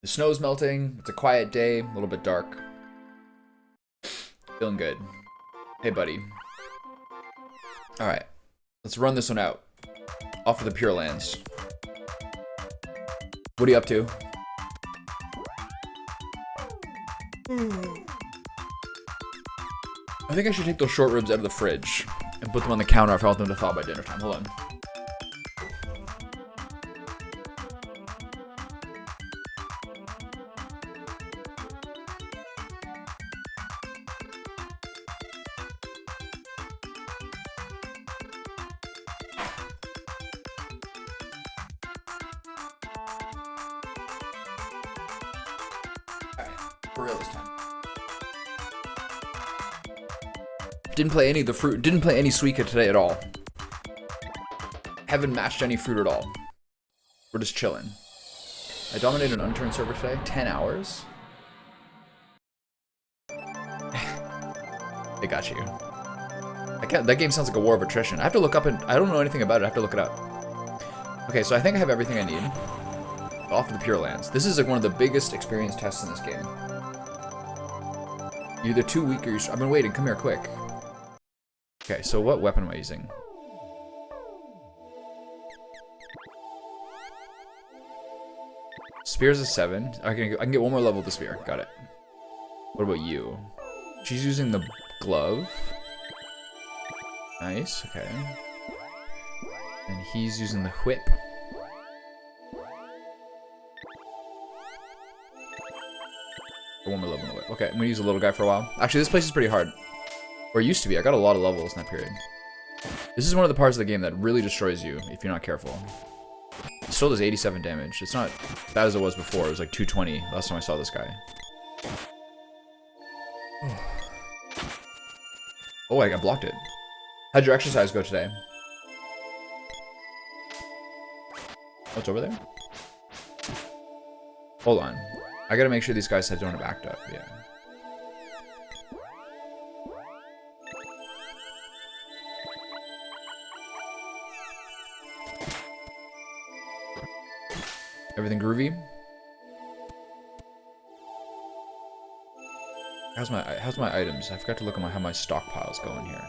The snow's melting. It's a quiet day, a little bit dark. Feeling good. Hey, buddy. All right, let's run this one out. Off to the Pure Lands. What are you up to? I think I should take those short ribs out of the fridge and put them on the counter if I want them to thaw by dinner time. Hold on. For real this time. Didn't play any of the fruit. Didn't play any Suika today at all. Haven't matched any fruit at all. We're just chilling. I dominated an unturned server today. 10 hours. They got you. I can't. That game sounds like a war of attrition. I have to look up and I don't know anything about it. I have to look it up. Okay, so I think I have everything I need. Off to the Pure Lands. This is like one of the biggest experience tests in this game. You're either too weak or you're... I've been waiting. Come here, quick. Okay, so what weapon am I using? Spear's a 7. I can get one more level with the spear. Got it. What about you? She's using the glove. Nice, okay. And he's using the whip. One more level in the whip. Okay, I'm gonna use a little guy for a while. Actually, this place is pretty hard. Or it used to be. I got a lot of levels in that period. This is one of the parts of the game that really destroys you if you're not careful. It still does 87 damage. It's not bad as it was before. It was like 220 last time I saw this guy. Oh, I blocked it. How'd your exercise go today? What's over there? Hold on. I gotta make sure these guys don't have backed up. Yeah. Everything groovy? How's my items? I forgot to look at how my stockpile's going here.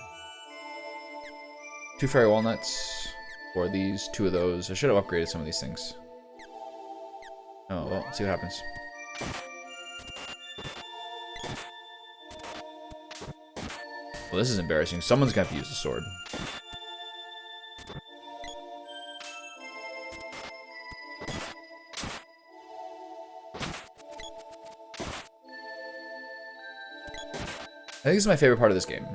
2 fairy walnuts. 4 of these, 2 of those. I should have upgraded some of these things. Oh well, let's see what happens. Well, this is embarrassing. Someone's gonna have to use the sword. I think this is my favorite part of this game.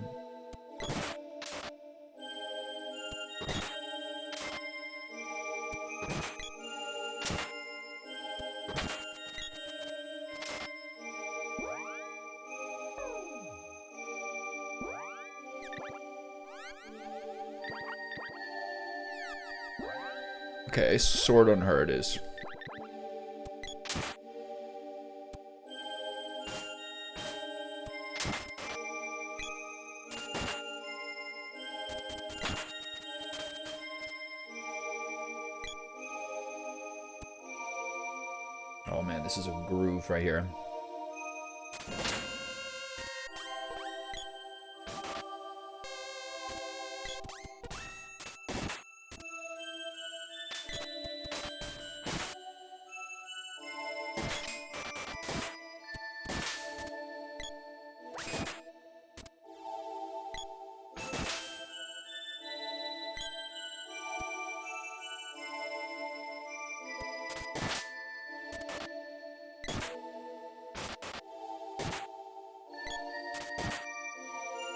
Okay, sword on her it is. Oh man, this is a groove right here.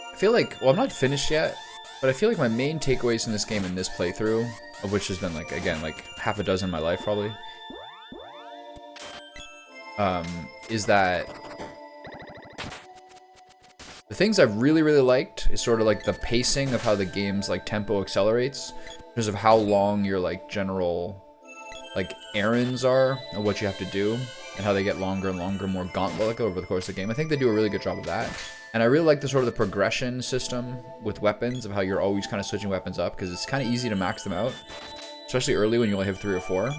I feel like, well, I'm not finished yet, but I feel like my main takeaways from this game in this playthrough, of which has been like, again, like half a dozen in my life probably, is that the things I've really liked is sort of like the pacing of how the game's like tempo accelerates, in terms of how long your like general like errands are and what you have to do, and how they get longer and longer, more gauntlet-like over the course of the game. I think they do a really good job of that. And I really like the sort of the progression system with weapons, of how you're always kind of switching weapons up, because it's kind of easy to max them out, especially early when you only have 3 or 4.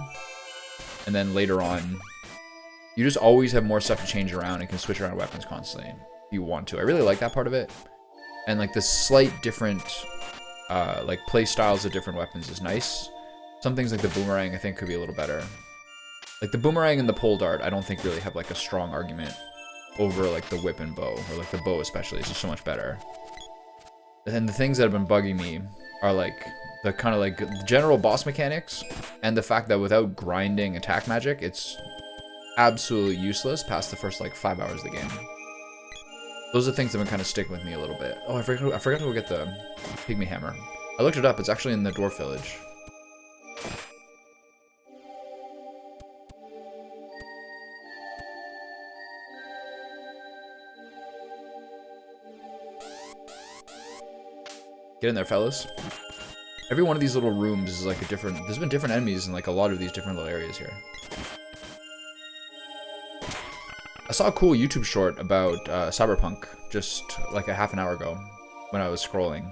And then later on, You just always have more stuff to change around and can switch around weapons constantly if you want to. I really like that part of it. And like the slight different like play styles of different weapons is nice. Some things like the boomerang I think could be a little better. Like the boomerang and the pole dart I don't think really have like a strong argument over like the whip and bow, or like the bow especially. It's just so much better. And the things that have been bugging me are like the kind of like general boss mechanics and the fact that without grinding attack magic, it's absolutely useless past the first like 5 hours of the game. Those are things that have been kind of sticking with me a little bit. Oh, I forgot to go get the pygmy hammer. I looked it up. It's actually in the dwarf village. Get in there, fellas. Every one of these little rooms is like a different... There's been different enemies in like a lot of these different little areas here. I saw a cool YouTube short about Cyberpunk just like a half an hour ago when I was scrolling.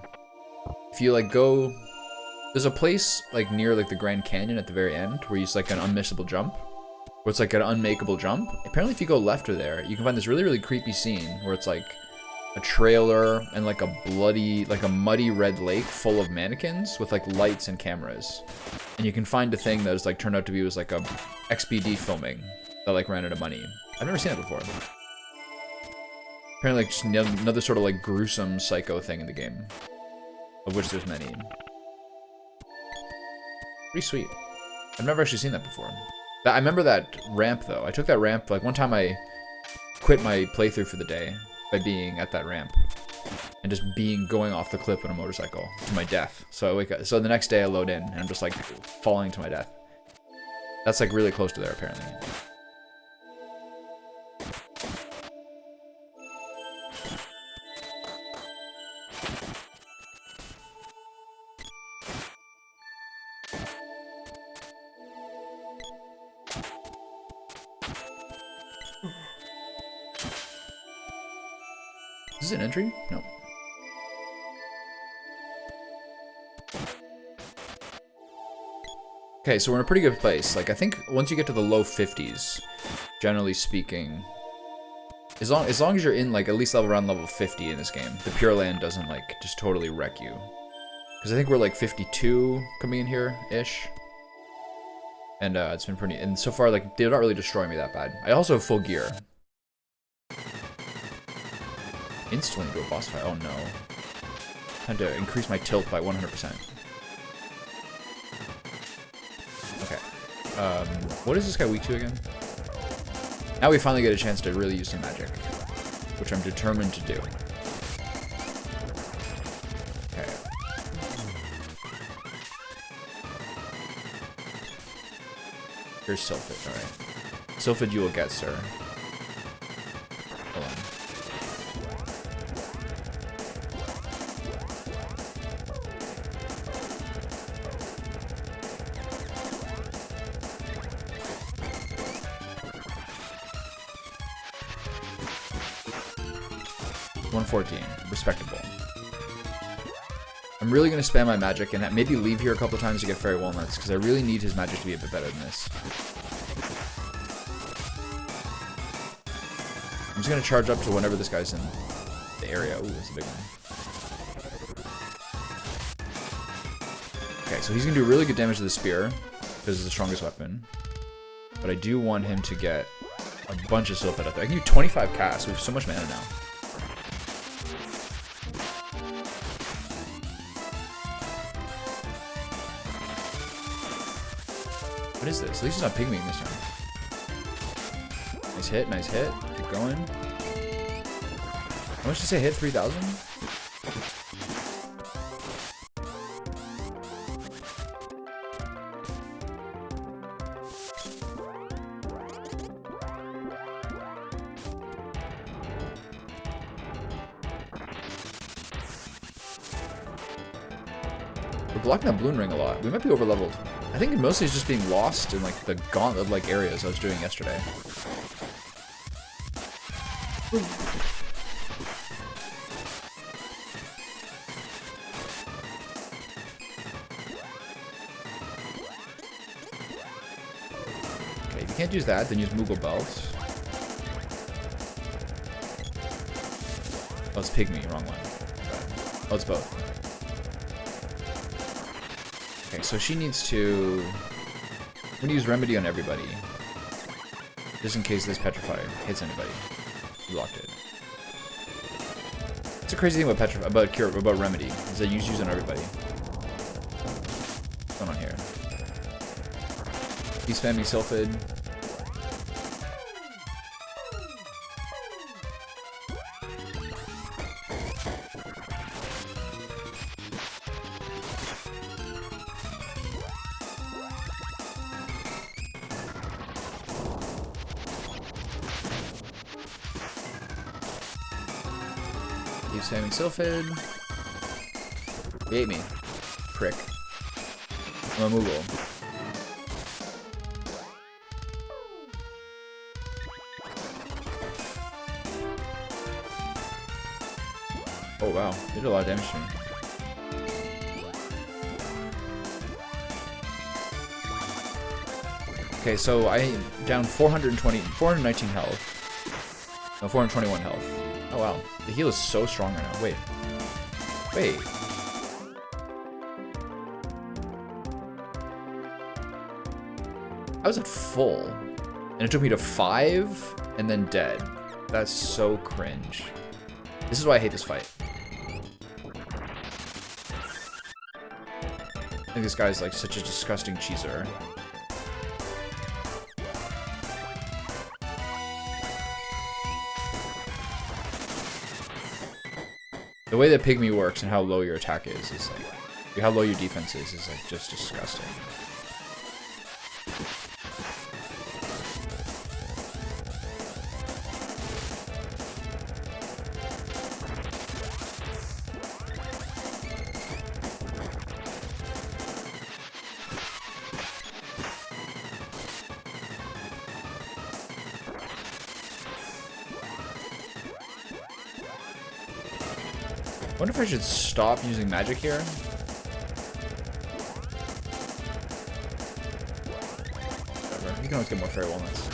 If you like go... There's a place like near like the Grand Canyon at the very end where you use like an unmissable jump. Where it's like an unmakeable jump. Apparently if you go left of there, you can find this really, really creepy scene where it's like a trailer and like a bloody, like a muddy red lake full of mannequins with like lights and cameras. And you can find a thing that is like turned out to be was like a XBD filming that like ran out of money. I've never seen it before. Apparently like just another sort of like gruesome psycho thing in the game. Of which there's many. Pretty sweet. I've never actually seen that before. I remember that ramp though. I took that ramp, like one time I quit my playthrough for the day by being at that ramp and just going off the cliff on a motorcycle to my death. So I wake up, so the next day I load in and I'm just like falling to my death. That's like really close to there apparently. Is this an entry? No. Okay, so we're in a pretty good place. Like, I think once you get to the low 50s, generally speaking, as long as you're in, like, at least around level 50 in this game, the Pure Land doesn't, like, just totally wreck you. Because I think we're, like, 52 coming in here-ish. And, it's been pretty... And so far, like, they're not really destroying me that bad. I also have full gear. Instantly do a boss fight. Oh no. Had to increase my tilt by 100%. Okay. What is this guy weak to again? Now we finally get a chance to really use some magic, which I'm determined to do. Okay. Here's Sylphid, alright. Sylphid you will get, sir. Hold on. 114. Respectable. I'm really going to spam my magic and maybe leave here a couple times to get Fairy Walnuts, because I really need his magic to be a bit better than this. I'm just going to charge up to whenever this guy's in the area. Ooh, that's a big one. Okay, so he's going to do really good damage to the spear, because it's the strongest weapon. But I do want him to get a bunch of Sylphid up there. I can do 25 casts. We have so much mana now. What is this? At least it's not pygmy this time. Nice hit, nice hit. Keep going. How much did I say hit? 3,000? We're blocking that balloon ring a lot. We might be over leveled. I think mostly it's just being lost in like the gauntlet like areas I was doing yesterday. Okay, you can't use that, then use Moogle Belt. Oh, it's Pygmy, wrong one. Oh, it's both. Okay, so she needs to... I'm gonna use Remedy on everybody. Just in case this Petrify hits anybody. You locked it. It's a crazy thing about Remedy, is that you use it on everybody. What's going on here? He's spamming Sylphid. He's spamming Sylphid. He ate me. Prick. I'm a Moogle. Oh wow, they did a lot of damage to me. Okay, so I down 419 health. No, 421 health. Oh wow, the heal is so strong right now. Wait. I was at full, and it took me to 5, and then dead. That's so cringe. This is why I hate this fight. I think this guy's like such a disgusting cheeser. The way that Pygmy works and how low your attack is like, how low your defense is like just disgusting. I wonder if I should stop using magic here. Whatever. You can always get more fairy walnuts.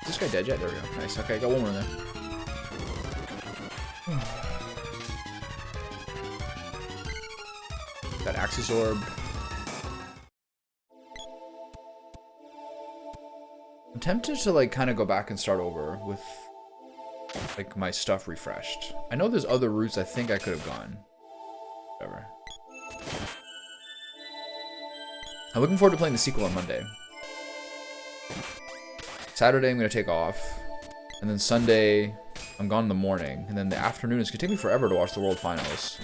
Is this guy dead yet? There we go. Nice. Okay, got one more in there. Got Axis Orb. I'm tempted to like kind of go back and start over with like my stuff refreshed. I know there's other routes I think I could have gone. Whatever. I'm looking forward to playing the sequel on Monday. Saturday I'm gonna take off, and then Sunday I'm gone in the morning, and then the afternoon it's gonna take me forever to watch the World Finals.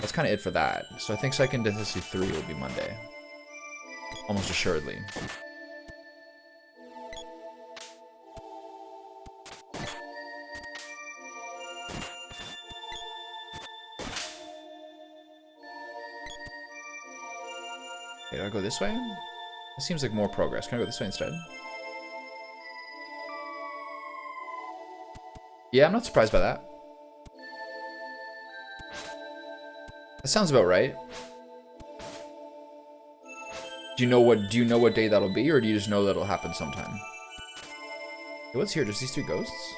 That's kind of it for that. So I think Second Dynasty 3 will be Monday, almost assuredly. Okay, do I go this way? It seems like more progress. Can I go this way instead? Yeah, I'm not surprised by that. That sounds about right. Do you know what day that'll be, or do you just know that'll happen sometime? Okay, what's here? Just these 3 ghosts?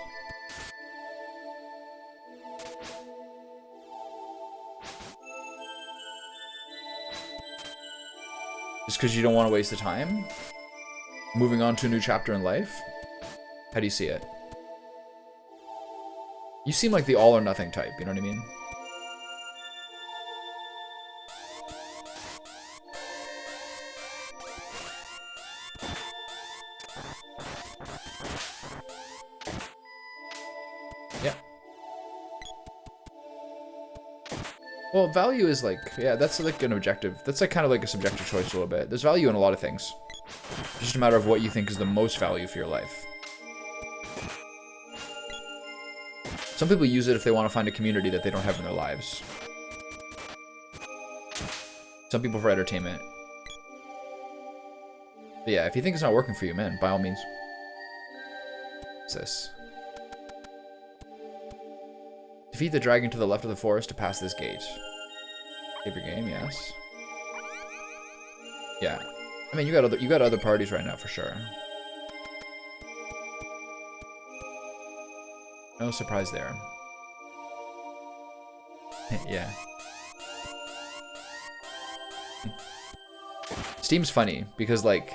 Just because you don't want to waste the time? Moving on to a new chapter in life? How do you see it? You seem like the all or nothing type, you know what I mean? Yeah. Well, value is like, yeah, that's like an objective. That's like kind of like a subjective choice a little bit. There's value in a lot of things. It's just a matter of what you think is the most value for your life. Some people use it if they want to find a community that they don't have in their lives. Some people for entertainment. But yeah, if you think it's not working for you, man, by all means. What's this? Defeat the dragon to the left of the forest to pass this gate. Save your game, yes. Yeah. I mean, you got other parties right now for sure. No surprise there. Yeah. Steam's funny because like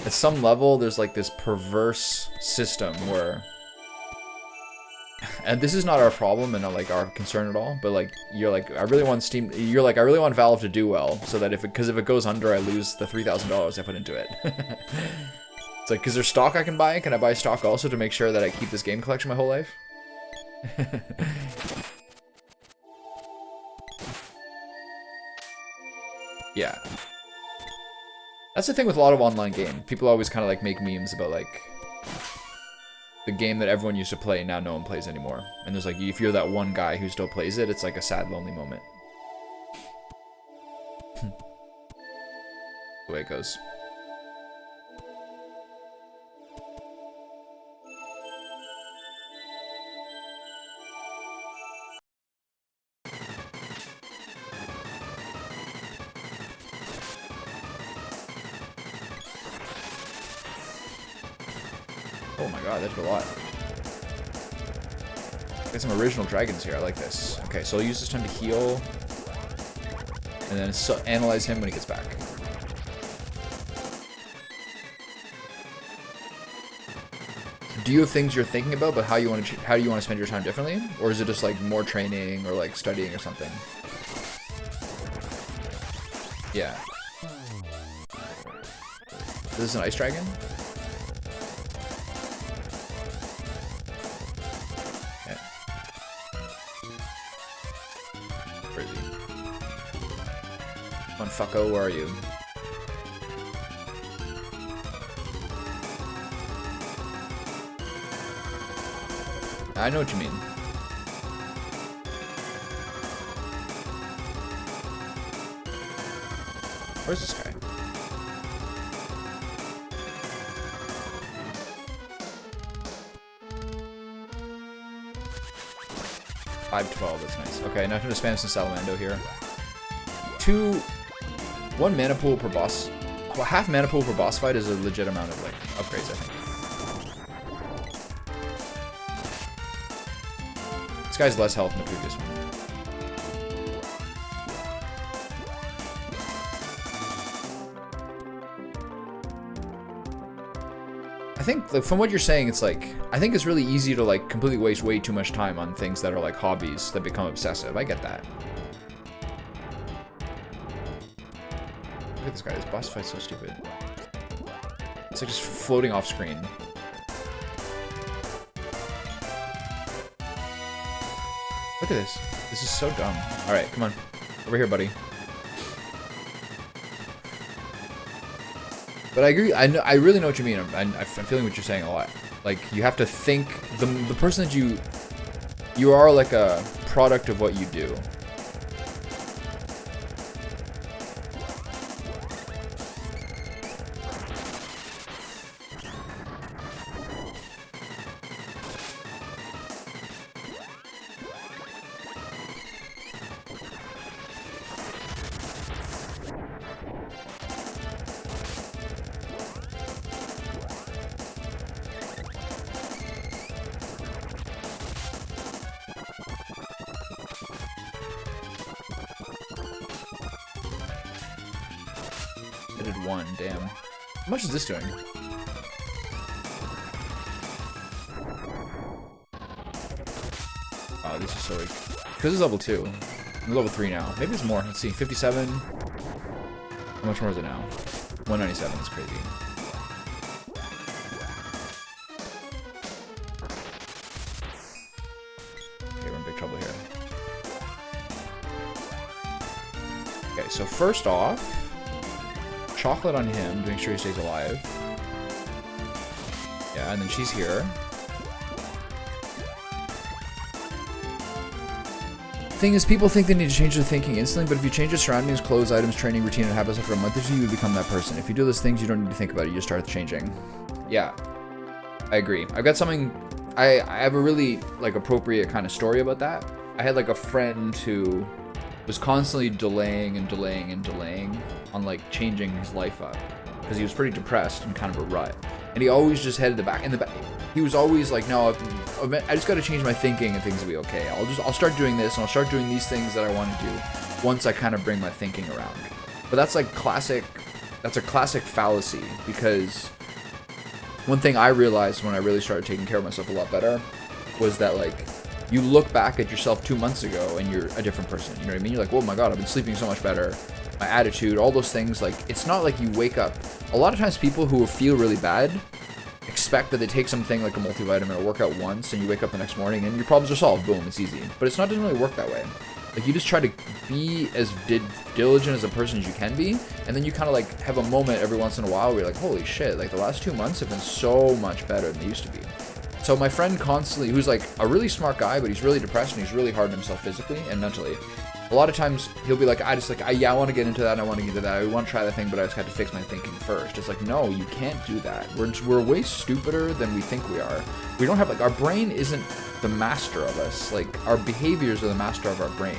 at some level there's like this perverse system where, and this is not our problem and not like our concern at all, but like you're like I really want Steam, you're like I really want Valve to do well so that if it goes under I lose the $3,000 I put into it. It's like, is there stock I can buy? Can I buy stock also to make sure that I keep this game collection my whole life? Yeah. That's the thing with a lot of online games. People always kind of like make memes about like the game that everyone used to play now no one plays anymore. And there's like, if you're that one guy who still plays it, it's like a sad, lonely moment. The way it goes. Oh my god, that did a lot. Got some original dragons here, I like this. Okay, so I'll use this time to heal. And then analyze him when he gets back. Do you have things you're thinking about, but how do you want to spend your time differently? Or is it just like more training or like studying or something? Yeah. Is this an ice dragon? Fucko, where are you? I know what you mean. Where's this guy? $512, that's nice. Okay, now I'm gonna spam some Salamando here. 1 mana pool per boss. Well, half mana pool per boss fight is a legit amount of like upgrades, I think. This guy's less health than the previous one. I think from what you're saying, it's like I think it's really easy to like completely waste way too much time on things that are like hobbies that become obsessive. I get that. Look at this guy, this boss fight's so stupid. It's like just floating off screen. Look at this. This is so dumb. Alright, come on. Over here, buddy. But I agree, I really know what you mean. I'm feeling what you're saying a lot. Like, you have to think, the person that you are like a product of what you do. I did 1, damn. How much is this doing? Oh, this is so weak. Because it's level 2. I'm level 3 now. Maybe it's more. Let's see. 57. How much more is it now? 197. That's crazy. Okay, we're in big trouble here. Okay, so first off, chocolate on him to make sure he stays alive. Yeah, and then she's here. Thing is, people think they need to change their thinking instantly, but if you change your surroundings, clothes, items, training, routine, and habits after a month or two, you become that person. If you do those things, you don't need to think about it, you just start changing. Yeah, I agree. I've got something, I have a really, like, appropriate kind of story about that. I had, like, a friend who was constantly delaying and delaying and delaying on like changing his life up because he was pretty depressed and kind of a rut. And he always just headed in the back. He was always like, no, I just got to change my thinking and things will be okay. I'll start doing this and I'll start doing these things that I want to do once I kind of bring my thinking around. But that's like that's a classic fallacy, because one thing I realized when I really started taking care of myself a lot better was that like you look back at yourself 2 months ago and you're a different person. You know what I mean? You're like, oh my God, I've been sleeping so much better. My attitude, all those things, like it's not like you wake up. A lot of times people who feel really bad expect that they take something like a multivitamin or work out once and you wake up the next morning and your problems are solved. Boom, it's easy. But it doesn't really work that way. Like you just try to be as diligent as a person as you can be, and then you kind of like have a moment every once in a while where you're like, holy shit, like the last 2 months have been so much better than they used to be. So my friend constantly, who's like a really smart guy, but he's really depressed and he's really hard on himself physically and mentally. A lot of times he'll be like, I want to get into that, and I want to get into that, I want to try that thing, but I just had to fix my thinking first. It's like, no, you can't do that. We're way stupider than we think we are. We don't have, like, our brain isn't the master of us. Like, our behaviors are the master of our brain.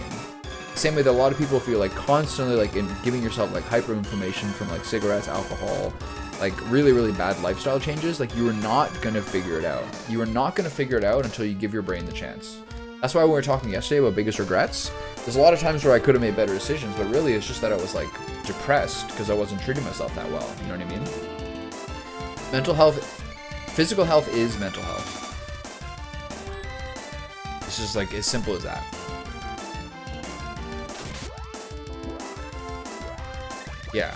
Same way that a lot of people feel like constantly, like, in giving yourself, like, hyperinflammation from, like, cigarettes, alcohol, like, really, really bad lifestyle changes. Like, you are not going to figure it out. You are not going to figure it out until you give your brain the chance. That's why when we were talking yesterday about biggest regrets, there's a lot of times where I could have made better decisions, but really it's just that I was like depressed because I wasn't treating myself that well. You know what I mean? Mental health, physical health is mental health. It's just like as simple as that. Yeah.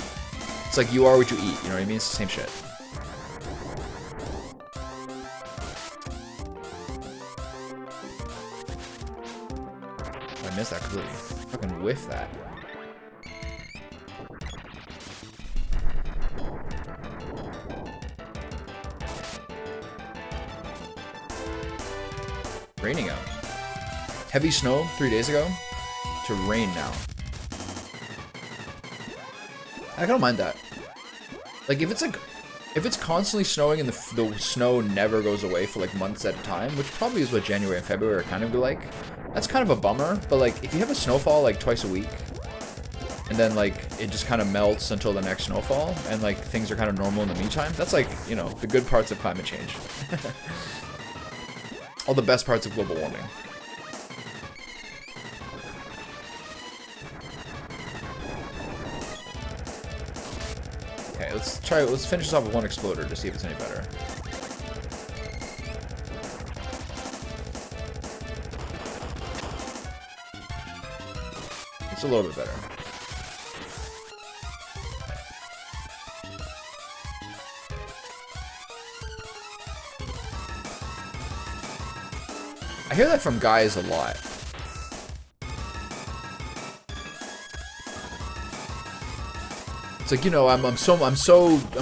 It's like you are what you eat, you know what I mean? It's the same shit. I missed that completely. Fucking whiff that. Raining out. Heavy snow 3 days ago to rain now. I don't mind that. Like if it's constantly snowing and the snow never goes away for like months at a time, which probably is what January and February are kind of like. That's kind of a bummer, but like if you have a snowfall like twice a week and then like it just kind of melts until the next snowfall and like things are kind of normal in the meantime, that's like, you know, the good parts of climate change. All the best parts of global warming. Okay, let's finish this off with one exploder to see if it's any better. It's a little bit better. I hear that from guys a lot. It's like, you know, I'm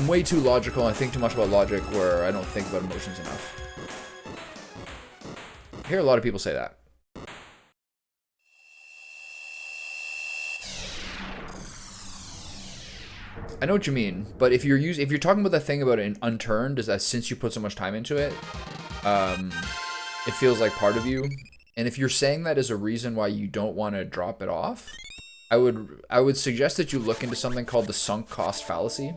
way too logical and I think too much about logic where I don't think about emotions enough. I hear a lot of people say that. I know what you mean, but if you're talking about that thing about it unturned, is that since you put so much time into it, it feels like part of you. And if you're saying that as a reason why you don't want to drop it off, I would suggest that you look into something called the sunk cost fallacy.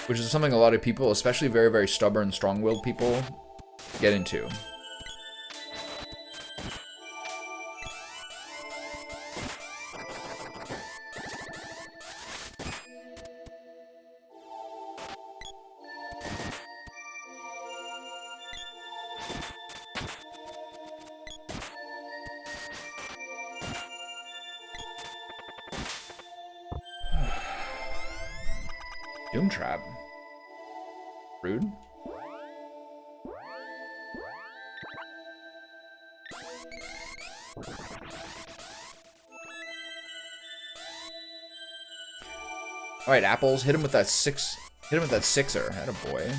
Which is something a lot of people, especially very, very stubborn, strong-willed people, get into. Doomtrap. Rude. All right, apples, hit him with that six. Hit him with that sixer. Attaboy.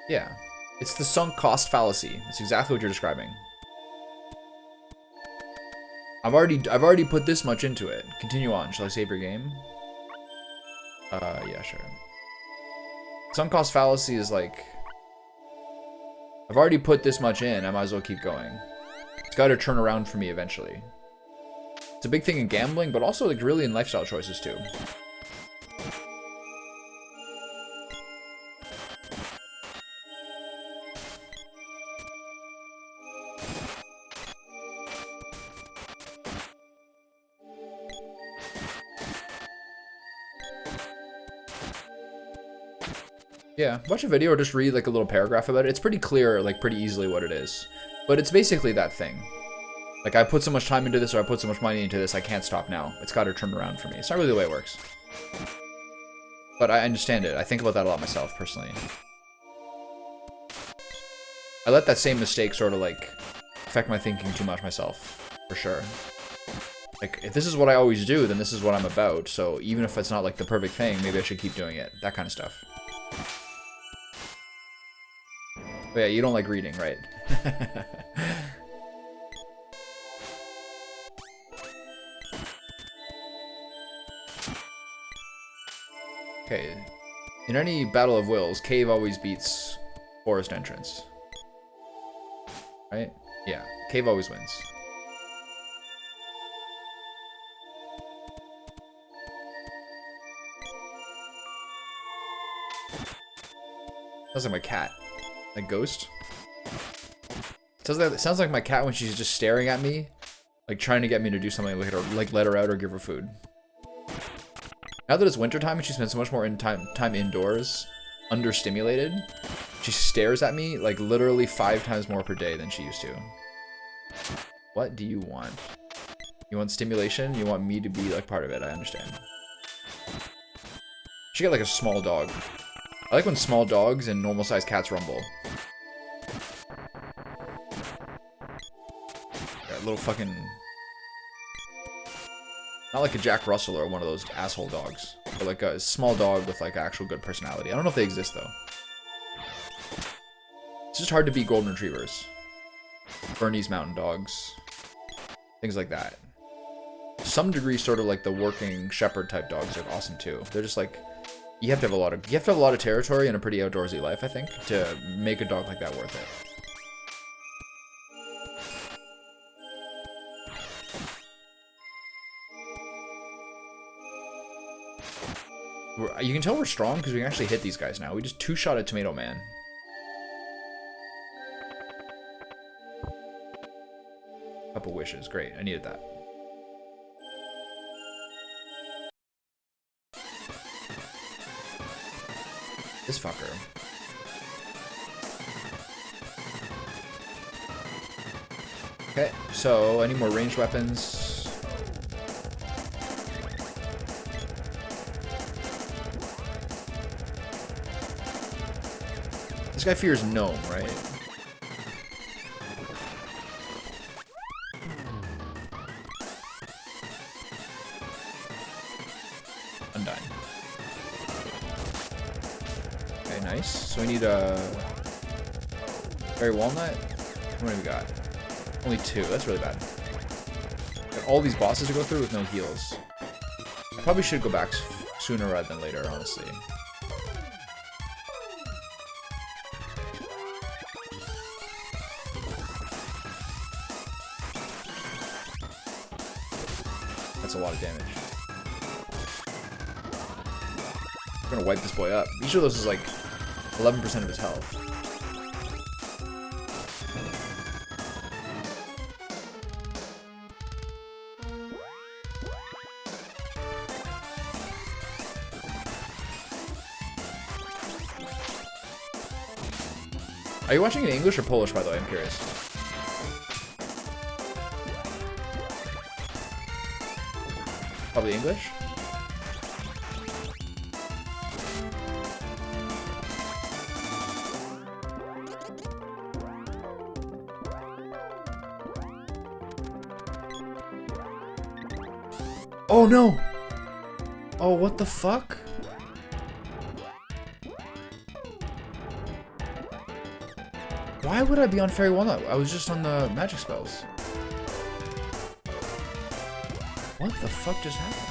Yeah. It's the sunk cost fallacy. It's exactly what you're describing. I've already put this much into it. Continue on. Shall I save your game? Yeah, sure. Sunk cost fallacy is like, I've already put this much in, I might as well keep going. It's got to turn around for me eventually. It's a big thing in gambling, but also like really in lifestyle choices too. Yeah, watch a video or just read like a little paragraph about it. It's pretty clear, like pretty easily what it is. But it's basically that thing. Like I put so much time into this or I put so much money into this, I can't stop now. It's got to turn around for me. It's not really the way it works. But I understand it. I think about that a lot myself, personally. I let that same mistake sort of like affect my thinking too much myself, for sure. Like, if this is what I always do, then this is what I'm about. So even if it's not like the perfect thing, maybe I should keep doing it. That kind of stuff. But yeah, you don't like reading, right? Okay. In any battle of wills, cave always beats forest entrance. Right? Yeah, cave always wins. Sounds like my cat. A ghost? It sounds like my cat when she's just staring at me, like trying to get me to do something, like let her out or give her food. Now that it's wintertime and she spends so much more time indoors, understimulated, she stares at me like literally 5 times more per day than she used to. What do you want? You want stimulation? You want me to be like part of it? I understand. She got like a small dog. I like when small dogs and normal sized cats rumble. That little fucking... Not like a Jack Russell or one of those asshole dogs. But like a small dog with like actual good personality. I don't know if they exist though. It's just hard to beat golden retrievers. Bernese mountain dogs. Things like that. To some degree, sort of like the working shepherd type dogs are awesome too. They're just like... You have to have a lot of territory and a pretty outdoorsy life, I think, to make a dog like that worth it. You can tell we're strong because we can actually hit these guys now. We just two-shotted Tomato Man. Couple wishes, great. I needed that. This fucker. Okay, so I need more ranged weapons. This guy fears gnome, right? I'm dying. Okay, nice. So we need a berry walnut. How many we got? Only 2. That's really bad. Got all these bosses to go through with no heals. I probably should go back sooner rather than later, honestly. That's a lot of damage. I'm gonna wipe this boy up. Each of those is like 11% of his health. Are you watching in English or Polish, by the way? I'm curious. Probably English? Oh no! Oh, what the fuck? Why would I be on Fairy Walnut? I was just on the magic spells. What the fuck just happened?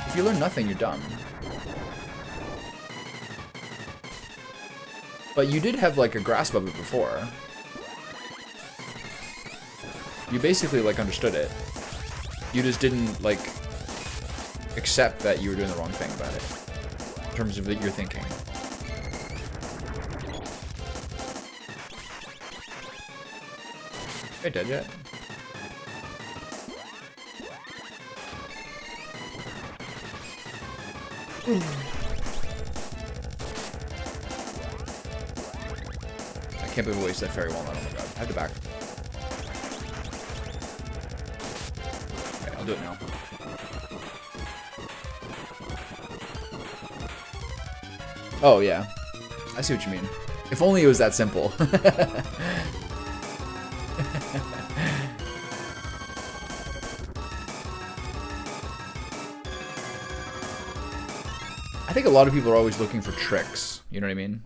If you learn nothing, you're dumb. But you did have like a grasp of it before. You basically like understood it. You just didn't like accept that you were doing the wrong thing about it. In terms of your thinking. Are you dead yet? I can't believe I wasted that Fairy Walnut. Oh my god. I have to back. Okay, I'll do it now. Oh, yeah. I see what you mean. If only it was that simple. I think a lot of people are always looking for tricks. You know what I mean?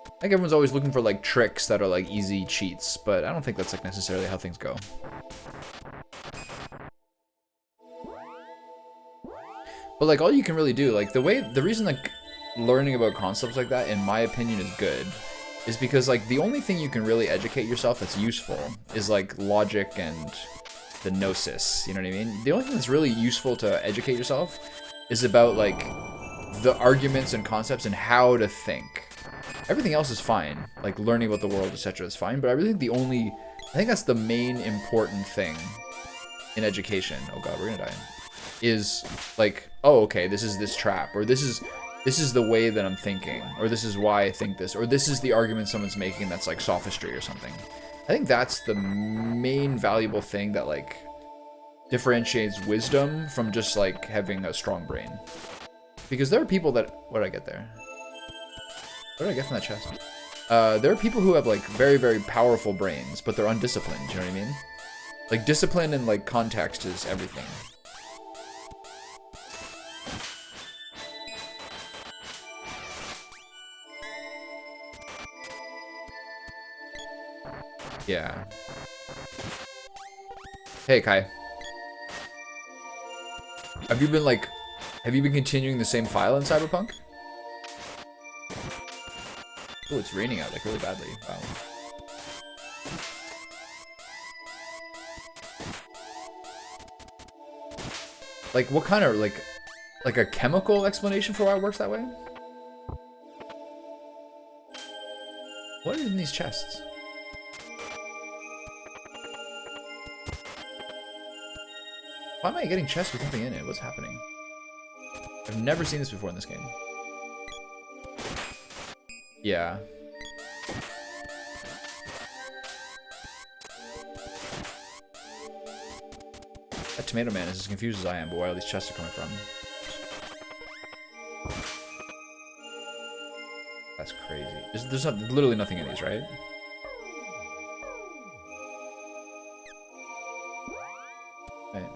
I think everyone's always looking for like tricks that are like easy cheats, but I don't think that's like necessarily how things go. But like all you can really do, like the reason like learning about concepts like that, in my opinion, is good, is because like the only thing you can really educate yourself that's useful is like logic and the gnosis. You know what I mean? The only thing that's really useful to educate yourself is about like the arguments and concepts and how to think. Everything else is fine, like learning about the world, etc. is fine, but I really think I think that's the main important thing in education. Oh god, we're gonna die. Is like, oh okay, this is this trap, or this is the way that I'm thinking, or this is why I think this, or this is the argument someone's making that's like sophistry or something. I think that's the main valuable thing that like differentiates wisdom from just like having a strong brain. Because there are people that, what did I get there? What did I get from that chest? There are people who have like very, very powerful brains, but they're undisciplined, you know what I mean? Like discipline and like context is everything. Yeah. Hey, Kai. Have you been continuing the same file in Cyberpunk? Oh, it's raining out like really badly. Wow. Like what kind of like a chemical explanation for why it works that way? What is in these chests? Why am I getting chests with something in it? What's happening? I've never seen this before in this game. Yeah. That tomato man is as confused as I am, but where all these chests are coming from. That's crazy. There's literally nothing in these, right? Right.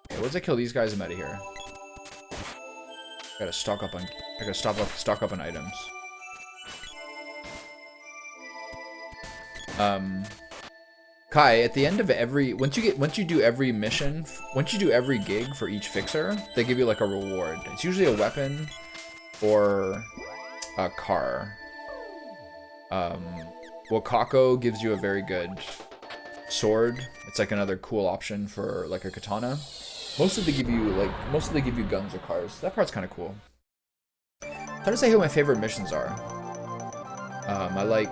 Okay, once I kill these guys, I'm out of here. I gotta stock up on items. Kai, at the end of every once you do every mission, once you do every gig for each fixer, they give you like a reward. It's usually a weapon or a car. Wakako gives you a very good sword. It's like another cool option for like a katana. Mostly they give you guns or cars. That part's kind of cool. I'm trying to say who my favorite missions are. I like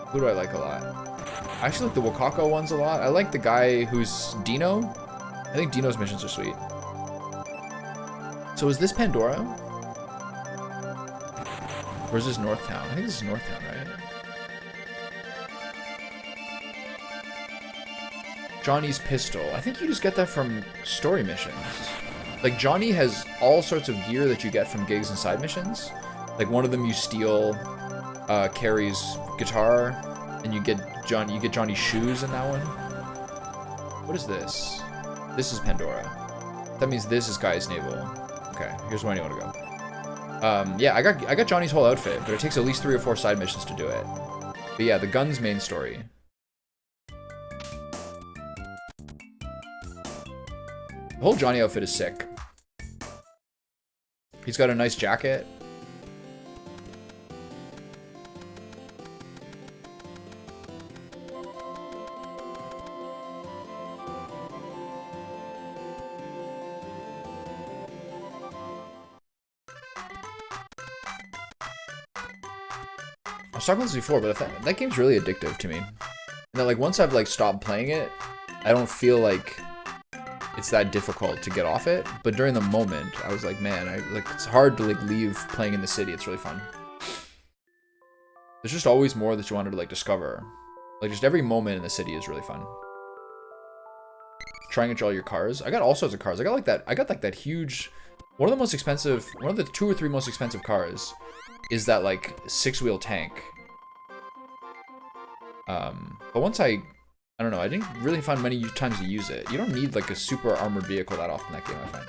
who do I like a lot? I actually like the Wakako ones a lot. I like the guy who's Dino. I think Dino's missions are sweet. So is this Pandora? Or is this North Town? I think this is North Town, right? Johnny's pistol. I think you just get that from story missions. Like Johnny has all sorts of gear that you get from gigs and side missions. Like one of them you steal Carrie's guitar, and you get Johnny's shoes in that one. What is this? This is Pandora. That means this is Gaia's navel. Okay, here's where I want to go. Yeah, I got Johnny's whole outfit, but it takes at least 3 or 4 side missions to do it. But yeah, the gun's main story. The whole Johnny outfit is sick. He's got a nice jacket. I was talking about this before, but that game's really addictive to me. And then, like, once I've, like, stopped playing it, I don't feel like it's that difficult to get off it. But during the moment, I was like, man, it's hard to, like, leave playing in the city. It's really fun. There's just always more that you wanted to, like, discover. Like, just every moment in the city is really fun. Trying to all your cars. I got all sorts of cars. I got, like, that huge... One of the 2 or 3 most expensive cars is that, like, 6-wheel tank. But once I don't know, I didn't really find many times to use it. You don't need, like, a super armored vehicle that often in that game, I find.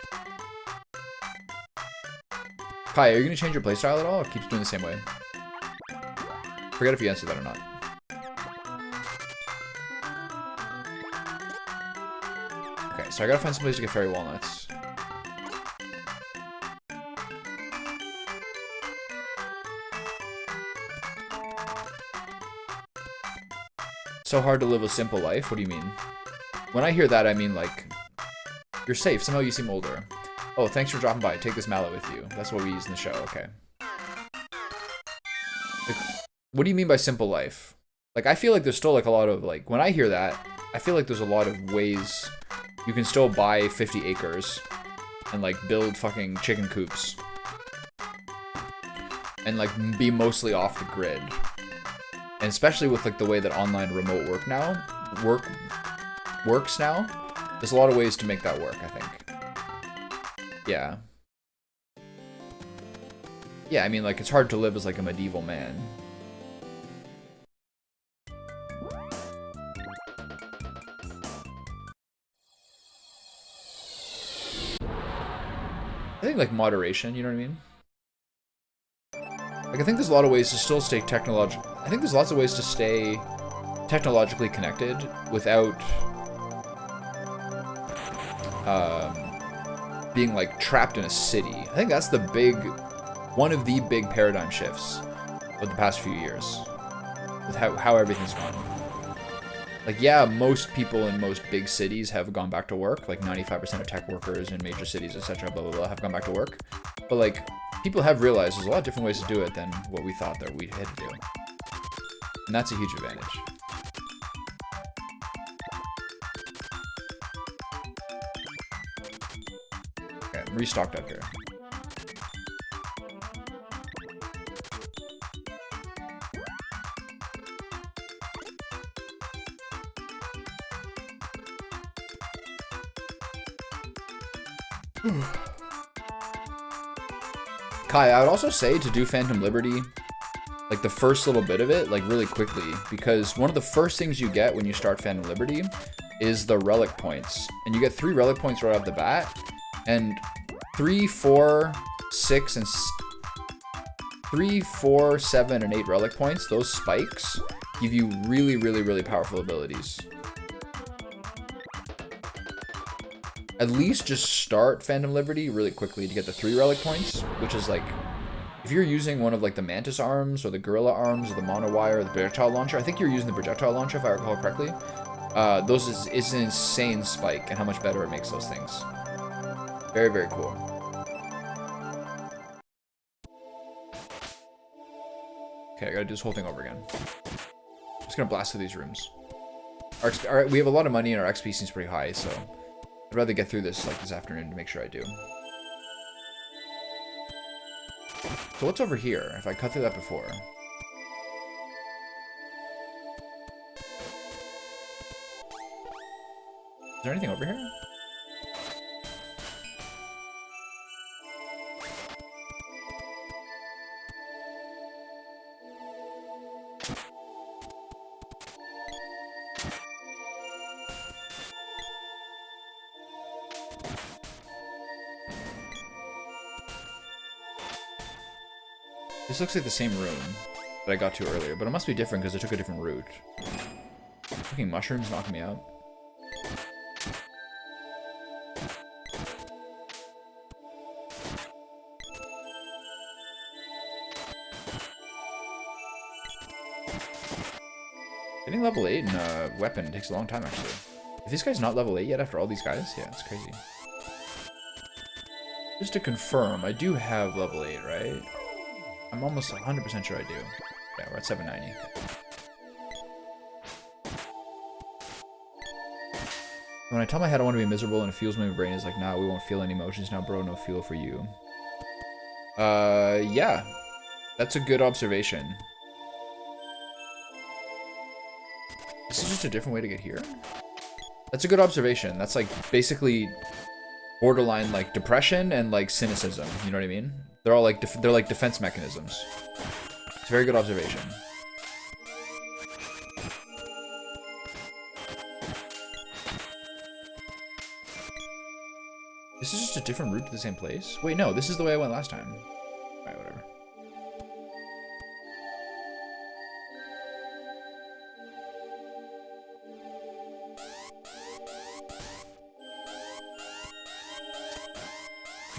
Kai, are you gonna change your playstyle at all, or keep doing the same way? Forget if you answered that or not. Okay, so I gotta find some place to get fairy walnuts. So hard to live a simple life? What do you mean? When I hear that, I mean, like, you're safe. Somehow you seem older. Oh, thanks for dropping by. Take this mallet with you. That's what we use in the show. Okay. Like, what do you mean by simple life? Like, I feel like there's still, like, a lot of, like, when I hear that, I feel like there's a lot of ways you can still buy 50 acres and, like, build fucking chicken coops. And, like, be mostly off the grid. And especially with, like, the way that online remote works now, there's a lot of ways to make that work, I think. Yeah. Yeah, I mean, like, it's hard to live as, like, a medieval man. I think, like, moderation, you know what I mean? Like, I think there's a lot of ways to still stay I think there's lots of ways to stay technologically connected without being, like, trapped in a city. I think that's one of the big paradigm shifts of the past few years with how everything's gone. Like, yeah, most people in most big cities have gone back to work. Like, 95% of tech workers in major cities, etc., blah, blah, blah, have gone back to work. But, like, people have realized there's a lot of different ways to do it than what we thought that we had to do. And that's a huge advantage. Okay, I'm restocked up here. Kai, I would also say to do Phantom Liberty, like the first little bit of it, like really quickly, because one of the first things you get when you start Phantom Liberty is the relic points. And you get 3 relic points right off the bat, and 3, 4, 6, and 3, 4, 7, and 8 relic points, those spikes give you really, really, really powerful abilities. At least just start Phantom Liberty really quickly to get the 3 relic points, which is like, if you're using one of like the Mantis arms or the Gorilla arms or the Monowire or the projectile launcher, I think you're using the projectile launcher if I recall correctly. Those is an insane spike and how much better it makes those things. Very, very cool. Okay, I gotta do this whole thing over again. I'm just gonna blast through these rooms. We have a lot of money and our XP seems pretty high, so I'd rather get through this like this afternoon to make sure I do. So what's over here? If I cut through that before. Is there anything over here? This looks like the same room that I got to earlier, but it must be different because I took a different route. Fucking mushrooms knocking me out. Getting level 8 in a weapon takes a long time, actually. If this guy's not level 8 yet after all these guys, yeah, it's crazy. Just to confirm, I do have level 8, right? I'm almost 100% sure I do. Yeah, we're at 790. When I tell my head I want to be miserable and it fuels my brain, is like, nah, we won't feel any emotions now, bro, no fuel for you. Yeah. That's a good observation. This is just a different way to get here? That's a good observation. That's like basically borderline like depression and like cynicism. You know what I mean? They're all like they're like defense mechanisms. It's a very good observation. This is just a different route to the same place? Wait, no, this is the way I went last time. Alright, whatever.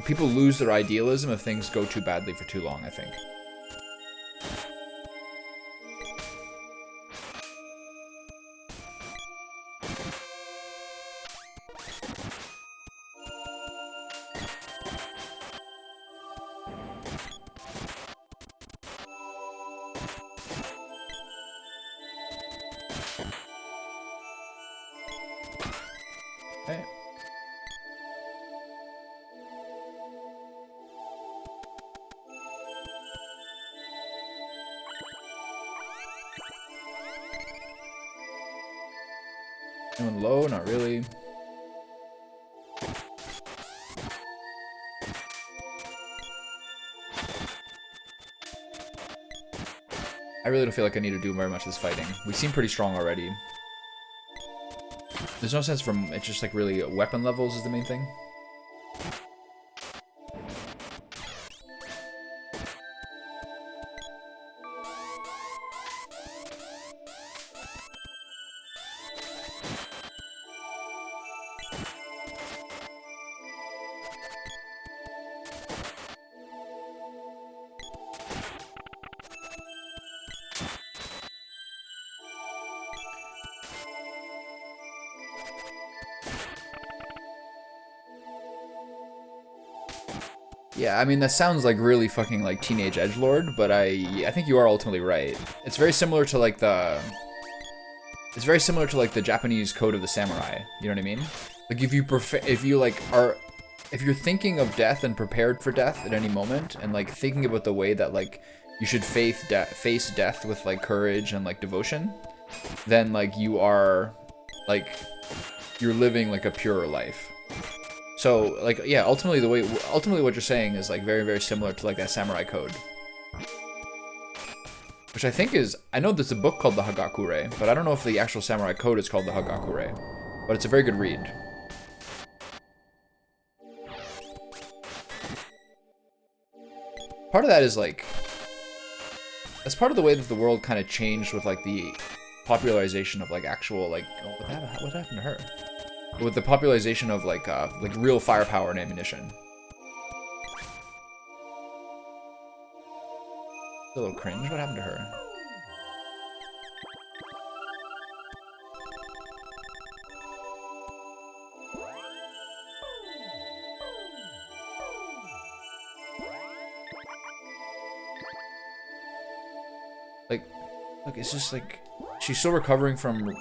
People lose their idealism if things go too badly for too long, I think. Okay. Anyone low? Not really. I really don't feel like I need to do very much of this fighting. We seem pretty strong already. There's no sense from it's just like really weapon levels is the main thing. Yeah, I mean, that sounds like really fucking like teenage edgelord, but I think you are ultimately right. It's very similar to like the Japanese code of the samurai. You know what I mean? Like if you're thinking of death and prepared for death at any moment, and like thinking about the way that like you should face death with like courage and like devotion, then like you're living like a purer life. So, like, yeah, ultimately what you're saying is, like, very, very similar to, like, that samurai code. Which I think is, I know there's a book called the Hagakure, but I don't know if the actual samurai code is called the Hagakure. But it's a very good read. Part of that is, like, that's part of the way that the world kind of changed with, like, the popularization of, like, actual, like, oh, what happened to her? With the popularization of like real firepower and ammunition. A little cringe. What happened to her? Like, look, it's just like she's still recovering from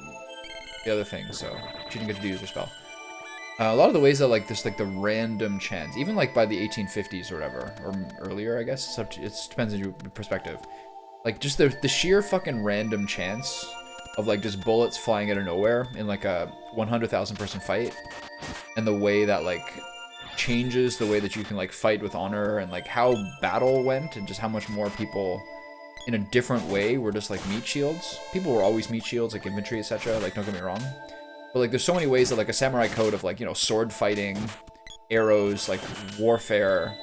the other thing, so she didn't get to use her spell. A lot of the ways that like this, like the random chance, even like by the 1850s or whatever, or earlier, I guess. It depends on your perspective. Like just the sheer fucking random chance of like just bullets flying out of nowhere in like a 100,000 person fight, and the way that like changes the way that you can like fight with honor, and like how battle went, and just how much more people in a different way were just like meat shields. People were always meat shields, like infantry, etc. Like, don't get me wrong. But like there's so many ways that like a samurai code of like, you know, sword fighting, arrows, like warfare,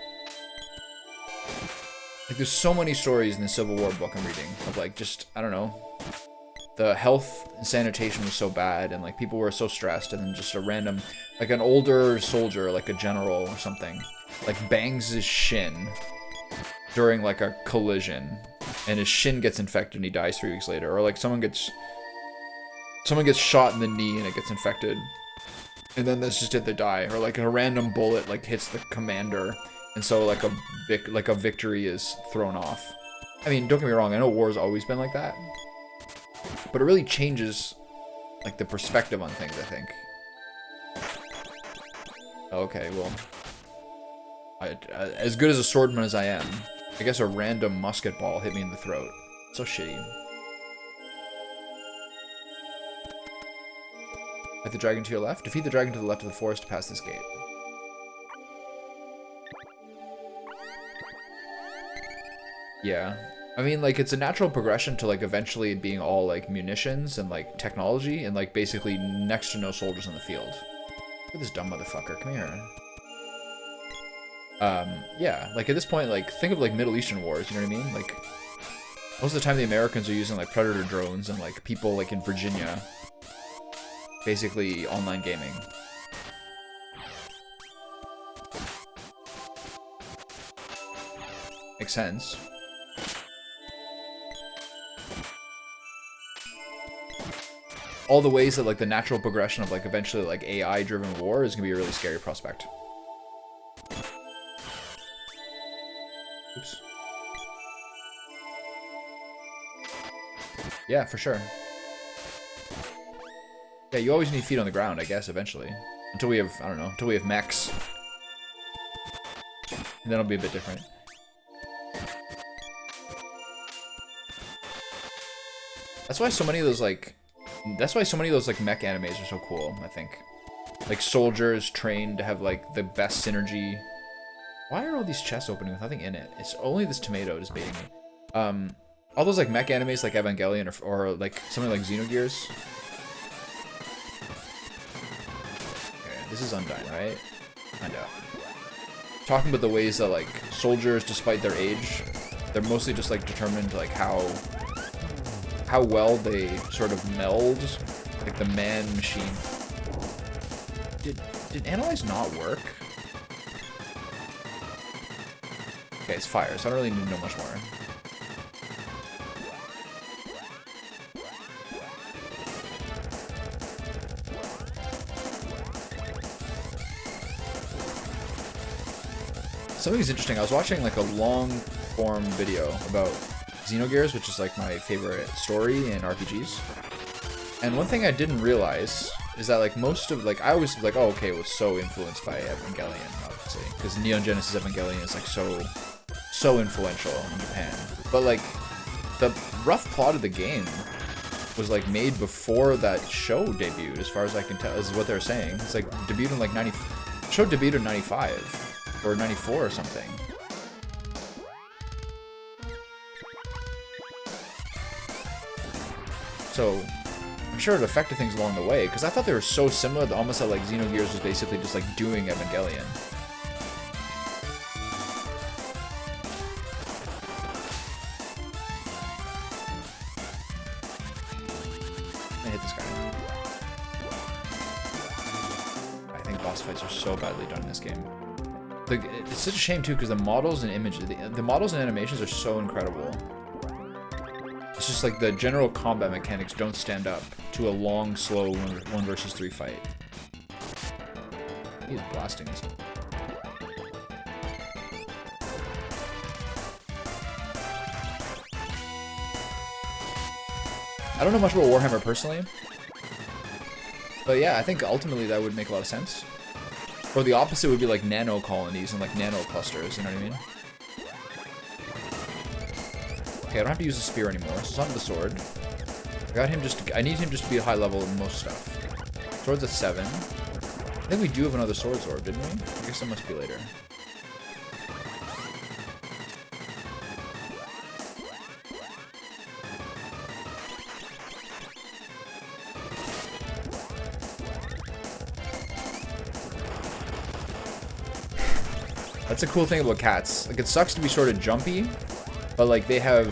Like, there's so many stories in the Civil War book I'm reading of, like, just, I don't know, the health and sanitation was so bad, and, like, people were so stressed, and then just a random, like, an older soldier, like a general or something, like, bangs his shin during, like, a collision, and his shin gets infected and he dies 3 weeks later. Or, like, someone gets shot in the knee and it gets infected, and then that's just it, they die. Or, like, a random bullet, like, hits the commander, and so, like, a victory is thrown off. I mean, don't get me wrong, I know war's always been like that, but it really changes, like, the perspective on things, I think. Okay, well, as good as a swordman as I am, I guess a random musket ball hit me in the throat. So shitty. Fight the dragon to your left. Defeat the dragon to the left of the forest to pass this gate. Yeah. I mean, like, it's a natural progression to, like, eventually being all, like, munitions and, like, technology and, like, basically next to no soldiers in the field. Look at this dumb motherfucker. Come here. Yeah. Like, at this point, like, think of, like, Middle Eastern wars, you know what I mean? Like, most of the time the Americans are using, like, Predator drones and, like, people, like, in Virginia. Basically, online gaming. Makes sense. All the ways that, like, the natural progression of, like, eventually, like, AI-driven war is gonna be a really scary prospect. Oops. Yeah, for sure. Yeah, you always need feet on the ground, I guess, eventually. Until we have, I don't know, until we have mechs. And then it'll be a bit different. That's why so many of those, like, mech animes are so cool, I think. Like, soldiers trained to have, like, the best synergy. Why are all these chests opening with nothing in it? It's only this tomato just baiting me. All those, like, mech animes like Evangelion or like, something like Xenogears. Okay, this is Undyne, right? I know. Talking about the ways that, like, soldiers, despite their age, they're mostly just, like, determined, like, how well they sort of meld, like, the man-machine. Did Analyze not work? Okay, it's fire, so I don't really need to know much more. Something's interesting. I was watching, like, a long-form video about Xenogears, which is, like, my favorite story in RPGs. And one thing I didn't realize is that, like, most of, like, I always was like, oh, okay, it was so influenced by Evangelion, obviously, because Neon Genesis Evangelion is, like, so influential in Japan. But, like, the rough plot of the game was, like, made before that show debuted, as far as I can tell, is what they're saying. It's, like, debuted in, like, show debuted in 95 or 94 or something. So I'm sure it affected things along the way, because I thought they were so similar that almost that, like, Xenogears was basically just, like, doing Evangelion. I hit this guy. I think boss fights are so badly done in this game. It's such a shame too, because the models and images, the models and animations are so incredible. It's just like the general combat mechanics don't stand up to a long, slow 1 versus 3 fight. He's blasting this. I don't know much about Warhammer personally, but yeah, I think ultimately that would make a lot of sense. Or the opposite would be like nano colonies and like nano clusters, you know what I mean? Okay, I don't have to use the spear anymore, so it's not the sword. I need him just to be at high level in most stuff. Sword's at 7. I think we do have another sword orb, didn't we? I guess that must be later. That's a cool thing about cats. Like, it sucks to be sort of jumpy, but like they have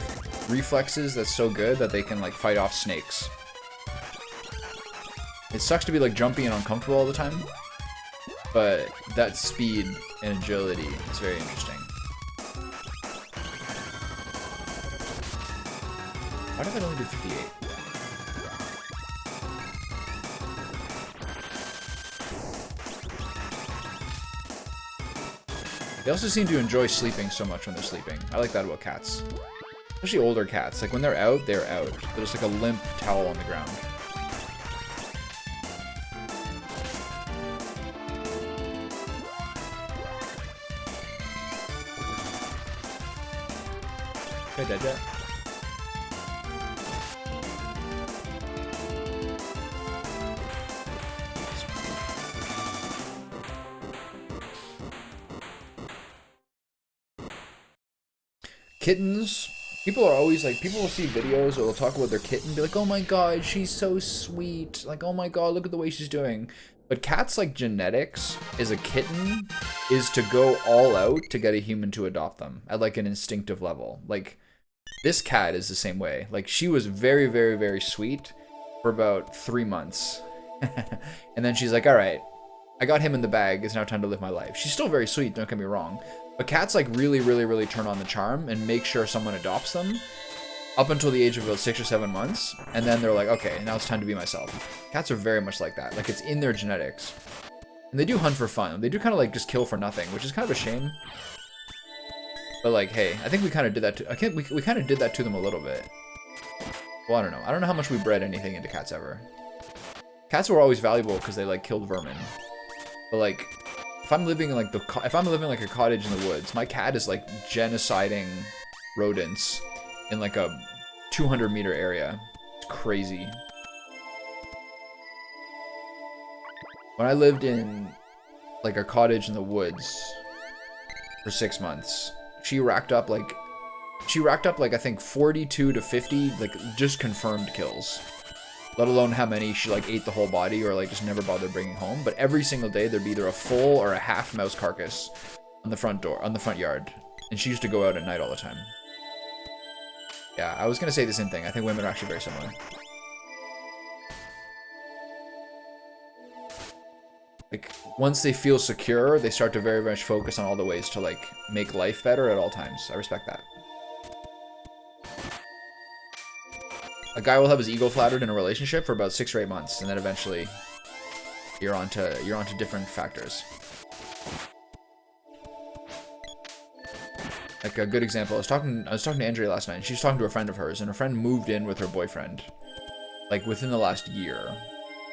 reflexes that's so good that they can like fight off snakes. It sucks to be like jumpy and uncomfortable all the time, but that speed and agility is very interesting. Why did I only do 58? They also seem to enjoy sleeping so much when they're sleeping. I like that about cats. Especially older cats. Like when they're out, they're out. There's like a limp towel on the ground. Hey, dead yet? Kittens, people are always like, people will see videos or they'll talk about their kitten and be like, oh my god, she's so sweet. Like, oh my god, look at the way she's doing. But cats, like, genetics is a kitten is to go all out to get a human to adopt them at like an instinctive level. Like, this cat is the same way. Like, she was very, very, very sweet for about 3 months. And then she's like, all right, I got him in the bag. It's now time to live my life. She's still very sweet, don't get me wrong. But cats like really, really, really turn on the charm and make sure someone adopts them up until the age of about 6 or 7 months. And then they're like, okay, now it's time to be myself. Cats are very much like that. Like, it's in their genetics. And they do hunt for fun. They do kind of like just kill for nothing, which is kind of a shame. But like, hey, I think we kind of did that to, we kind of did that to them a little bit. Well, I don't know. I don't know how much we bred anything into cats ever. Cats were always valuable because they like killed vermin. But like, if I'm living in like a cottage in the woods, my cat is like genociding rodents in like a 200-meter area. It's crazy. When I lived in like a cottage in the woods for 6 months, she racked up like I think 42 to 50 like just confirmed kills. Let alone how many she like ate the whole body or like just never bothered bringing home. But every single day there'd be either a full or a half mouse carcass on the front yard. And she used to go out at night all the time. Yeah, I was gonna say the same thing. I think women are actually very similar. Like, once they feel secure, they start to very much focus on all the ways to like make life better at all times. I respect that. A guy will have his ego flattered in a relationship for about 6 or 8 months, and then eventually you're onto different factors. Like a good example, I was talking to Andrea last night, and she was talking to a friend of hers, and her friend moved in with her boyfriend, like within the last year.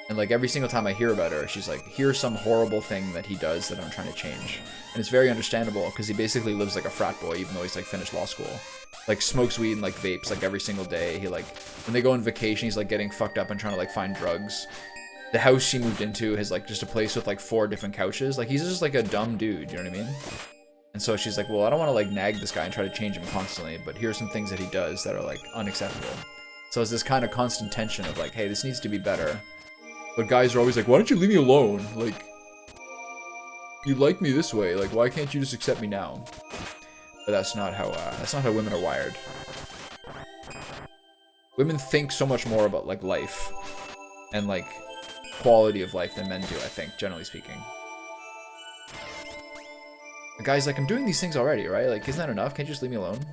And like every single time I hear about her, she's like, here's some horrible thing that he does that I'm trying to change. And it's very understandable because he basically lives like a frat boy, even though he's like finished law school. Like smokes weed and like vapes like every single day. He like, when they go on vacation, he's like getting fucked up and trying to like find drugs. The house she moved into has like just a place with like 4 different couches. Like he's just like a dumb dude, you know what I mean? And so she's like, well, I don't want to like nag this guy and try to change him constantly, but here's some things that he does that are like unacceptable. So it's this kind of constant tension of like, hey, this needs to be better. But guys are always like, why don't you leave me alone? Like, you like me this way. Like, why can't you just accept me now? But that's not how women are wired. Women think so much more about like life and like quality of life than men do, I think, generally speaking. The guy's like, I'm doing these things already, right? Like, isn't that enough? Can't you just leave me alone?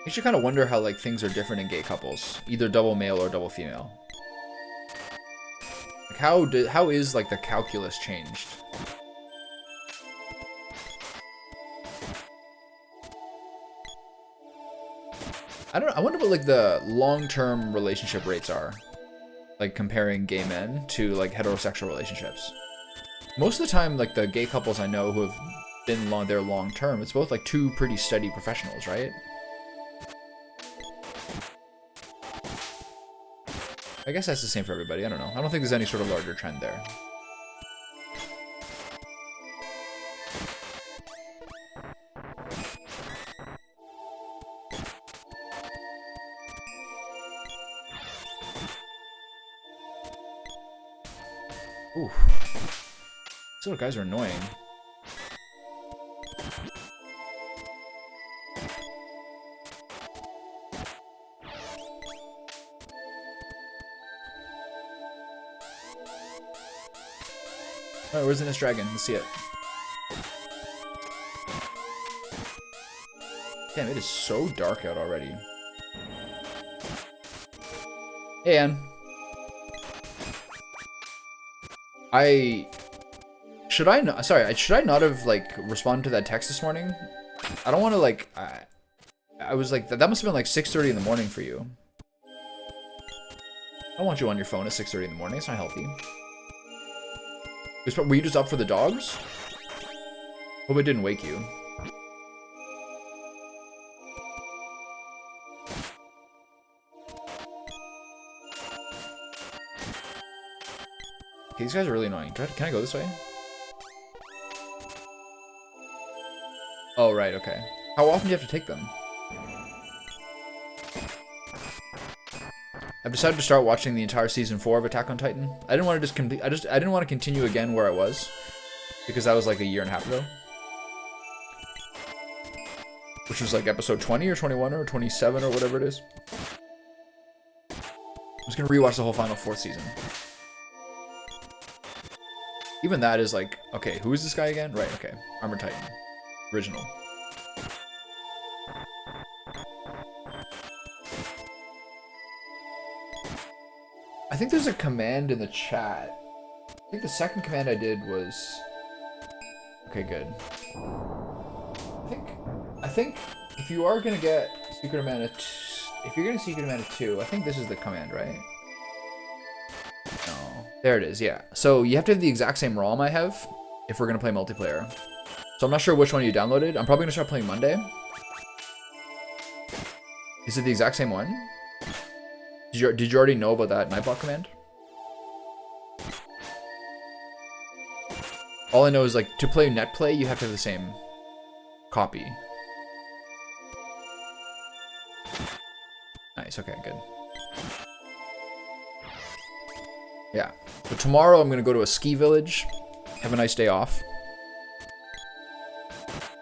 You should kind of wonder how like things are different in gay couples, either double male or double female. Like how is like the calculus changed? I wonder what like the long-term relationship rates are, like comparing gay men to like heterosexual relationships. Most of the time, like the gay couples I know who have been long-term, it's both like 2 pretty steady professionals, right? I guess that's the same for everybody. I don't know. I don't think there's any sort of larger trend there. Ooh. These little guys are annoying. Alright, where's the next dragon? Let's see it. Damn, it is so dark out already. Hey, Ann. Should I not have, like, responded to that text this morning? I don't want to, like, I was like, that must have been like 6:30 in the morning for you. I don't want you on your phone at 6:30 in the morning. It's not healthy. Were you just up for the dogs? Hope it didn't wake you. Okay, these guys are really annoying. Can I go this way? Oh, right, okay. How often do you have to take them? I've decided to start watching the entire season 4 of Attack on Titan. I didn't want to just complete. I didn't want to continue again where I was, because that was like a year and a half ago, which was like episode 20 or 21 or 27 or whatever it is. I'm just gonna rewatch the whole final 4th season. Even that is like, okay, who is this guy again? Right, okay, Armor Titan, original. I think there's a command in the chat. I think the second command I did was... Okay, good. I think if you are gonna get Secret of Mana, if you're gonna Secret of Mana 2, I think this is the command, right? No. There it is, yeah. So you have to have the exact same ROM I have if we're gonna play multiplayer. So I'm not sure which one you downloaded. I'm probably gonna start playing Monday. Is it the exact same one? Did you already know about that Nightbot command? All I know is, like, to play netplay, you have to have the same copy. Nice, okay, good. Yeah. So tomorrow I'm gonna go to a ski village, have a nice day off,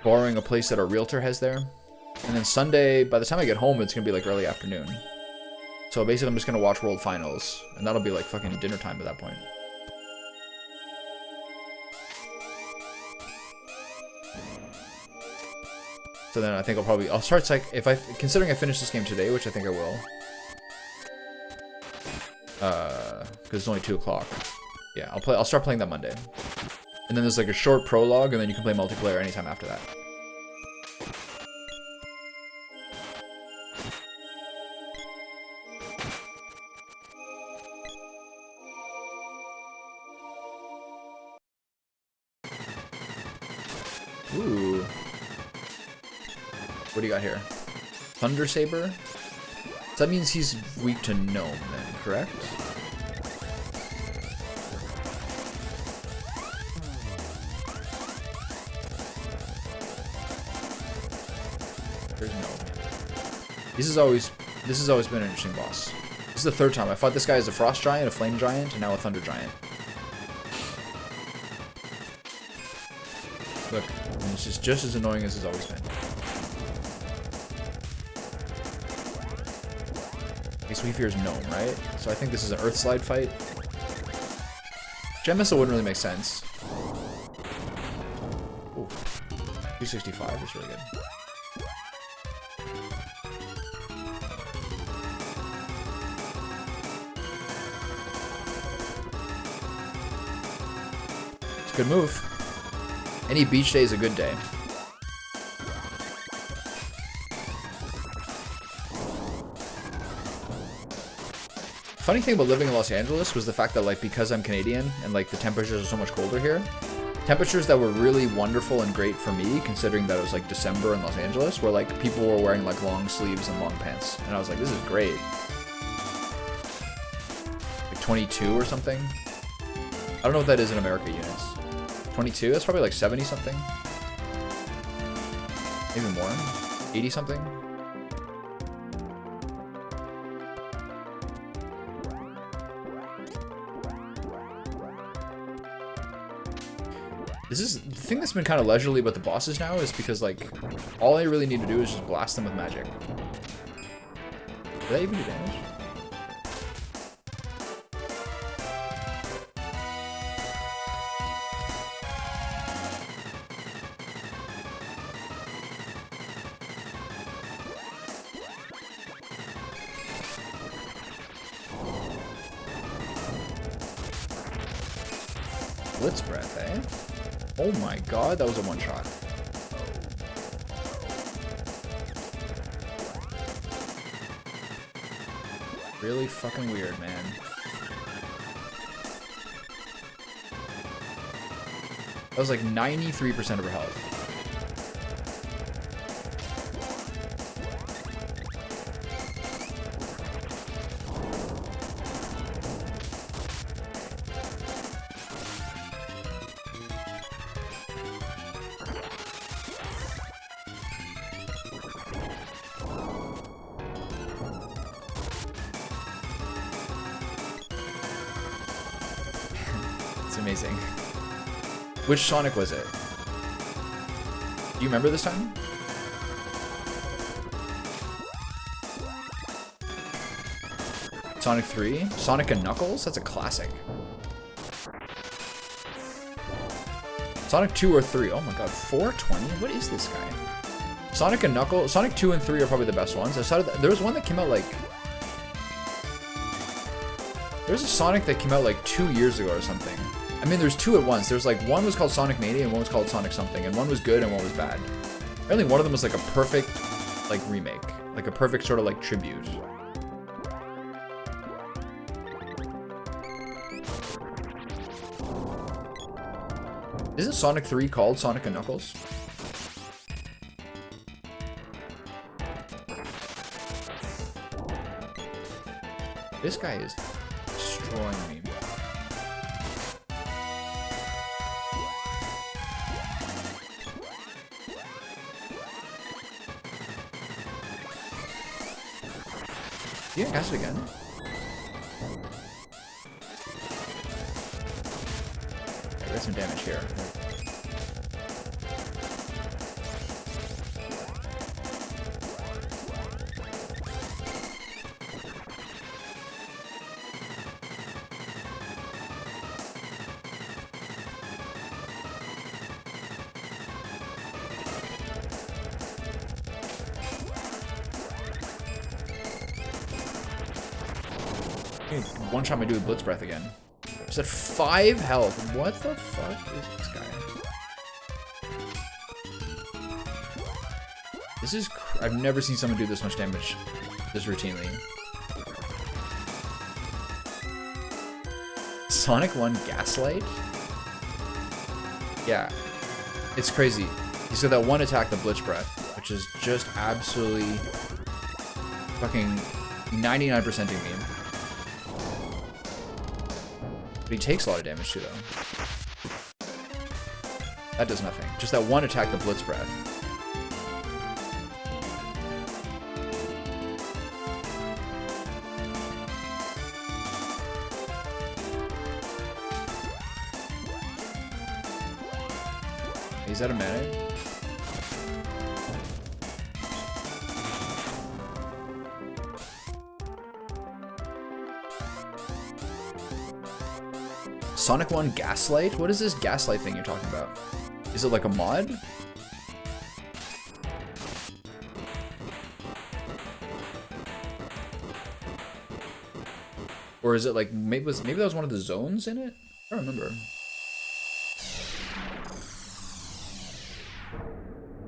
borrowing a place that our realtor has there. And then Sunday, by the time I get home, it's gonna be like early afternoon. So basically I'm just gonna watch World Finals, and that'll be like fucking dinner time at that point. So then I think I'll start considering I finish this game today, which I think I will. Because it's only 2 o'clock. Yeah, I'll start playing that Monday. And then there's like a short prologue, and then you can play multiplayer anytime after that. Ooh. What do you got here? Thunder Saber? So that means he's weak to Gnome then, correct? There's Gnome. This has always been an interesting boss. This is the 3rd time. I fought this guy as a Frost Giant, a Flame Giant, and now a Thunder Giant. Look, and it's just as annoying as it's always been. Okay, so he fears Gnome, right? So I think this is an Earth Slide fight. Gem Missile wouldn't really make sense. Ooh. 265 is really good. It's a good move. Any beach day is a good day. Funny thing about living in Los Angeles was the fact that, like, because I'm Canadian and like the temperatures are so much colder here, temperatures that were really wonderful and great for me, considering that it was like December in Los Angeles, where like people were wearing like long sleeves and long pants, and I was like, this is great. Like 22 or something. I don't know what that is in America units. 22? That's probably like 70 something. Maybe more. 80 something. This is the thing that's been kind of leisurely about the bosses now is because like all I really need to do is just blast them with magic. Did that even do damage? Blitz breath, eh? Oh my god, that was a one shot. Really fucking weird, man. That was like 93% of her health. Amazing. Which Sonic was it? Do you remember this time? Sonic 3? Sonic and Knuckles? That's a classic. Sonic 2 or 3? Oh my god, 420? What is this guy? Sonic and Knuckles? Sonic 2 and 3 are probably the best ones. There was one that came out like... There was a Sonic that came out like 2 years ago or something. I mean, there's two at once. There's like, one was called Sonic Mania and one was called Sonic something. And one was good and one was bad. Apparently one of them was like a perfect, like, remake. Like a perfect sort of like tribute. Isn't Sonic 3 called Sonic and Knuckles? This guy is destroying me. You gonna cast it again? I got some damage here. One shot my dude with Blitz Breath again. Just at 5 health. What the fuck is this guy? This is... I've never seen someone do this much damage this routinely. Sonic 1 Gaslight? Yeah. It's crazy. He's got that one attack, the Blitz Breath, which is just absolutely fucking 99%ing me. But he takes a lot of damage too, though. That does nothing. Just that one attack, the Blitz Breath. He's out of mana. Sonic 1 Gaslight? What is this Gaslight thing you're talking about? Is it like a mod? Or is it like, maybe that was one of the zones in it? I don't remember.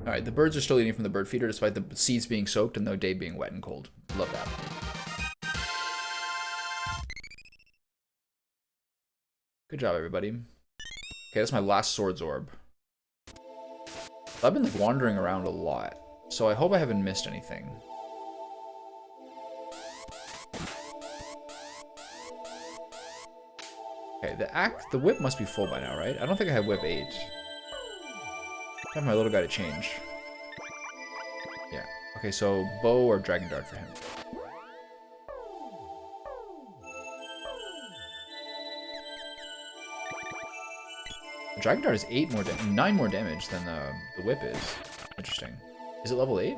Alright, the birds are still eating from the bird feeder despite the seeds being soaked and the day being wet and cold. Love that. Good job, everybody. Okay, that's my last Swords Orb. I've been like wandering around a lot, so I hope I haven't missed anything. Okay, the whip must be full by now, right? I don't think I have whip 8. I have my little guy to change. Yeah. Okay, so bow or dragon dart for him. Dragon Dart is 9 more damage than the whip is. Interesting. Is it level 8?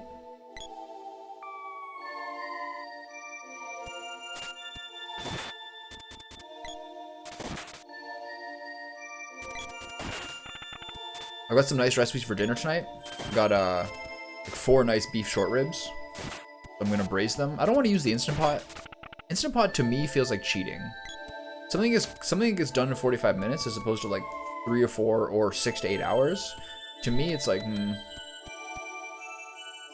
I got some nice recipes for dinner tonight. Got like 4 nice beef short ribs. I'm gonna braise them. I don't want to use the Instant Pot. Instant Pot to me feels like cheating. Something gets done in 45 minutes as opposed to like 3 or 4 or 6 to 8 hours. To me, it's like,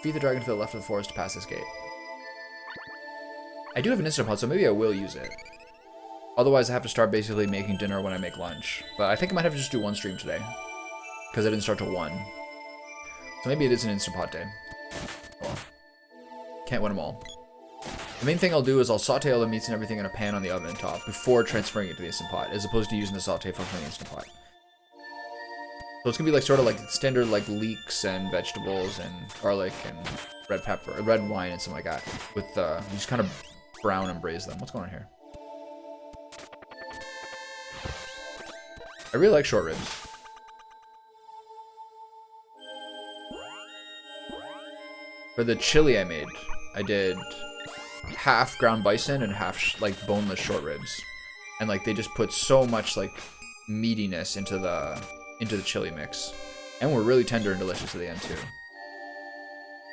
feed the dragon to the left of the forest to pass this gate. I do have an Instant Pot, so maybe I will use it. Otherwise, I have to start basically making dinner when I make lunch. But I think I might have to just do one stream today, because I didn't start till 1. So maybe it is an Instant Pot day. Well, can't win them all. The main thing I'll do is I'll saute all the meats and everything in a pan on the oven top before transferring it to the Instant Pot, as opposed to using the saute function in the Instant Pot. So it's gonna be like sort of like standard like leeks and vegetables and garlic and red pepper, red wine and something like that. With you just kind of brown and braise them. What's going on here? I really like short ribs. For the chili I made, I did half ground bison and half like boneless short ribs, and like they just put so much like meatiness into the chili mix, and were really tender and delicious at the end too.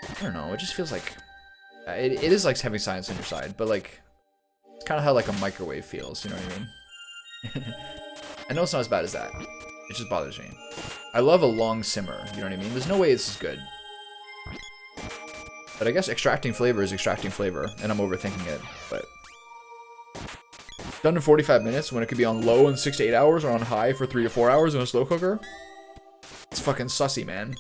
I don't know, it just feels like it is like having science on your side, but like it's kind of how like a microwave feels, you know what I mean? I know it's not as bad as that, it just bothers me. I love a long simmer, you know what I mean? There's no way this is good. But I guess extracting flavor is extracting flavor, and I'm overthinking it, but... Done in 45 minutes when it could be on low in 6 to 8 hours or on high for 3 to 4 hours in a slow cooker? It's fucking sussy, man.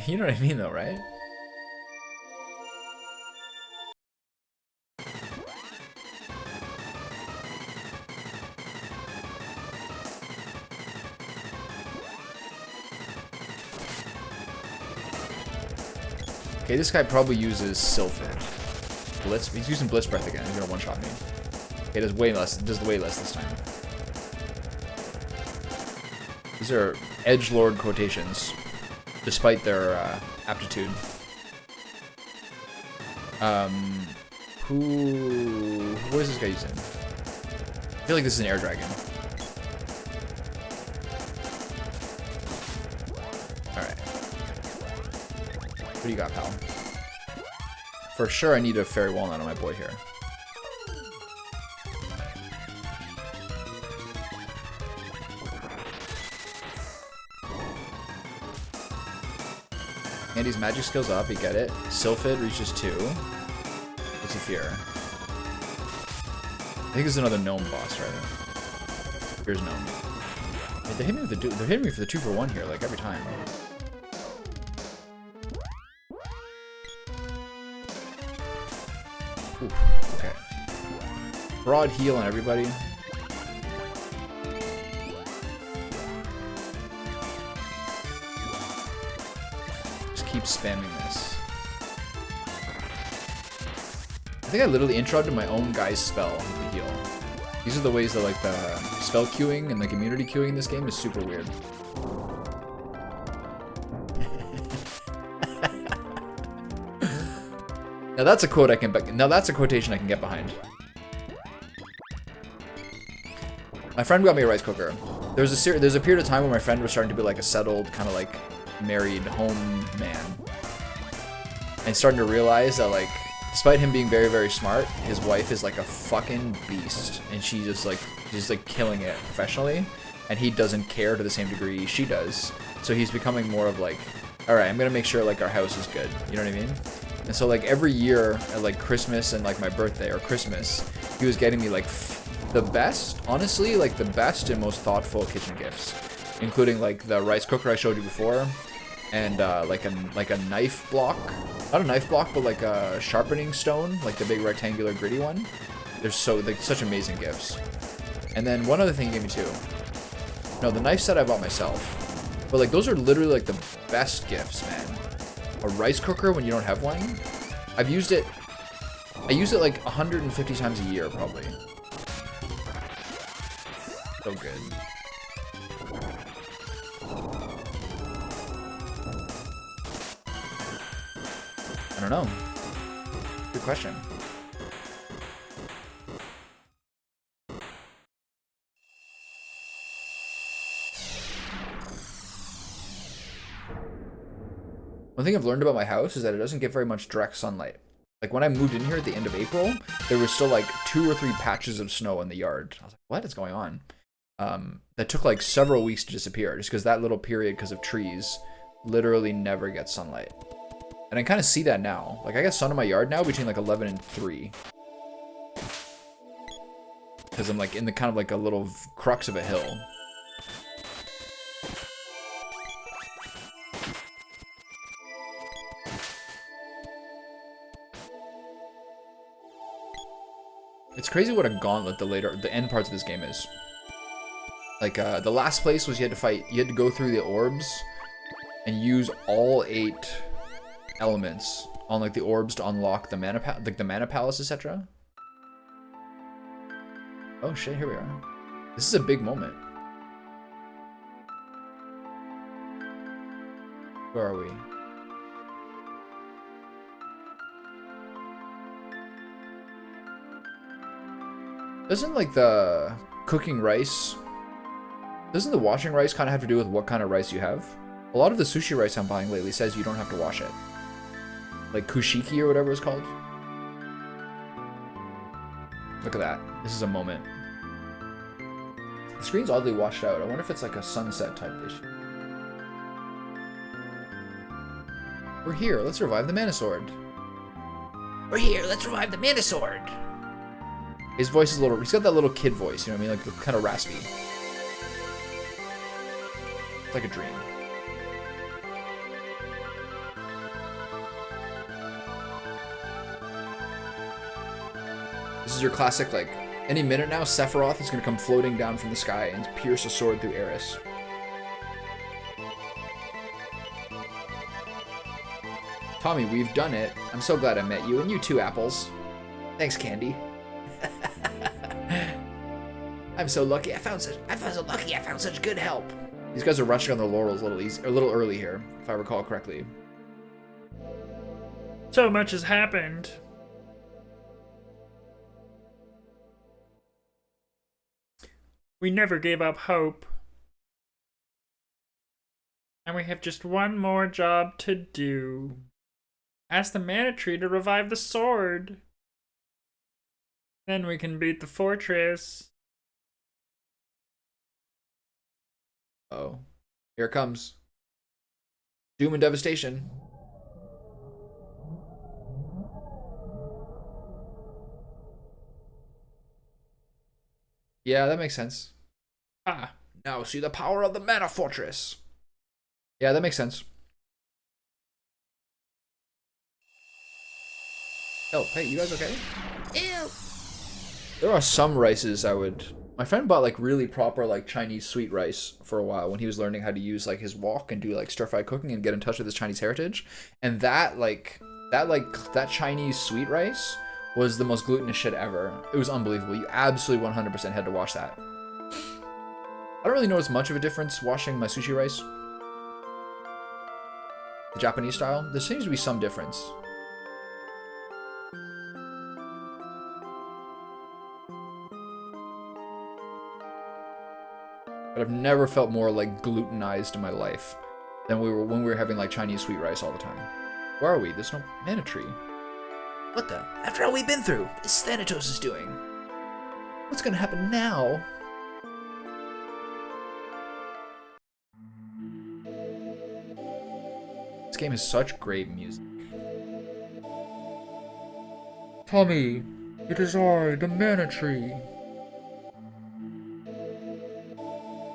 You know what I mean, though, right? Okay, this guy probably uses Sylphid. Blitz. He's using Blitz Breath again. He's gonna one-shot me. Okay, does way less this time. These are edgelord quotations, despite their aptitude. What is this guy using? I feel like this is an air dragon. Alright. What do you got, pal? For sure I need a fairy walnut on my boy here. Andy's magic skills up, you get it. Sylphid reaches 2. What's a fear? I think there's another gnome boss, right? Here's gnome. Hey, they hit me with they're hitting me for the 2-for-1 here, like every time. Ooh, okay. Broad heal on everybody. Keep spamming this. I think I literally introed my own guy's spell with the heal. These are the ways that like the spell queuing and the community queuing in this game is super weird. Now that's a quote I can. Now that's a quotation I can get behind. My friend got me a rice cooker. There's a period of time when my friend was starting to be like a settled kind of like married home man, and starting to realize that like despite him being very, very smart, his wife is like a fucking beast, and she's just like killing it professionally, and he doesn't care to the same degree she does. So he's becoming more of like, all right, I'm gonna make sure like our house is good, you know what I mean? And so like every year at like Christmas and like my birthday or Christmas, he was getting me like the best, honestly, like the best and most thoughtful kitchen gifts. including like the rice cooker I showed you before, and like a knife block. Not a knife block, but like a sharpening stone, like the big rectangular gritty one. They're such amazing gifts. And then one other thing he gave me too. No, the knife set I bought myself. But like those are literally like the best gifts, man. A rice cooker when you don't have one. I've used it. I use it like 150 times a year probably. So good. I don't know. Good question. One thing I've learned about my house is that it doesn't get very much direct sunlight. Like when I moved in here at the end of April, there was still like 2 or 3 patches of snow in the yard. I was like, what is going on? That took like several weeks to disappear just because that little period, because of trees, literally never gets sunlight. And I kind of see that now. Like I get sun in my yard now between like 11 and 3. Because I'm like in the kind of like a little crux of a hill. It's crazy what a gauntlet the end parts of this game is. Like the last place was you had to go through the orbs and use all 8 elements on like the orbs to unlock the mana palace, etc. Oh shit, here we are. This is a big moment. Where are we? Doesn't like the cooking rice, doesn't the washing rice kind of have to do with what kind of rice you have? A lot of the sushi rice I'm buying lately says you don't have to wash it. Like kushiki or whatever it's called. Look at that. This is a moment. The screen's oddly washed out. I wonder if it's like a sunset type issue. We're here. Let's revive the mana sword. We're here. Let's revive the mana sword. His voice is a little, he's got that little kid voice, you know what I mean? Like kind of raspy. It's like a dream. This is your classic, like, any minute now, Sephiroth is going to come floating down from the sky and pierce a sword through Eris. Tommy, we've done it. I'm so glad I met you, and you too, Apples. Thanks, Candy. I'm so lucky. I found such good help. These guys are rushing on their laurels a little early here, if I recall correctly. So much has happened. We never gave up hope. And we have just one more job to do. Ask the Mana Tree to revive the sword. Then we can beat the fortress. Oh, here it comes. Doom and devastation. Yeah, that makes sense. Ah, now see the power of the Mana Fortress. Yeah, that makes sense. Oh, hey, you guys okay? Ew. There are some rices I would... My friend bought like really proper like Chinese sweet rice for a while when he was learning how to use like his wok and do like stir-fry cooking and get in touch with his Chinese heritage. And that Chinese sweet rice was the most glutinous shit ever. It was unbelievable. You absolutely 100% had to wash that. I don't really notice much of a difference washing my sushi rice. The Japanese style. There seems to be some difference. But I've never felt more like glutenized in my life than when we were having like Chinese sweet rice all the time. Where are we? There's no Mana Tree. What the? After all we've been through, this Thanatos is doing. What's gonna happen now? This game has such great music. Tommy, it is I, the Mana Tree.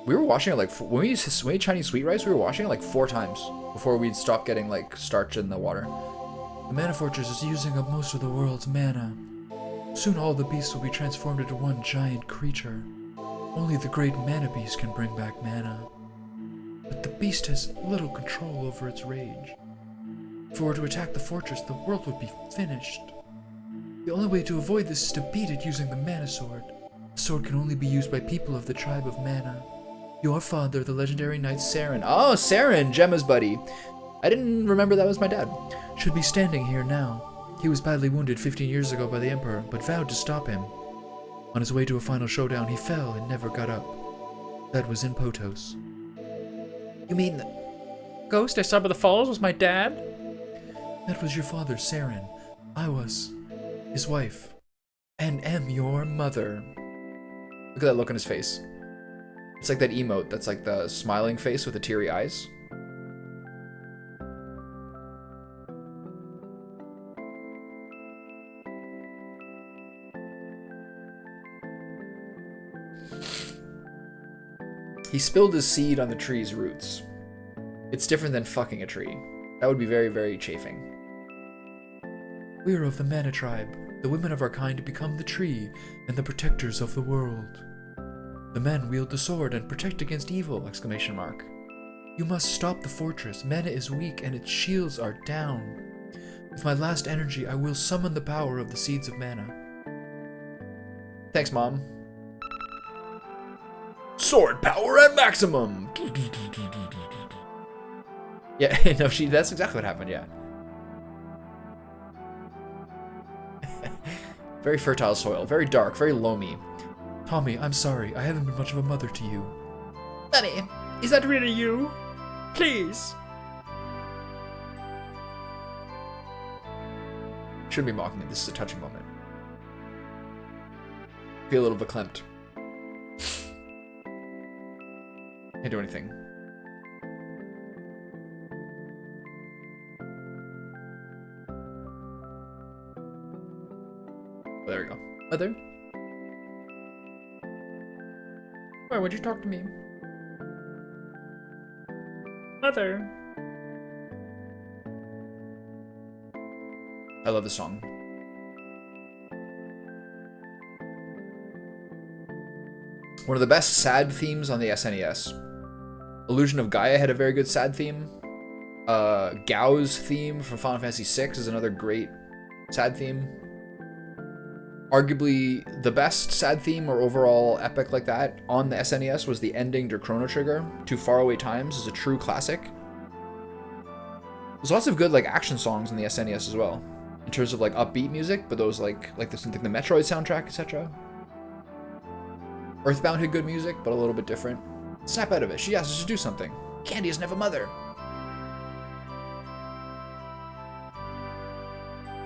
We were washing it like when we made Chinese sweet rice. We were washing it like 4 times before we'd stop getting like starch in the water. The Mana Fortress is using up most of the world's mana. Soon all the beasts will be transformed into one giant creature. Only the great Mana Beast can bring back mana. But the beast has little control over its rage. If it were to attack the fortress, the world would be finished. The only way to avoid this is to beat it using the Mana Sword. The sword can only be used by people of the tribe of Mana. Your father, the legendary knight Saren. Oh, Saren, Gemma's buddy. I didn't remember that was my dad. Should be standing here now. He was badly wounded 15 years ago by the Emperor, but vowed to stop him. On his way to a final showdown, he fell and never got up. That was in Potos. You mean the ghost I saw by the falls was my dad? That was your father, Saren. I was his wife, and am your mother. Look at that look on his face. It's like that emote that's like the smiling face with the teary eyes. He spilled his seed on the tree's roots. It's different than fucking a tree. That would be very, very chafing. We are of the Mana tribe. The women of our kind become the tree and the protectors of the world. The men wield the sword and protect against evil! Exclamation mark. You must stop the fortress. Mana is weak and its shields are down. With my last energy, I will summon the power of the Seeds of Mana. Thanks, Mom. Sword power at maximum! Yeah, no, that's exactly what happened, yeah. Very fertile soil, very dark, very loamy. Tommy, I'm sorry, I haven't been much of a mother to you. Daddy, is that really you? Please. Shouldn't be mocking me, this is a touching moment. Feel a little verklempt. Can't do anything. Oh, there we go. Mother? Why would you talk to me? Mother. I love this song. One of the best sad themes on the SNES. Illusion of Gaia had a very good sad theme. Gao's theme from Final Fantasy VI is another great sad theme. Arguably the best sad theme or overall epic like that on the SNES was the ending to Chrono Trigger to Faraway Times is a true classic. There's lots of good like action songs in the SNES as well, in terms of like upbeat music, but those like the Metroid soundtrack, etc. Earthbound had good music, but a little bit different. Snap out of it. She asked us to do something. Candy doesn't have a mother.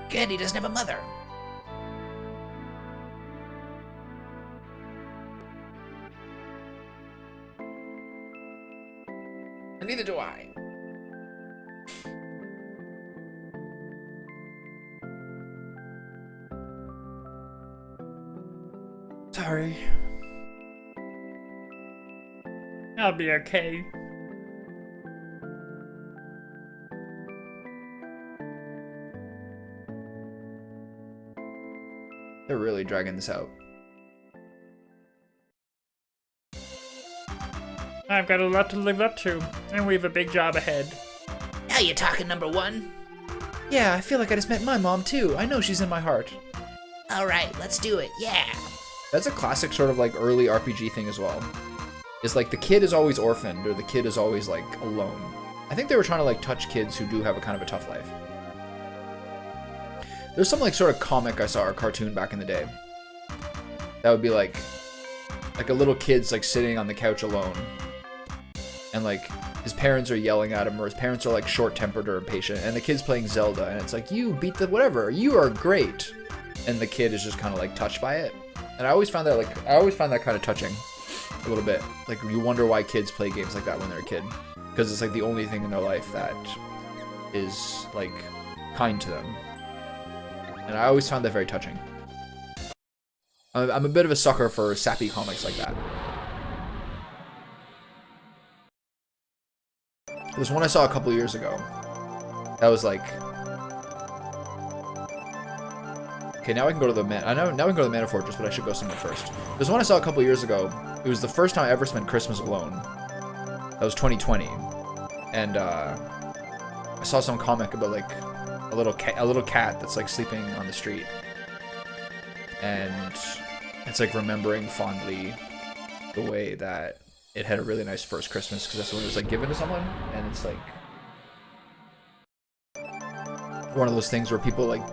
Candy doesn't have a mother. And neither do I. Sorry. I'll be okay. They're really dragging this out. I've got a lot to live up to, and we have a big job ahead. Now you're talking, number one. Yeah, I feel like I just met my mom too. I know she's in my heart. Alright, let's do it, yeah. That's a classic sort of like early RPG thing as well. Is like the kid is always orphaned or the kid is always like alone. I think they were trying to like touch kids who do have a kind of a tough life. There's some like sort of comic I saw or cartoon back in the day. That would be like a little kid's like sitting on the couch alone. And like his parents are yelling at him or his parents are like short-tempered or impatient and the kid's playing Zelda and it's like, you beat the whatever, you are great. And the kid is just kind of like touched by it. And I always find that kind of touching a little bit. Like you wonder why kids play games like that when they're a kid. Because it's like the only thing in their life that is like kind to them. And I always found that very touching. I'm a bit of a sucker for sappy comics like that. was one I saw a couple years ago. That was like... Okay, now I can go to the man. I know now we can go to the Mana Fortress, but I should go somewhere first. There's one I saw a couple years ago. It was the first time I ever spent Christmas alone. That was 2020, and I saw some comic about like a little cat that's like sleeping on the street, and it's like remembering fondly the way that it had a really nice first Christmas because that's when it was like given to someone, and it's like one of those things where people like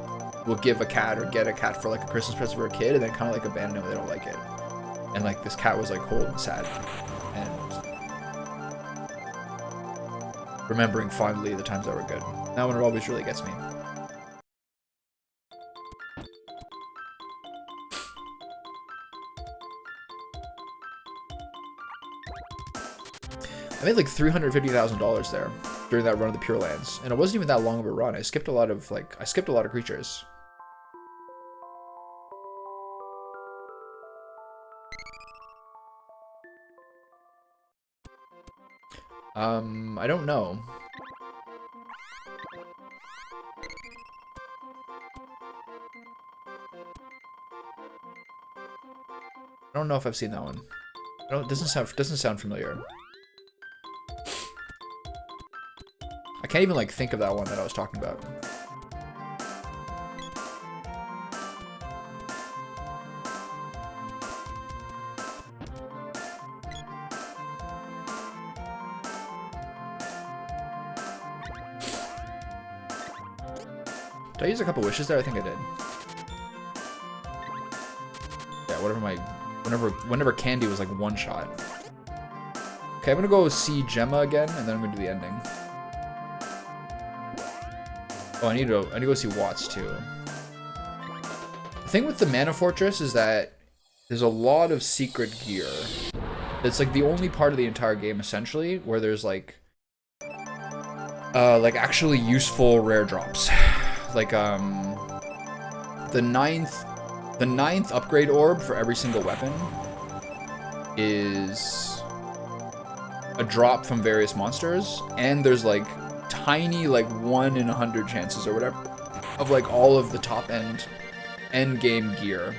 will give a cat or get a cat for like a Christmas present for a kid and then kind of like abandon it when they don't like it. And like this cat was like cold and sad and remembering fondly the times that were good. That one always really gets me. I made like $350,000 there during that run of the Pure Lands, and it wasn't even that long of a run. I skipped a lot of creatures. I don't know. I don't know if I've seen that one. It doesn't sound familiar. I can't even like think of that one that I was talking about. Did I use a couple wishes there? I think I did. Yeah, whenever candy was like one shot. Okay, I'm gonna go see Gemma again, and then I'm gonna do the ending. Oh, I need to go see Watts too. The thing with the Mana Fortress is that there's a lot of secret gear. It's like the only part of the entire game essentially where there's like actually useful rare drops. Like the ninth upgrade orb for every single weapon is a drop from various monsters, and there's like tiny like 1 in 100 chances or whatever of like all of the top end game gear.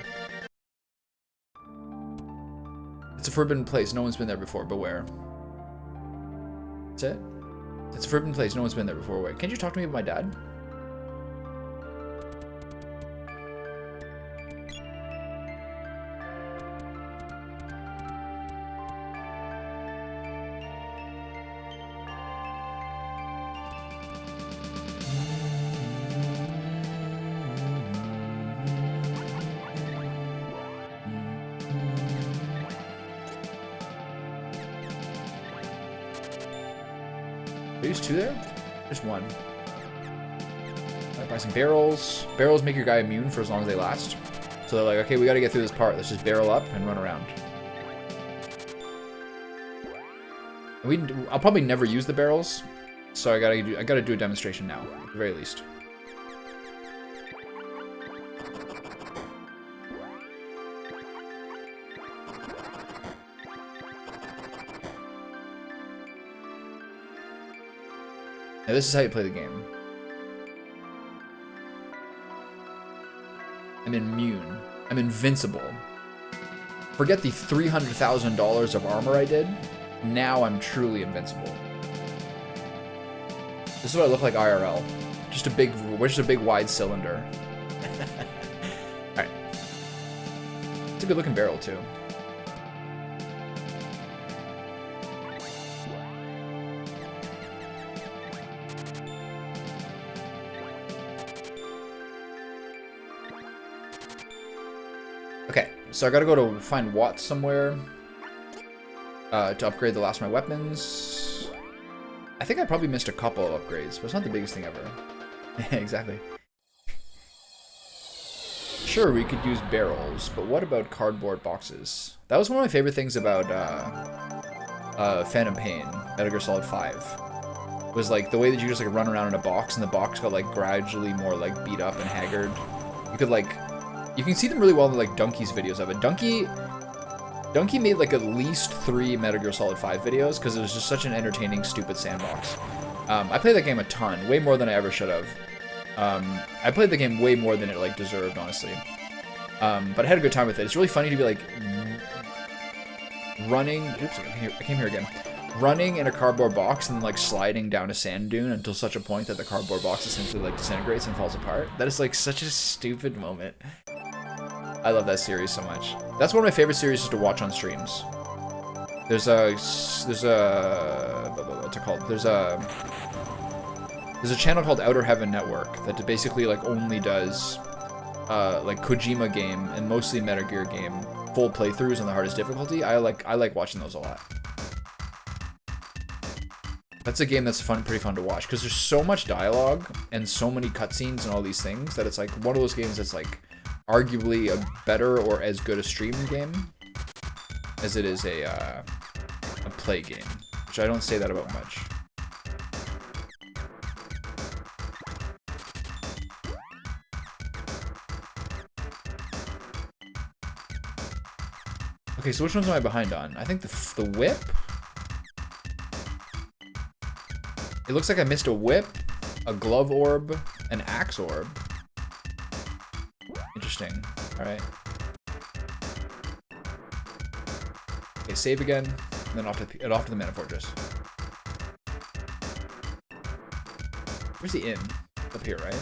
It's a forbidden place. No one's been there before. Beware. That's it. It's a forbidden place. No one's been there before. Wait, can't you talk to me about my dad? There's 2 there? Just 1. Buy some barrels. Barrels make your guy immune for as long as they last. So they're like, okay, we gotta get through this part. Let's just barrel up and run around. I'll probably never use the barrels, so I gotta do a demonstration now, at the very least. Now this is how you play the game. I'm immune. I'm invincible. Forget the $300,000 of armor I did. Now I'm truly invincible. This is what I look like IRL. Just a big wide cylinder. Alright. It's a good looking barrel too. Okay, so I gotta go to find Watts somewhere to upgrade the last of my weapons. I think I probably missed a couple of upgrades, but it's not the biggest thing ever. Exactly. Sure, we could use barrels, but what about cardboard boxes? That was one of my favorite things about Phantom Pain, Metal Gear Solid 5. Was like the way that you just like run around in a box, and the box got like gradually more like beat up and haggard. You could like, you can see them really well in like Donkey's videos of it. Donkey made like at least 3 Metal Gear Solid 5 videos because it was just such an entertaining, stupid sandbox. I played that game a ton, way more than I ever should have. I played the game way more than it like deserved, honestly. But I had a good time with it. It's really funny to be like running. Oops, I came here again. Running in a cardboard box and like sliding down a sand dune until such a point that the cardboard box essentially like disintegrates and falls apart. That is like such a stupid moment. I love that series so much. That's one of my favorite series to watch on streams. There's a what's it called? There's a channel called Outer Heaven Network that basically like only does like Kojima game and mostly Metal Gear game full playthroughs on the hardest difficulty. I like watching those a lot. That's a game that's pretty fun to watch because there's so much dialogue and so many cutscenes and all these things that it's like one of those games that's like arguably a better or as good a streaming game as it is a play game, which I don't say that about much. Okay, so which ones am I behind on? I think the whip. It looks like I missed a whip, a glove orb, an axe orb. Interesting. All right. Okay, save again, and then off to the Mana Fortress. Where's the inn? Up here, right?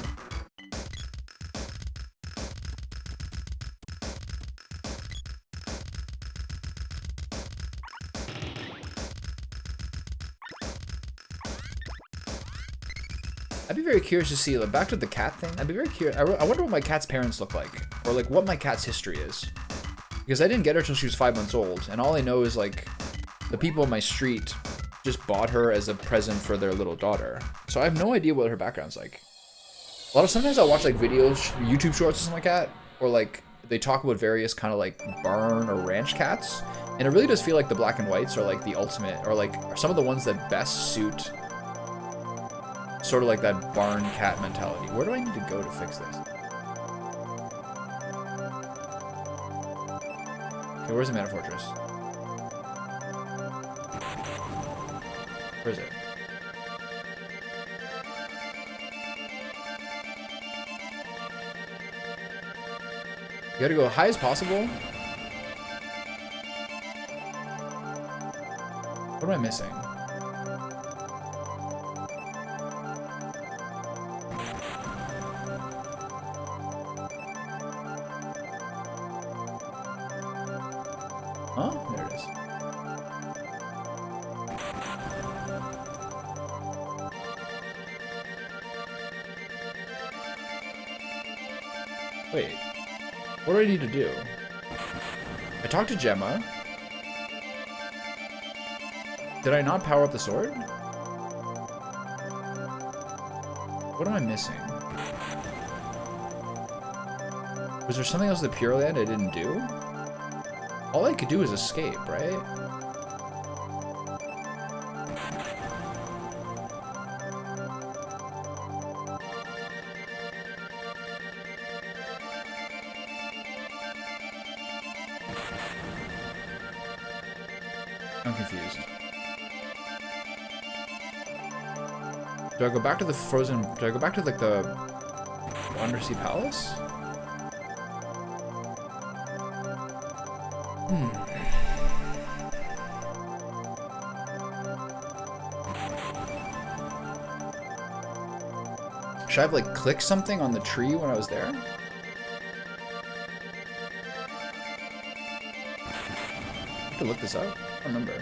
I'd be very curious to see, like, back to the cat thing. I'd be very curious. I wonder what my cat's parents look like, or like what my cat's history is, because I didn't get her till she was 5 months old, and all I know is like the people on my street just bought her as a present for their little daughter. So I have no idea what her background's like. Sometimes I'll watch like videos, YouTube shorts or something like that, or like they talk about various kind of like barn or ranch cats, and it really does feel like the black and whites are like the ultimate, or like are some of the ones that best suit sort of like that barn cat mentality. Where do I need to go to fix this? Okay, where's the Mana Fortress? Where is it? You gotta go high as possible. What am I missing? Huh? There it is. Wait. What do I need to do? I talked to Gemma. Did I not power up the sword? What am I missing? Was there something else at the Pure Land I didn't do? All I could do is escape, right? I'm confused. Do I go back to the frozen... Do I go back to, like, the Undersea Palace? Should I have, like, clicked something on the tree when I was there? I have to look this up. I don't remember.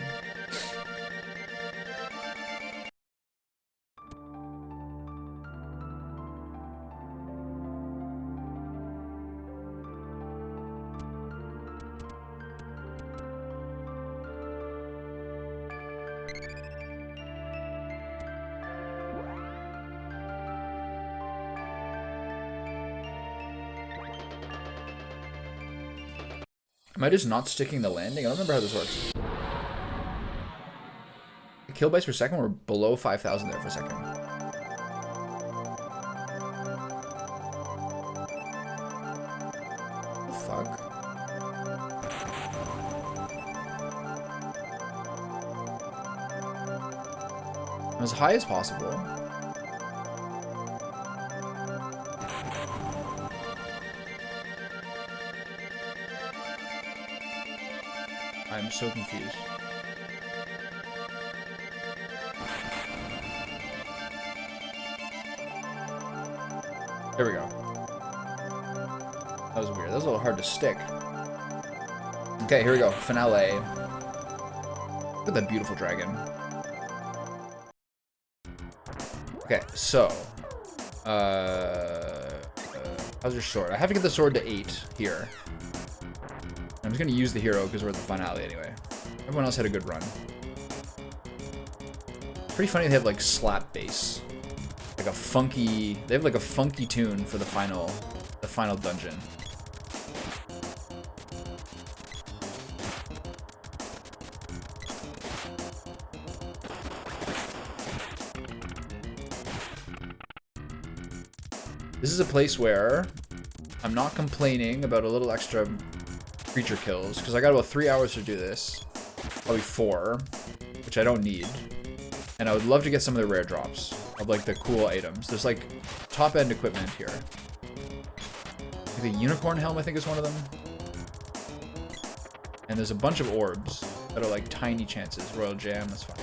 Am I just not sticking the landing? I don't remember how this works. The kill bytes per second were below 5,000 there for a second. What the fuck? As high as possible. I'm so confused. There we go. That was weird. That was a little hard to stick. Okay, here we go. Finale. Look at that beautiful dragon. Okay, so. How's your sword? I have to get the sword to 8 here. I'm just gonna use the hero because we're at the finale anyway. Everyone else had a good run. Pretty funny they have like slap bass. Like a funky, they have like a funky tune for the final dungeon. This is a place where I'm not complaining about a little extra creature kills, because I got about 3 hours to do this. Probably 4, which I don't need. And I would love to get some of the rare drops of like the cool items. There's like top end equipment here. Like the unicorn helm, I think, is one of them. And there's a bunch of orbs that are like tiny chances. Royal Jam, that's fine.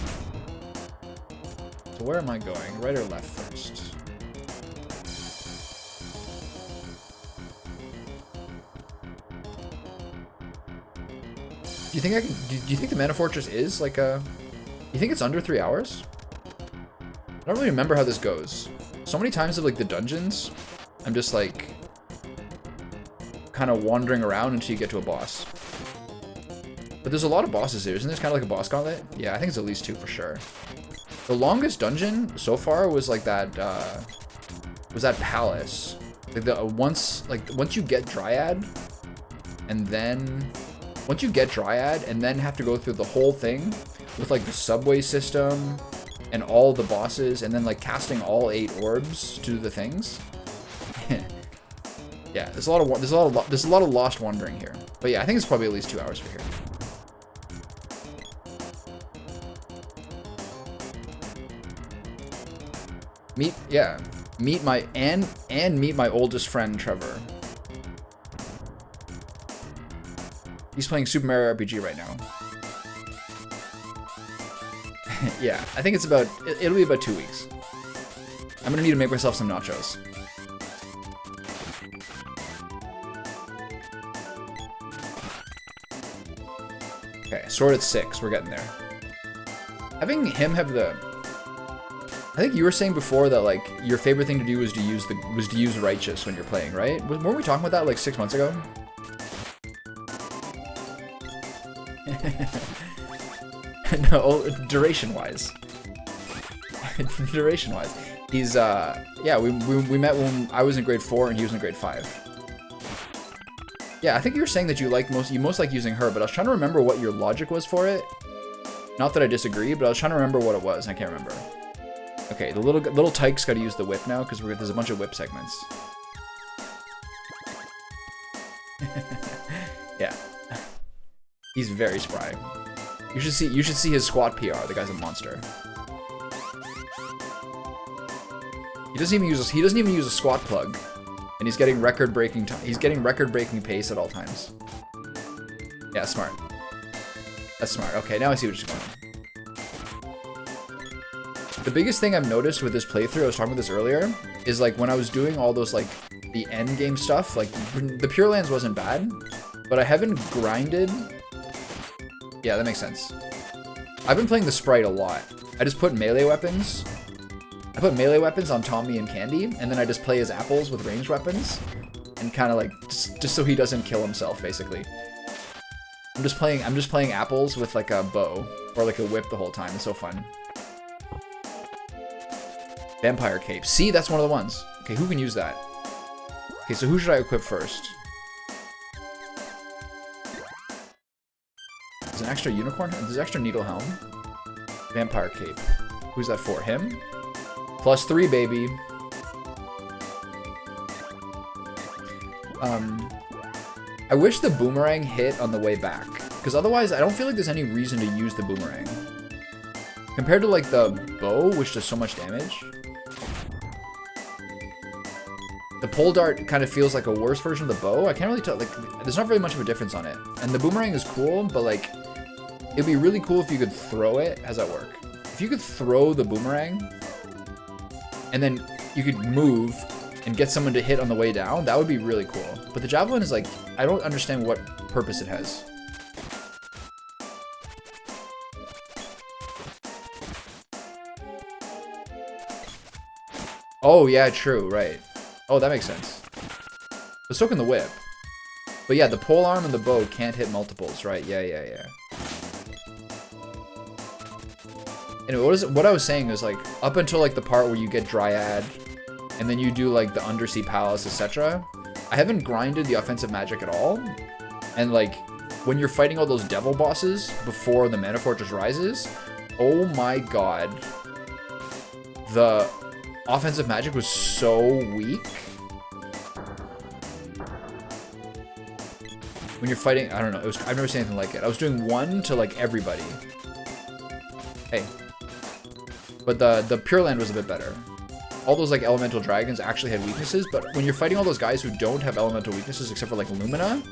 So where am I going? Right or left first? Do you think I can? Do you think the Mana Fortress is like a? You think it's under 3 hours? I don't really remember how this goes. So many times of like the dungeons, I'm just like kind of wandering around until you get to a boss. But there's a lot of bosses here, isn't this kind of like a boss gauntlet? Yeah, I think it's at least 2 for sure. The longest dungeon so far was like that. Was that palace? Like the once you get Dryad, and then. Once you get Dryad and then have to go through the whole thing with like the subway system and all the bosses and then like casting all 8 orbs to do the things. Yeah, there's a lot of lost wandering here. But yeah, I think it's probably at least 2 hours for here. Meet my oldest friend Trevor. He's playing Super Mario RPG right now. Yeah, I think it'll be about 2 weeks. I'm gonna need to make myself some nachos. Okay, sword at 6, we're getting there. Having him have the... I think you were saying before that like your favorite thing to do was to use Righteous when you're playing, right? Weren't we talking about that like 6 months ago? No, duration-wise. Duration-wise. He's, yeah, we met when I was in grade 4 and he was in grade 5. Yeah, I think you were saying that you most like using her, but I was trying to remember what your logic was for it. Not that I disagree, but I was trying to remember what it was, and I can't remember. Okay, the little tyke's gotta use the whip now, because there's a bunch of whip segments. Yeah. He's very spry. You should see his squat PR. The guy's a monster. He doesn't even use a squat plug, and he's getting record-breaking pace at all times. Yeah, smart. That's smart. Okay, now I see what you're going on. The biggest thing I've noticed with this playthrough, I was talking about this earlier, is like when I was doing all those like the end game stuff, like the Pure Lands wasn't bad, but I haven't grinded. Yeah, that makes sense. I've been playing the sprite a lot. I just put melee weapons. I put melee weapons on Tommy and Candy, and then I just play as apples with ranged weapons, and kind of like just so he doesn't kill himself, basically. I'm just playing apples with like a bow or like a whip the whole time. It's so fun. Vampire cape. See, that's one of the ones. Okay, who can use that? Okay, so who should I equip first? There's an extra unicorn. There's extra needle helm. Vampire cape. Who's that for? Him? +3, baby. I wish the boomerang hit on the way back, because otherwise I don't feel like there's any reason to use the boomerang. Compared to like the bow, which does so much damage, the pole dart kind of feels like a worse version of the bow. I can't really tell, like, there's not very much of a difference on it. And the boomerang is cool, but like, it'd be really cool if you could throw it. How's that work? If you could throw the boomerang, and then you could move and get someone to hit on the way down, that would be really cool. But the javelin is like, I don't understand what purpose it has. Oh, yeah, true, right. Oh, that makes sense. But so can the whip. But yeah, the pole arm and the bow can't hit multiples, right? Yeah. Anyway, what I was saying is, like, up until, like, the part where you get Dryad, and then you do, like, the Undersea Palace, etc., I haven't grinded the offensive magic at all. And, like, when you're fighting all those devil bosses before the Mana Fortress rises, oh my god. The offensive magic was so weak. When you're fighting, I don't know, I've never seen anything like it. I was doing 1 to like everybody. Hey. But the Pure Land was a bit better. All those like elemental dragons actually had weaknesses, but when you're fighting all those guys who don't have elemental weaknesses except for like Lumina,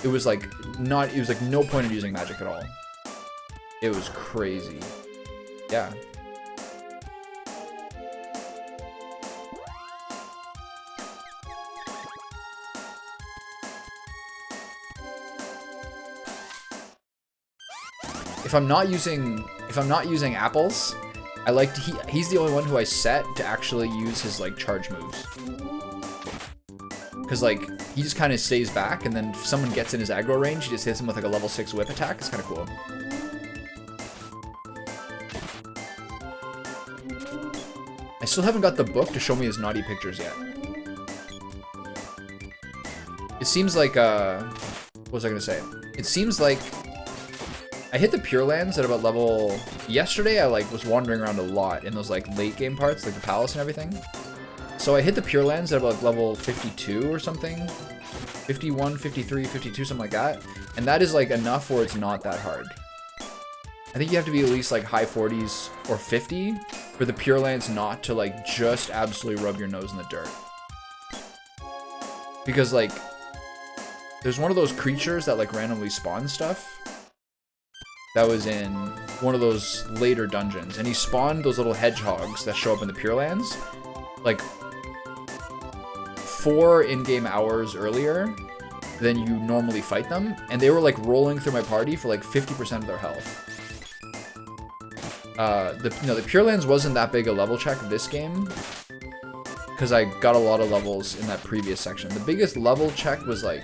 it was like no point in using magic at all. It was crazy. Yeah. If I'm not using apples, I like to, he's the only one who I set to actually use his like charge moves. Cause like he just kind of stays back, and then if someone gets in his aggro range, he just hits him with like a level 6 whip attack. It's kind of cool. I still haven't got the book to show me his naughty pictures yet. It seems like what was I gonna say? It seems like I hit the Pure Lands at about level... Yesterday, I like was wandering around a lot in those like late game parts, like the palace and everything. So I hit the Pure Lands at about level 52 or something. 51, 53, 52, something like that. And that is like enough where it's not that hard. I think you have to be at least like high 40s or 50 for the Pure Lands not to like just absolutely rub your nose in the dirt. Because like, there's one of those creatures that like randomly spawn stuff. That was in one of those later dungeons, and he spawned those little hedgehogs that show up in the Pure Lands, like 4 in-game hours earlier than you normally fight them, and they were like rolling through my party for like 50% of their health. The Pure Lands wasn't that big a level check this game, because I got a lot of levels in that previous section. The biggest level check was like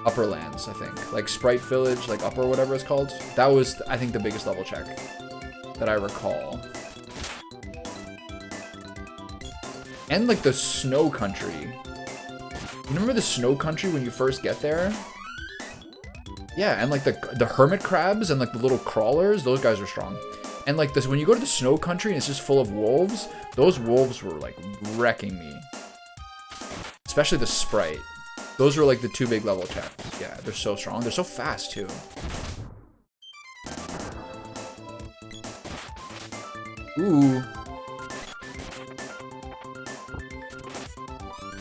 Upper Lands, I think. Like Sprite Village, like Upper, whatever it's called. That was, I think, the biggest level check that I recall. And like the Snow Country. You remember the Snow Country when you first get there? Yeah, and like the hermit crabs and like the little crawlers, those guys are strong. And like this, when you go to the Snow Country and it's just full of wolves, those wolves were like wrecking me. Especially the Sprite. Those were like the 2 big level checks. Yeah, they're so strong. They're so fast too. Ooh.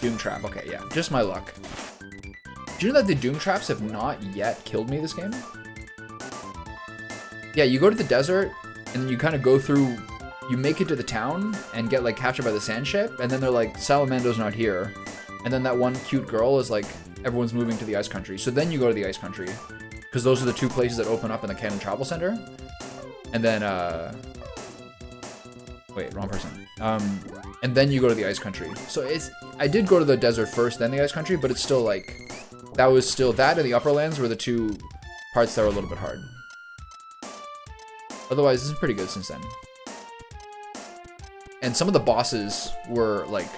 Doom Trap. Okay, yeah. Just my luck. Do you know that the Doom Traps have not yet killed me this game? Yeah, you go to the desert, and you kind of go through... You make it to the town, and get like captured by the sand ship, and then they're like, Salamando's not here. And then that one cute girl is like, everyone's moving to the Ice Country. So then you go to the Ice Country. Because those are the 2 places that open up in the Canon Travel Center. And then, wait, wrong person. And then you go to the Ice Country. So I did go to the desert first, then the Ice Country, but it's still like, that and the Upper Lands were the 2 parts that were a little bit hard. Otherwise, this is pretty good since then. And some of the bosses were like,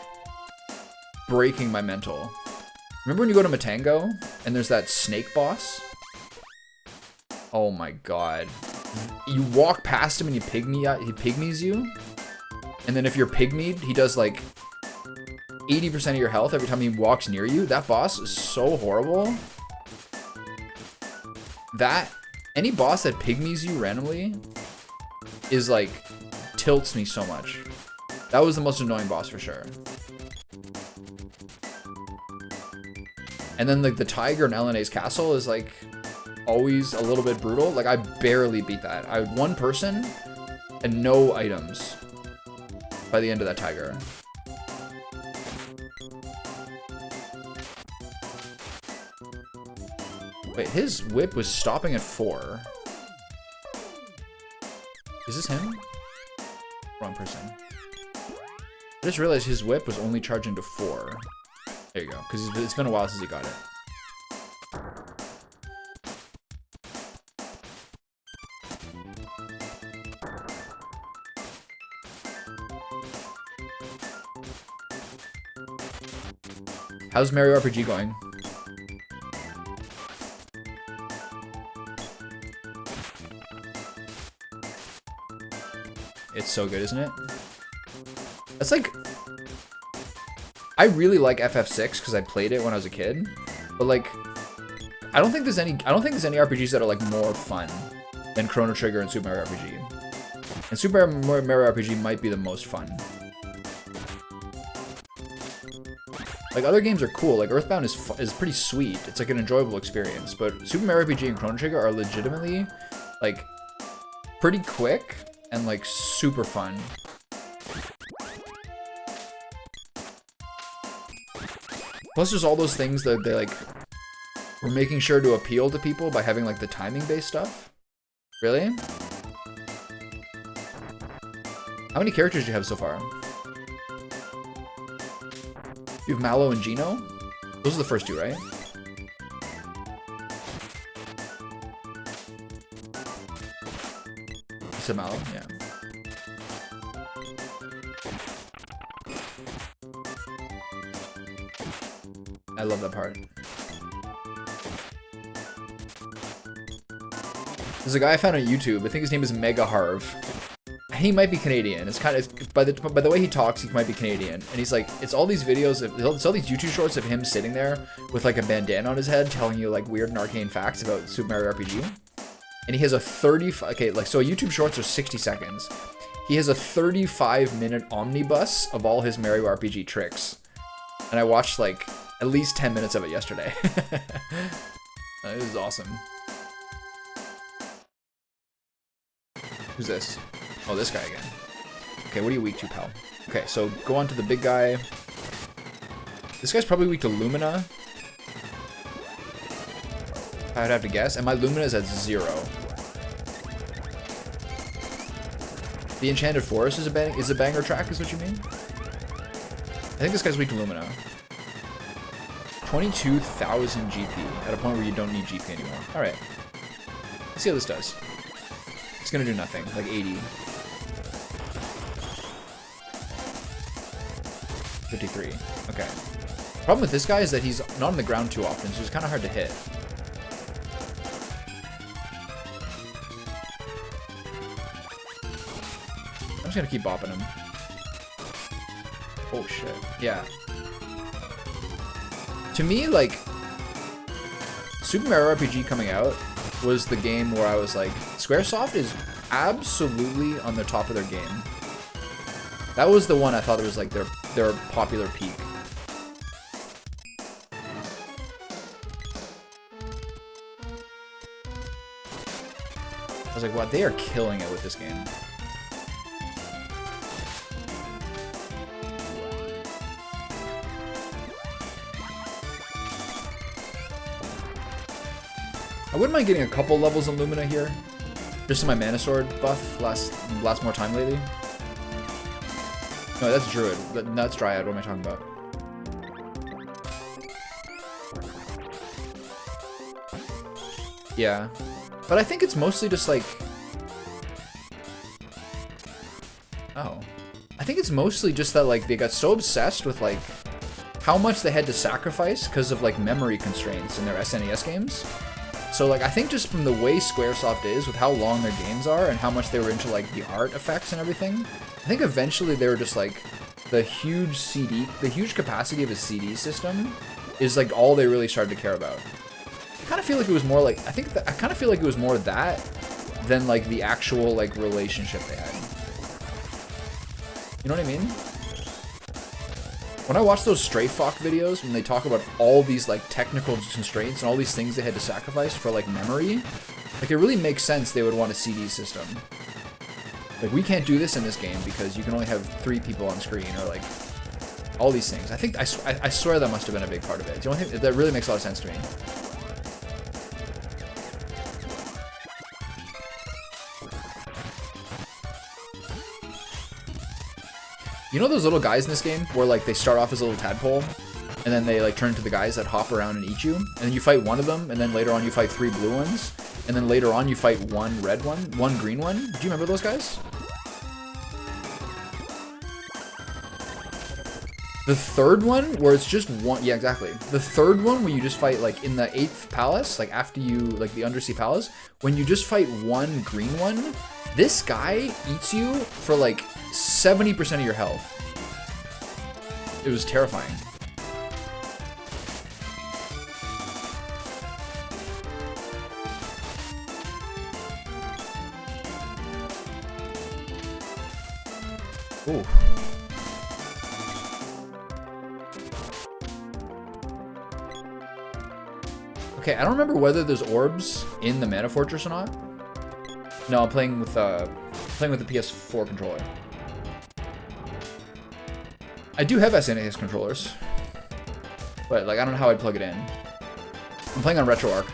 breaking my mental. Remember when you go to Matango and there's that snake boss? Oh my god. You walk past him and he pygmies you. And then if you're pygmied, he does like 80% of your health every time he walks near you. That boss is so horrible. Any boss that pygmies you randomly is like tilts me so much. That was the most annoying boss for sure. And then like the tiger in LNA's castle is like always a little bit brutal. Like I barely beat that. I had one person and no items by the end of that tiger. Wait, his whip was stopping at 4. Is this him? Wrong person. I just realized his whip was only charging to 4. There you go, because it's been a while since he got it. How's Mario RPG going? It's so good, isn't it? That's like... I really like FF6 because I played it when I was a kid, but like, I don't think there's any RPGs that are like more fun than Chrono Trigger and Super Mario RPG. And Super Mario RPG might be the most fun. Like other games are cool, like Earthbound is pretty sweet. It's like an enjoyable experience, but Super Mario RPG and Chrono Trigger are legitimately like pretty quick and like super fun. Plus there's all those things that they like were making sure to appeal to people by having like the timing based stuff. Really? How many characters do you have so far? You have Mallow and Geno? Those are the first two, right? You said Mallow? Yeah. I love that part. There's a guy I found on YouTube. I think his name is Mega Harv. He might be Canadian. It's kind of by the way he talks, he might be Canadian. And he's like, it's all these videos of it's all these YouTube shorts of him sitting there with like a bandana on his head, telling you like weird and arcane facts about Super Mario RPG. And he has a 35. Okay, like so YouTube shorts are 60 seconds. He has a 35-minute omnibus of all his Mario RPG tricks. And I watched like at least 10 minutes of it yesterday. It was awesome. Who's this? Oh, this guy again. Okay, what are you weak to, pal? Okay, so go on to the big guy. This guy's probably weak to Lumina. I'd have to guess. And my Lumina is at 0. The Enchanted Forest is a banger track, is what you mean? I think this guy's weak to Lumina. 22,000 GP at a point where you don't need GP anymore. Alright. Let's see how this does. It's gonna do nothing, like 80. 53. Okay. Problem with this guy is that he's not on the ground too often, so it's kind of hard to hit. I'm just gonna keep bopping him. Oh shit. Yeah. To me, like, Super Mario RPG coming out was the game where I was like, Squaresoft is absolutely on the top of their game. That was the one I thought was like their popular peak. I was like, wow, they are killing it with this game. I wouldn't mind getting a couple levels of Lumina here. Just in my Mana Sword buff last more time lately. No, that's Druid. That's Dryad. What am I talking about? Yeah. But I think it's mostly just like... Oh. I think it's mostly just that like they got so obsessed with like how much they had to sacrifice because of like memory constraints in their SNES games. So like I think just from the way Squaresoft is with how long their games are and how much they were into like the art effects and everything, I think eventually they were just like the huge capacity of a CD system is like all they really started to care about. I kind of feel like it was more like I kind of feel like it was more that than like the actual like relationship they had. You know what I mean? When I watch those Stray Fox videos, when they talk about all these like technical constraints and all these things they had to sacrifice for like memory, like it really makes sense they would want a CD system. Like we can't do this in this game because you can only have 3 people on screen, or like all these things. I swear that must have been a big part of it. The only thing that really makes a lot of sense to me. You know those little guys in this game where like they start off as a little tadpole and then they like turn into the guys that hop around and eat you, and then you fight one of them, and then later on you fight 3 blue ones, and then later on you fight 1 red one, 1 green one? Do you remember those guys? The third one where it's just one, yeah, exactly. The third one where you just fight like in the 8th palace, like after you, like the undersea palace, when you just fight 1 green one, this guy eats you for like 70% of your health. It was terrifying. Ooh. Okay, I don't remember whether there's orbs in the Mana Fortress or not. No, I'm playing with the PS4 controller. I do have SNES controllers, but like I don't know how I'd plug it in. I'm playing on RetroArch.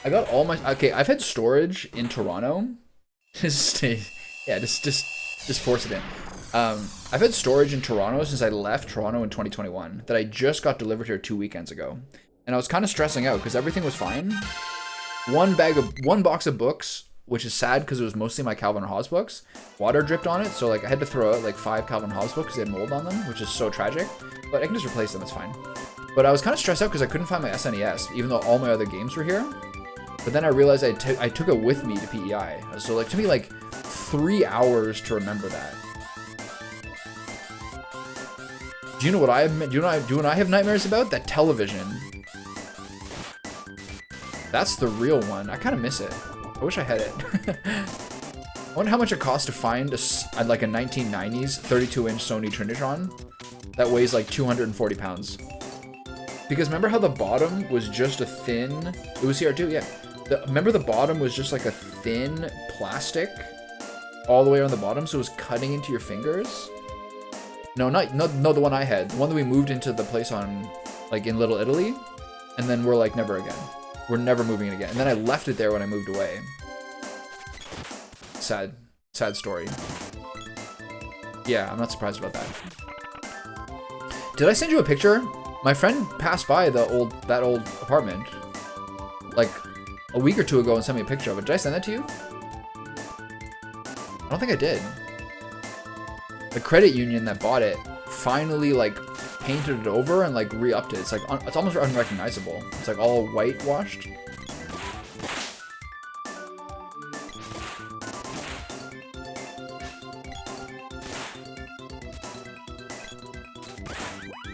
I got all my, okay, I've had storage in Toronto. just force it in. I've had storage in Toronto since I left Toronto in 2021 that I just got delivered here 2 weekends ago. And I was kind of stressing out because everything was fine. One box of books, which is sad because it was mostly my Calvin and Hobbes books. Water dripped on it, so like I had to throw out like 5 Calvin and Hobbes books because they had mold on them, which is so tragic. But I can just replace them, it's fine. But I was kind of stressed out because I couldn't find my SNES, even though all my other games were here. But then I realized I took it with me to PEI. So like, it took me like 3 hours to remember that. Do you know what I have? Do you know I have nightmares about? That television. That's the real one. I kind of miss it. I wish I had it. I wonder how much it costs to find like a 1990s 32-inch Sony Trinitron that weighs like 240 pounds. Because remember how the bottom was just a thin... It was CR2, yeah. Remember the bottom was just like a thin plastic all the way around the bottom, so it was cutting into your fingers? No, the one I had. The one that we moved into the place on, like, in Little Italy. And then we're like, never again. We're never moving it again. And then I left it there when I moved away. Sad. Sad story. Yeah, I'm not surprised about that. Did I send you a picture? My friend passed by that old apartment like a week or 2 ago and sent me a picture of it. Did I send that to you? I don't think I did. The credit union that bought it finally like painted it over and like re-upped it. It's like it's almost unrecognizable. It's like all whitewashed.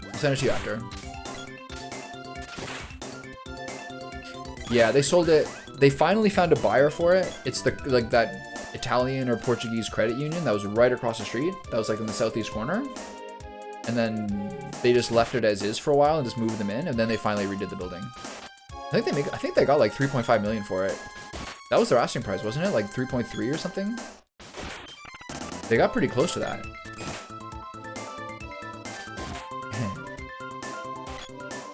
I'll send it to you after. Yeah, they sold it. They finally found a buyer for it. It's the like that Italian or Portuguese credit union that was right across the street. That was like in the southeast corner. And then they just left it as is for a while and just moved them in, and then they finally redid the building. I think they got like 3.5 million for it. That was their asking price, wasn't it? Like 3.3 or something? They got pretty close to that.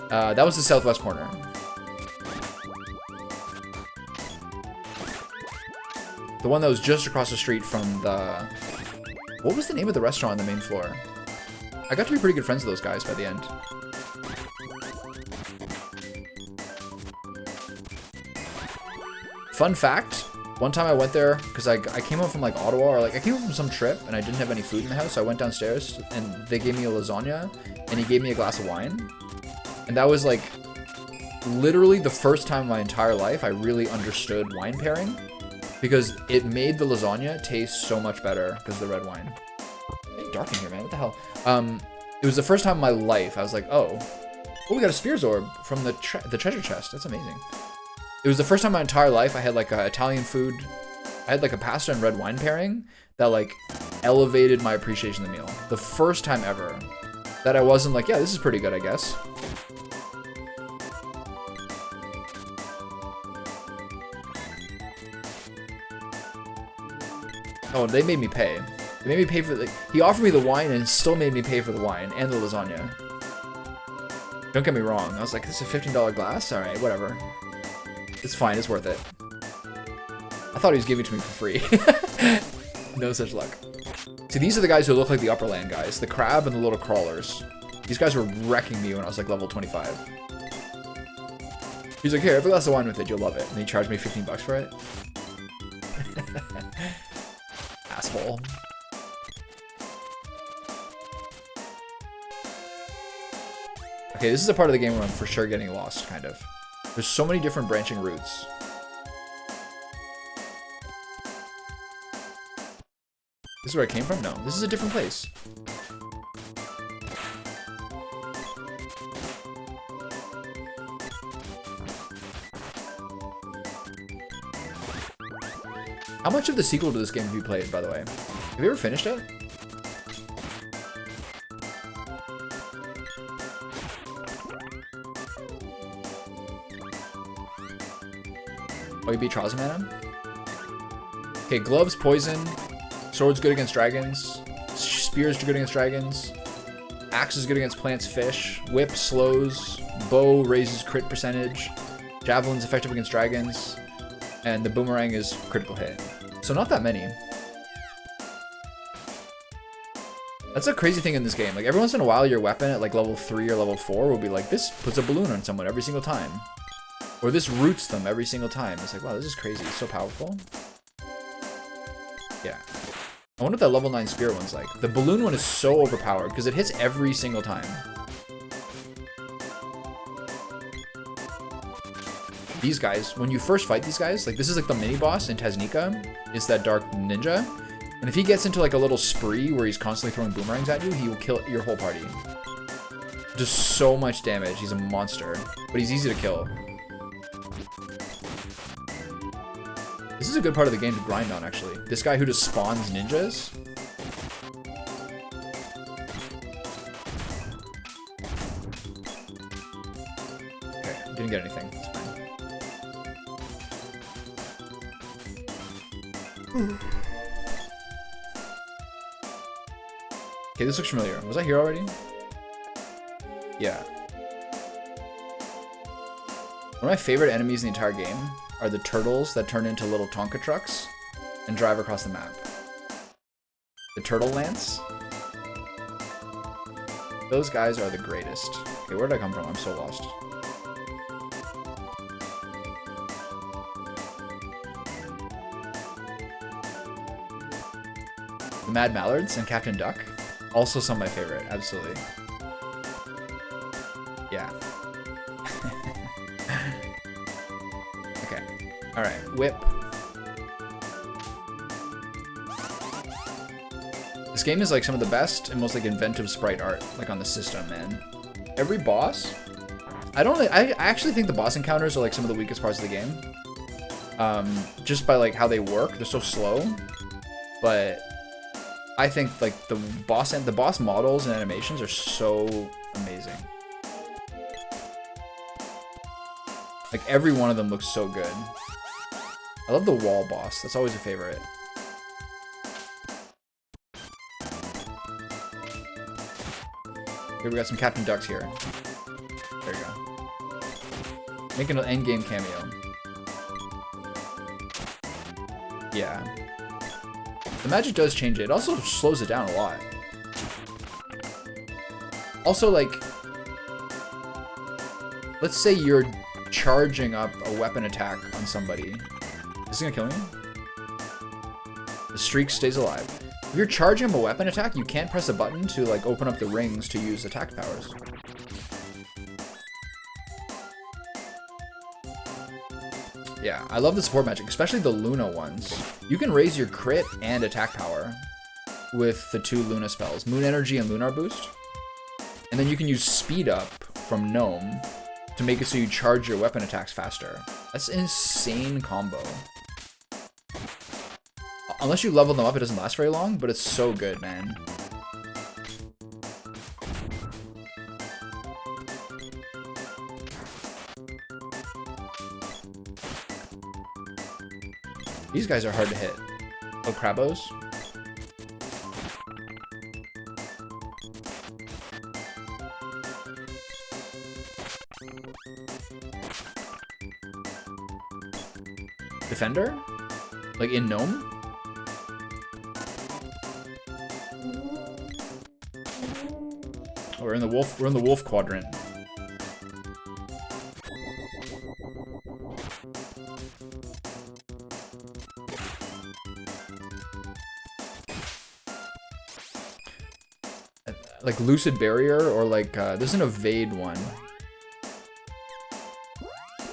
That was the southwest corner. The one that was just across the street from the... What was the name of the restaurant on the main floor? I got to be pretty good friends with those guys by the end. Fun fact, one time I went there, because I came home from like Ottawa, or like I came home from some trip, and I didn't have any food in the house, so I went downstairs, and they gave me a lasagna, and he gave me a glass of wine. And that was like, literally the first time in my entire life I really understood wine pairing. Because it made the lasagna taste so much better because of the red wine. It's dark in here, man. What the hell? It was the first time in my life I was like, oh, Oh, we got a Spears Orb from the treasure chest. That's amazing. It was the first time in my entire life I had like a Italian food. I had like a pasta and red wine pairing that like elevated my appreciation of the meal. The first time ever that I wasn't like, yeah, this is pretty good, I guess. Oh, they made me pay. They made me pay for the... He offered me the wine and still made me pay for the wine and the lasagna. Don't get me wrong. I was like, this is a $15 glass? Alright, whatever. It's fine. It's worth it. I thought he was giving it to me for free. No such luck. See, these are the guys who look like the upper land guys. The crab and the little crawlers. These guys were wrecking me when I was like level 25. He's like, here, have a glass of wine with it. You'll love it. And he charged me 15 bucks for it. Asshole. Okay, this is a part of the game where I'm for sure getting lost, kind of. There's so many different branching routes. This is where I came from? No, this is a different place. How much of the sequel to this game have you played, by the way? Have you ever finished it? Oh, you beat Trials of Mana? Okay, gloves, poison. Sword's good against dragons. Spear's good against dragons. Axe is good against plants, fish. Whip slows. Bow raises crit percentage. Javelin's effective against dragons. And the boomerang is critical hit. So not that many. That's a crazy thing in this game. Like every once in a while your weapon at like level 3 or level 4 will be like, this puts a balloon on someone every single time. Or this roots them every single time. It's like, wow, this is crazy. It's so powerful. Yeah. I wonder what that level 9 spear one's like. The balloon one is so overpowered because it hits every single time. These guys, when you first fight these guys, like this is like the mini boss in Taznika, is that dark ninja. And if he gets into like a little spree where he's constantly throwing boomerangs at you, he will kill your whole party. Just so much damage. He's a monster, but he's easy to kill. This is a good part of the game to grind on, actually. This guy who just spawns ninjas. Okay, didn't get anything. It's fine. Okay, this looks familiar. Was I here already? Yeah. One of my favorite enemies in the entire game are the turtles that turn into little Tonka trucks and drive across the map. The Turtle Lance. Those guys are the greatest. Okay, where did I come from? I'm so lost. The Mad Mallards and Captain Duck. Also some of my favorite, absolutely. Yeah. Okay. Alright, whip. This game is like some of the best and most like inventive sprite art like on the system, man. Every boss, I actually think the boss encounters are like some of the weakest parts of the game. Just by like how they work, they're so slow. But I think like the boss models and animations are so amazing. Like every one of them looks so good. I love the wall boss. That's always a favorite. Here we got some Captain Ducks here. There you go. Making an endgame cameo. Yeah. The magic does change it. It also slows it down a lot. Also, like, let's say you're charging up a weapon attack on somebody. Is this gonna kill me? The streak stays alive. If you're charging up a weapon attack, you can't press a button to like open up the rings to use attack powers. Yeah, I love the support magic, especially the Luna ones. You can raise your crit and attack power with the two Luna spells, Moon Energy and Lunar Boost. And then you can use Speed Up from Gnome to make it so you charge your weapon attacks faster. That's an insane combo. Unless you level them up, it doesn't last very long, but it's so good, man. These guys are hard to hit. Oh, Crabos. Defender? Like in Gnome? Oh, we're in the wolf quadrant. Like Lucid Barrier or like there's an evade one.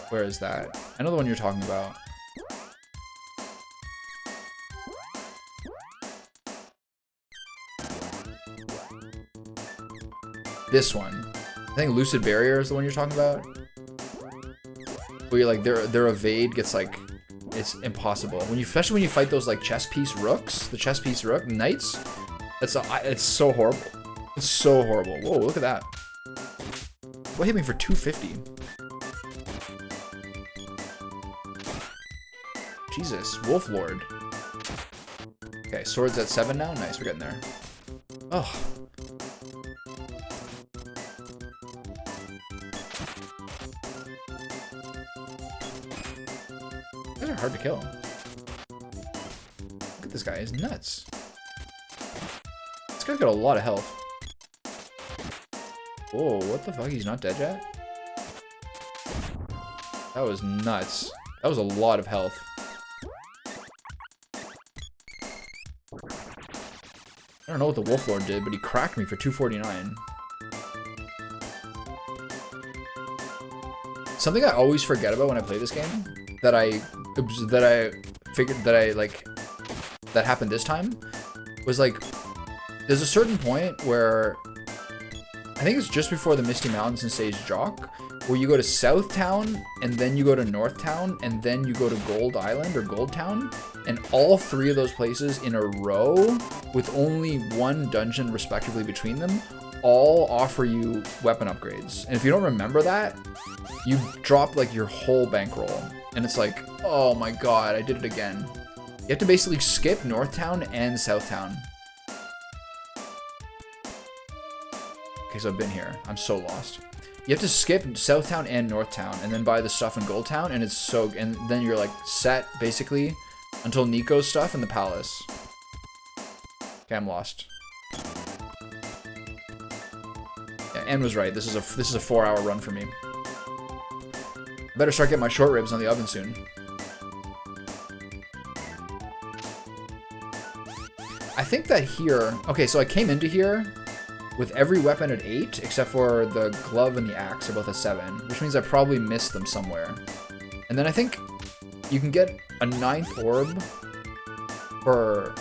Where is that? I know the one you're talking about. This one. I think Lucid Barrier is the one you're talking about. Where you're like their evade gets like it's impossible. Especially when you fight those like chess piece rooks, the chess piece rook knights. It's so horrible. It's so horrible. Whoa, look at that. What hit me for 250? Jesus, Wolf Lord. Okay, swords at 7 now. Nice, we're getting there. Oh. These are hard to kill. Look at this guy, he's nuts. This guy's got a lot of health. Whoa, what the fuck? He's not dead yet? That was nuts. That was a lot of health. I don't know what the Wolf Lord did, but he cracked me for 249. Something I always forget about when I play this game, that happened this time, was like, there's a certain point where, I think it's just before the Misty Mountains in Sage Jock, where you go to South Town, and then you go to North Town, and then you go to Gold Island or Gold Town, and all three of those places in a row, with only one dungeon respectively between them, all offer you weapon upgrades. And if you don't remember that, you drop like your whole bankroll. And it's like, oh my god, I did it again. You have to basically skip North Town and South Town. Okay, so I've been here. I'm so lost. You have to skip South Town and North Town, and then buy the stuff in Gold Town, and it's so... And then you're, like, set, basically, until Nico's stuff in the palace. Okay, I'm lost. Yeah, Anne was right. This is a 4-hour run for me. I better start getting my short ribs on the oven soon. I think that here... Okay, so I came into here with every weapon at 8, except for the glove and the axe are both at 7, which means I probably missed them somewhere. And then I think you can get a 9th orb for...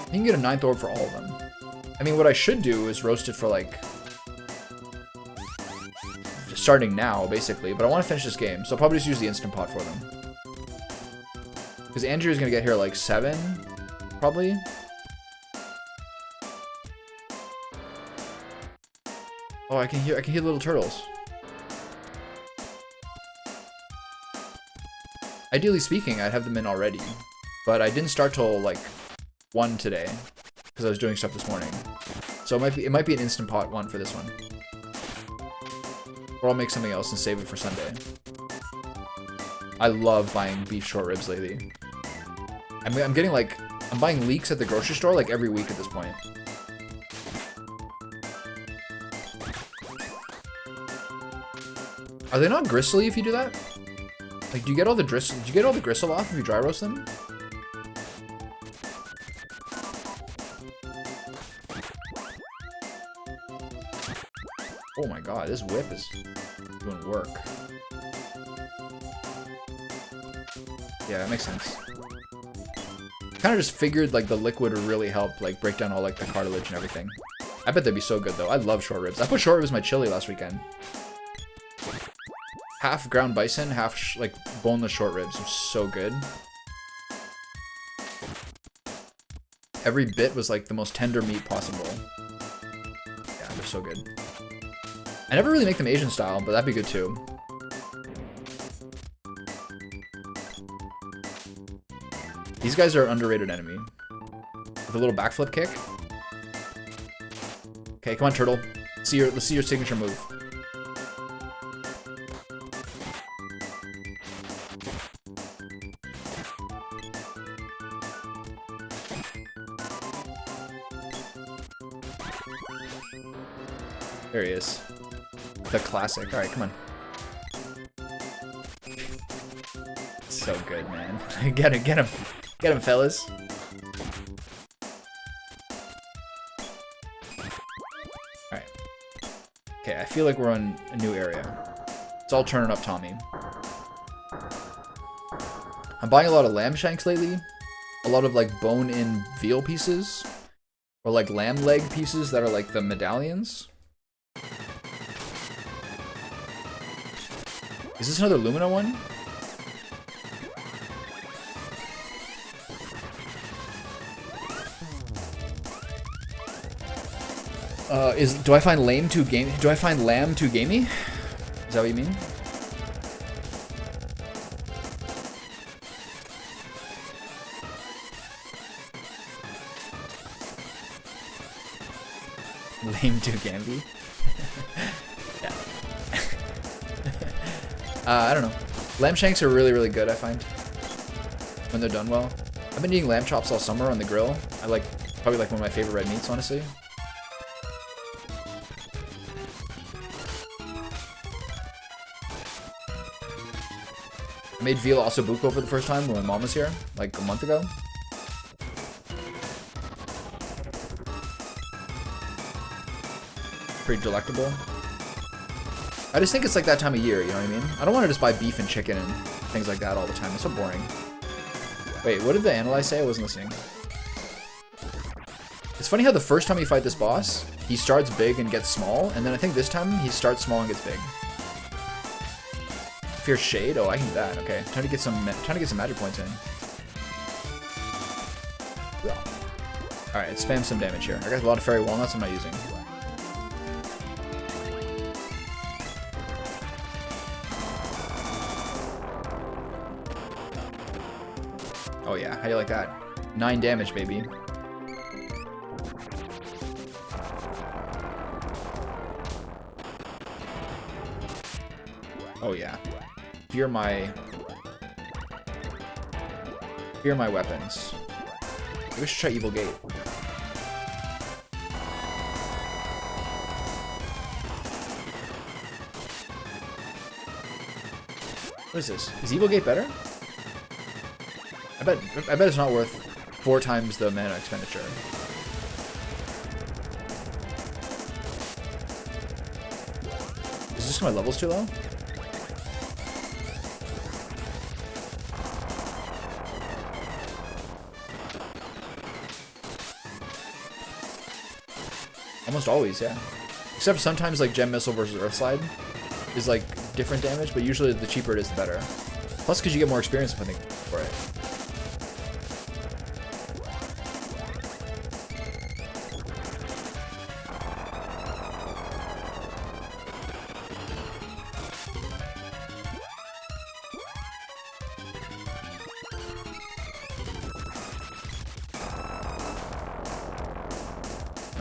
You can get a 9th orb for all of them. I mean, what I should do is roast it for, like... starting now, basically, but I want to finish this game, so I'll probably just use the Instant Pot for them. Because Andrew's gonna get here, like, 7, probably. Oh, I can hear little turtles. Ideally speaking, I'd have them in already, but I didn't start till like 1 today because I was doing stuff this morning. So it might be an Instant Pot 1 for this one. Or I'll make something else and save it for Sunday. I love buying beef short ribs lately. I'm getting like, I'm buying leeks at the grocery store like every week at this point. Are they not gristly if you do that? Like, do you get all the gristle off if you dry roast them? Oh my god, this whip is doing work. Yeah, that makes sense. Kind of just figured like the liquid would really help like break down all like the cartilage and everything. I bet they'd be so good though. I love short ribs. I put short ribs in my chili last weekend. Half ground bison, half like boneless short ribs. It was so good. Every bit was like the most tender meat possible. Yeah, they're so good. I never really make them Asian style, but that'd be good too. These guys are an underrated enemy. With a little backflip kick. Okay, come on, turtle. Let's see your signature move. There he is. The classic. Alright, come on. So good, man. Get him, get him. Get him, fellas. Alright. Okay, I feel like we're on a new area. It's all turning up Tommy. I'm buying a lot of lamb shanks lately. A lot of like bone-in veal pieces. Or like lamb leg pieces that are like the medallions. Is this another Lumina one? Do I find lamb too gamey? Do I find lamb too gamey? Is that what you mean? Lame too gamey? Yeah. I don't know. Lamb shanks are really, really good, I find. When they're done well. I've been eating lamb chops all summer on the grill. Probably like one of my favorite red meats, honestly. I made veal ossobuco for the first time when my mom was here, like a month ago. Pretty delectable. I just think it's like that time of year, you know what I mean? I don't want to just buy beef and chicken and things like that all the time. It's so boring. Wait, what did the analyze say? I wasn't listening. It's funny how the first time you fight this boss, he starts big and gets small, and then I think this time he starts small and gets big. Fear Shade? Oh, I can do that. Okay, trying to get some magic points in. All right, let's spam some damage here. I got a lot of fairy walnuts I'm not using. Oh yeah, how do you like that? 9 damage, baby. Oh yeah. Fear my weapons. Maybe we should try Evil Gate. What is this? Is Evil Gate better? I bet it's not worth 4 times the mana expenditure. Is this my levels too low? Almost always, yeah. Except sometimes like Gem Missile versus Earth Slide is like different damage, but usually the cheaper it is, the better. Plus, because you get more experience, I think, for it.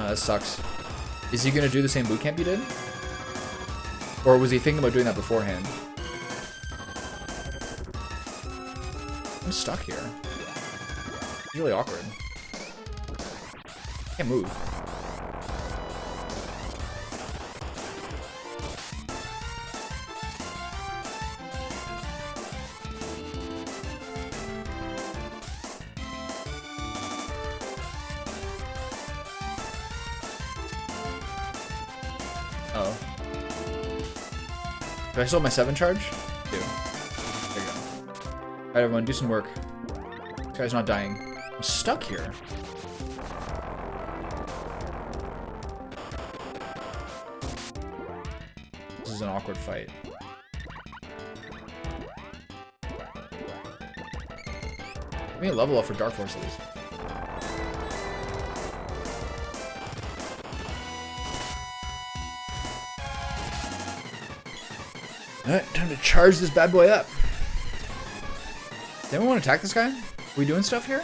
Oh, that sucks. Is he gonna do the same bootcamp you did? Or was he thinking about doing that beforehand? I'm stuck here. It's really awkward. I can't move. Oh. Do I still have my 7 charge? Do. There you go. Alright, everyone, do some work. This guy's not dying. I'm stuck here. This is an awkward fight. Give me a level up for Dark Force at least. Alright, time to charge this bad boy up. Does anyone want to attack this guy? Are we doing stuff here?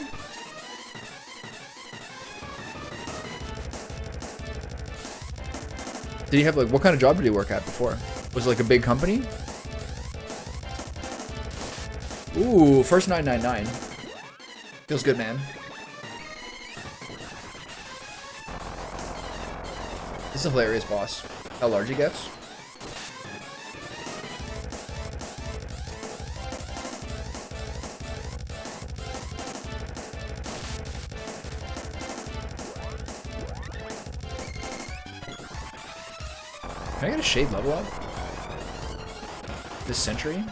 Did he have like, what kind of job did he work at before? Was it like a big company? Ooh, first 999. Feels good, man. This is a hilarious boss. How large he gets. Can I get a shade level up? This century?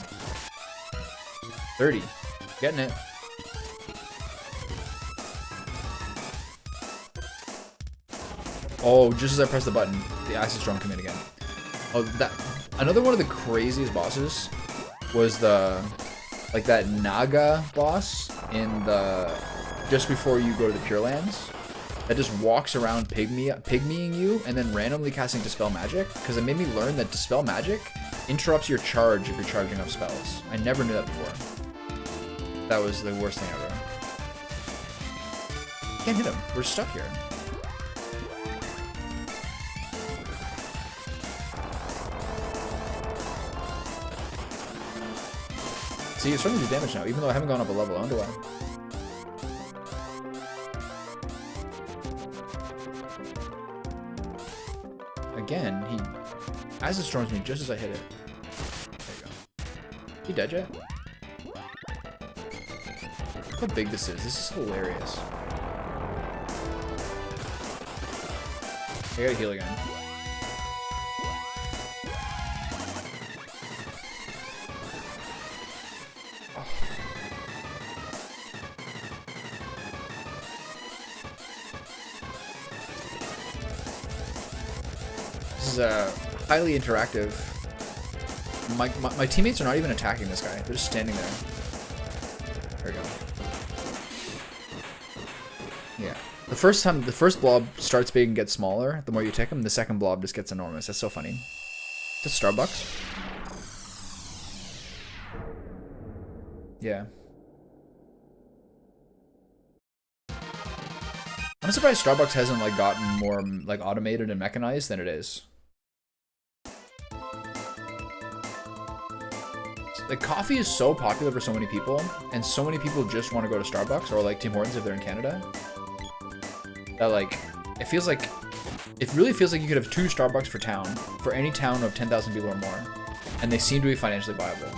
30. Getting it. Oh, just as I press the button, the Acid Storm come in again. Oh, that another one of the craziest bosses was the like that Naga boss in the just before you go to the Pure Lands. That just walks around pygmying you and then randomly casting Dispel Magic, because it made me learn that Dispel Magic interrupts your charge if you're charging up spells. I never knew that before. That was the worst thing ever. Can't hit him. We're stuck here. See, it's starting to do damage now, even though I haven't gone up a level. I wonder why. Again, he Acid Storms me just as I hit it. There you go. He dead yet? Look how big this is. This is hilarious. I gotta heal again. Oh. This is highly interactive. My teammates are not even attacking this guy. They're just standing there. There we go. Yeah. The first blob starts big and gets smaller. The more you attack him, the second blob just gets enormous. That's so funny. Is that Starbucks? Yeah. I'm surprised Starbucks hasn't like gotten more like automated and mechanized than it is. Like, coffee is so popular for so many people, and so many people just want to go to Starbucks or like Tim Hortons if they're in Canada. That like, it really feels like you could have 2 Starbucks for town, for any town of 10,000 people or more, and they seem to be financially viable.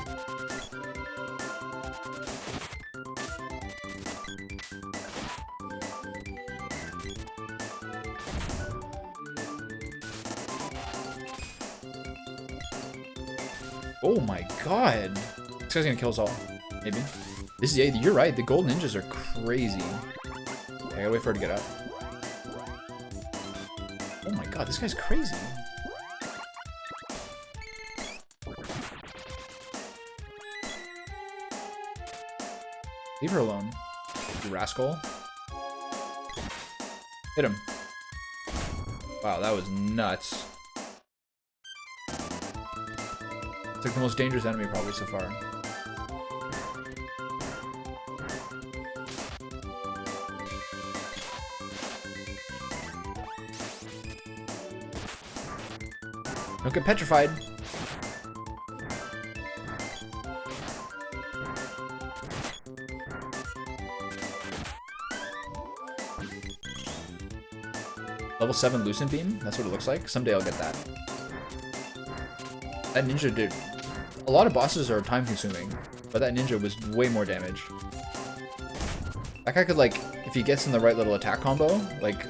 Oh my god. This guy's gonna kill us all. Maybe. This is, yeah, you're right. The gold ninjas are crazy. Okay, I gotta wait for her to get up. Oh my god, this guy's crazy. Leave her alone, you rascal. Hit him. Wow, that was nuts. It's like the most dangerous enemy probably so far. Don't get petrified. Level 7 Lucent Beam? That's what it looks like. Someday I'll get that. That ninja did... A lot of bosses are time consuming, but that ninja was way more damage. That guy could, like, if he gets in the right little attack combo, like,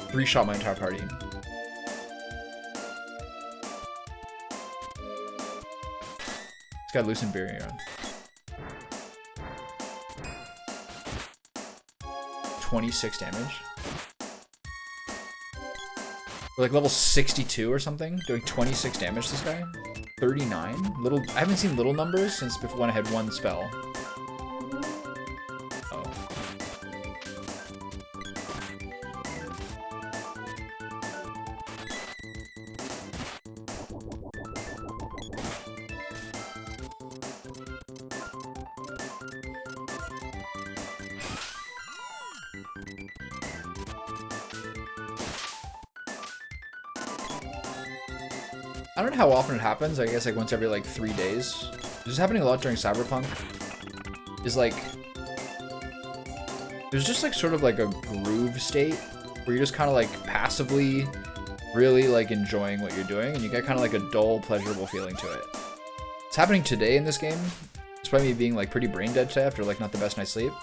3-shot my entire party. It's got Lucent Beam here. 26 damage. We're like level 62 or something, doing 26 damage to this guy. 39? Little, I haven't seen little numbers since before when I had one spell. Oh. I don't know how often it happens. I guess like once every like 3 days. This is happening a lot during Cyberpunk. Is like there's just like sort of like a groove state where you're just kind of like passively really like enjoying what you're doing, and you get kind of like a dull, pleasurable feeling to it. It's happening today in this game, despite me being like pretty brain dead today after like not the best night's sleep.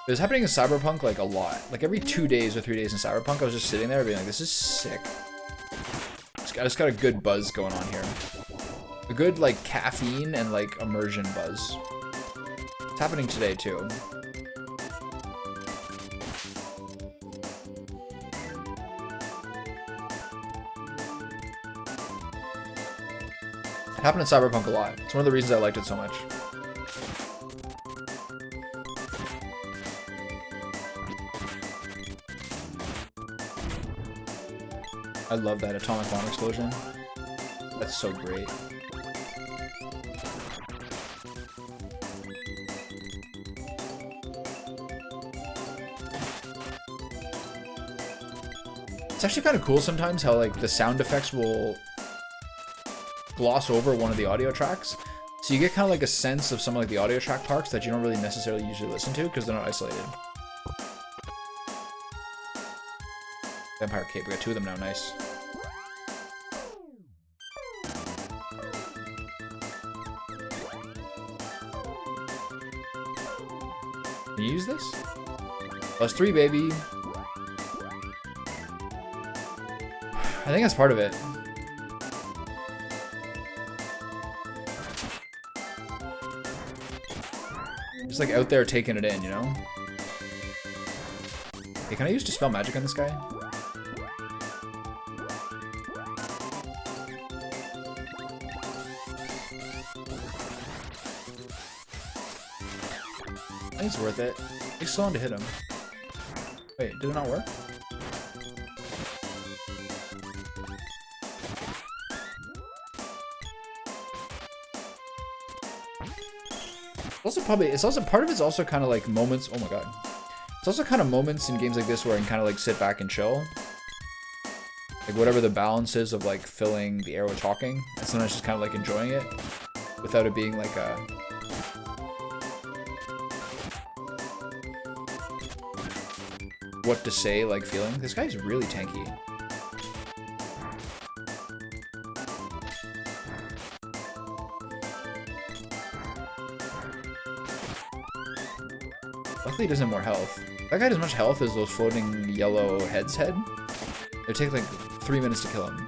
But it's happening in Cyberpunk like a lot. Like every 2 days or 3 days in Cyberpunk, I was just sitting there being like, this is sick. I just got a good buzz going on here. A good like caffeine and like immersion buzz. It's happening today too. It happened in Cyberpunk a lot. It's one of the reasons I liked it so much. I love that atomic bomb explosion. That's so great. It's actually kind of cool sometimes how like the sound effects will gloss over one of the audio tracks. So you get kind of like a sense of some of like the audio track parts that you don't really necessarily usually listen to because they're not isolated. Vampire Cape, we got 2 of them now, nice. Can you use this? +3, baby. I think that's part of it. Just like out there taking it in, you know? Hey, can I use Dispel Magic on this guy? I think it's worth it. It's slow to hit him. Wait, did it not work? It's also part of it's also kind of like moments. Oh my god. It's also kind of moments in games like this where I can kind of like sit back and chill. Like whatever the balance is of like filling the air with talking, and sometimes just kind of like enjoying it without it being like a what to say like feeling. This guy's really tanky. Luckily he doesn't have more health. That guy has as much health as those floating yellow heads had. It take like 3 minutes to kill him.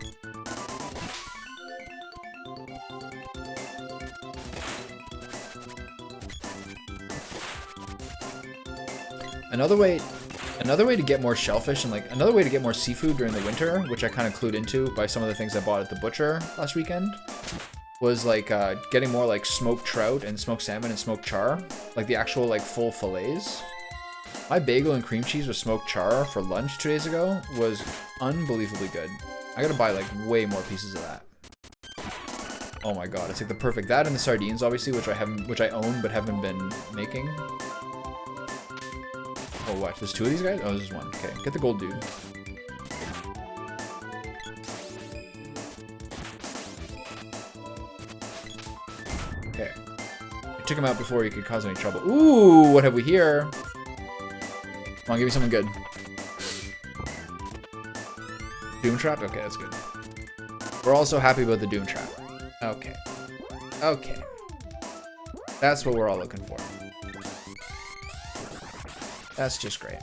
Another way to get more shellfish and like another way to get more seafood during the winter, which I kind of clued into by some of the things I bought at the butcher last weekend, was like getting more like smoked trout and smoked salmon and smoked char, like the actual like full fillets. My bagel and cream cheese with smoked char for lunch 2 days ago was unbelievably good. I gotta buy like way more pieces of that. Oh my god, it's like the perfect, that and the sardines obviously, which I own but haven't been making. Oh what, there's 2 of these guys? Oh, there's 1. Okay, get the gold dude. Okay. I took him out before he could cause any trouble. Ooh, what have we here? Come on, give me something good. Doom Trap? Okay, that's good. We're also happy about the Doom Trap. Okay. Okay. That's what we're all looking for. That's just great.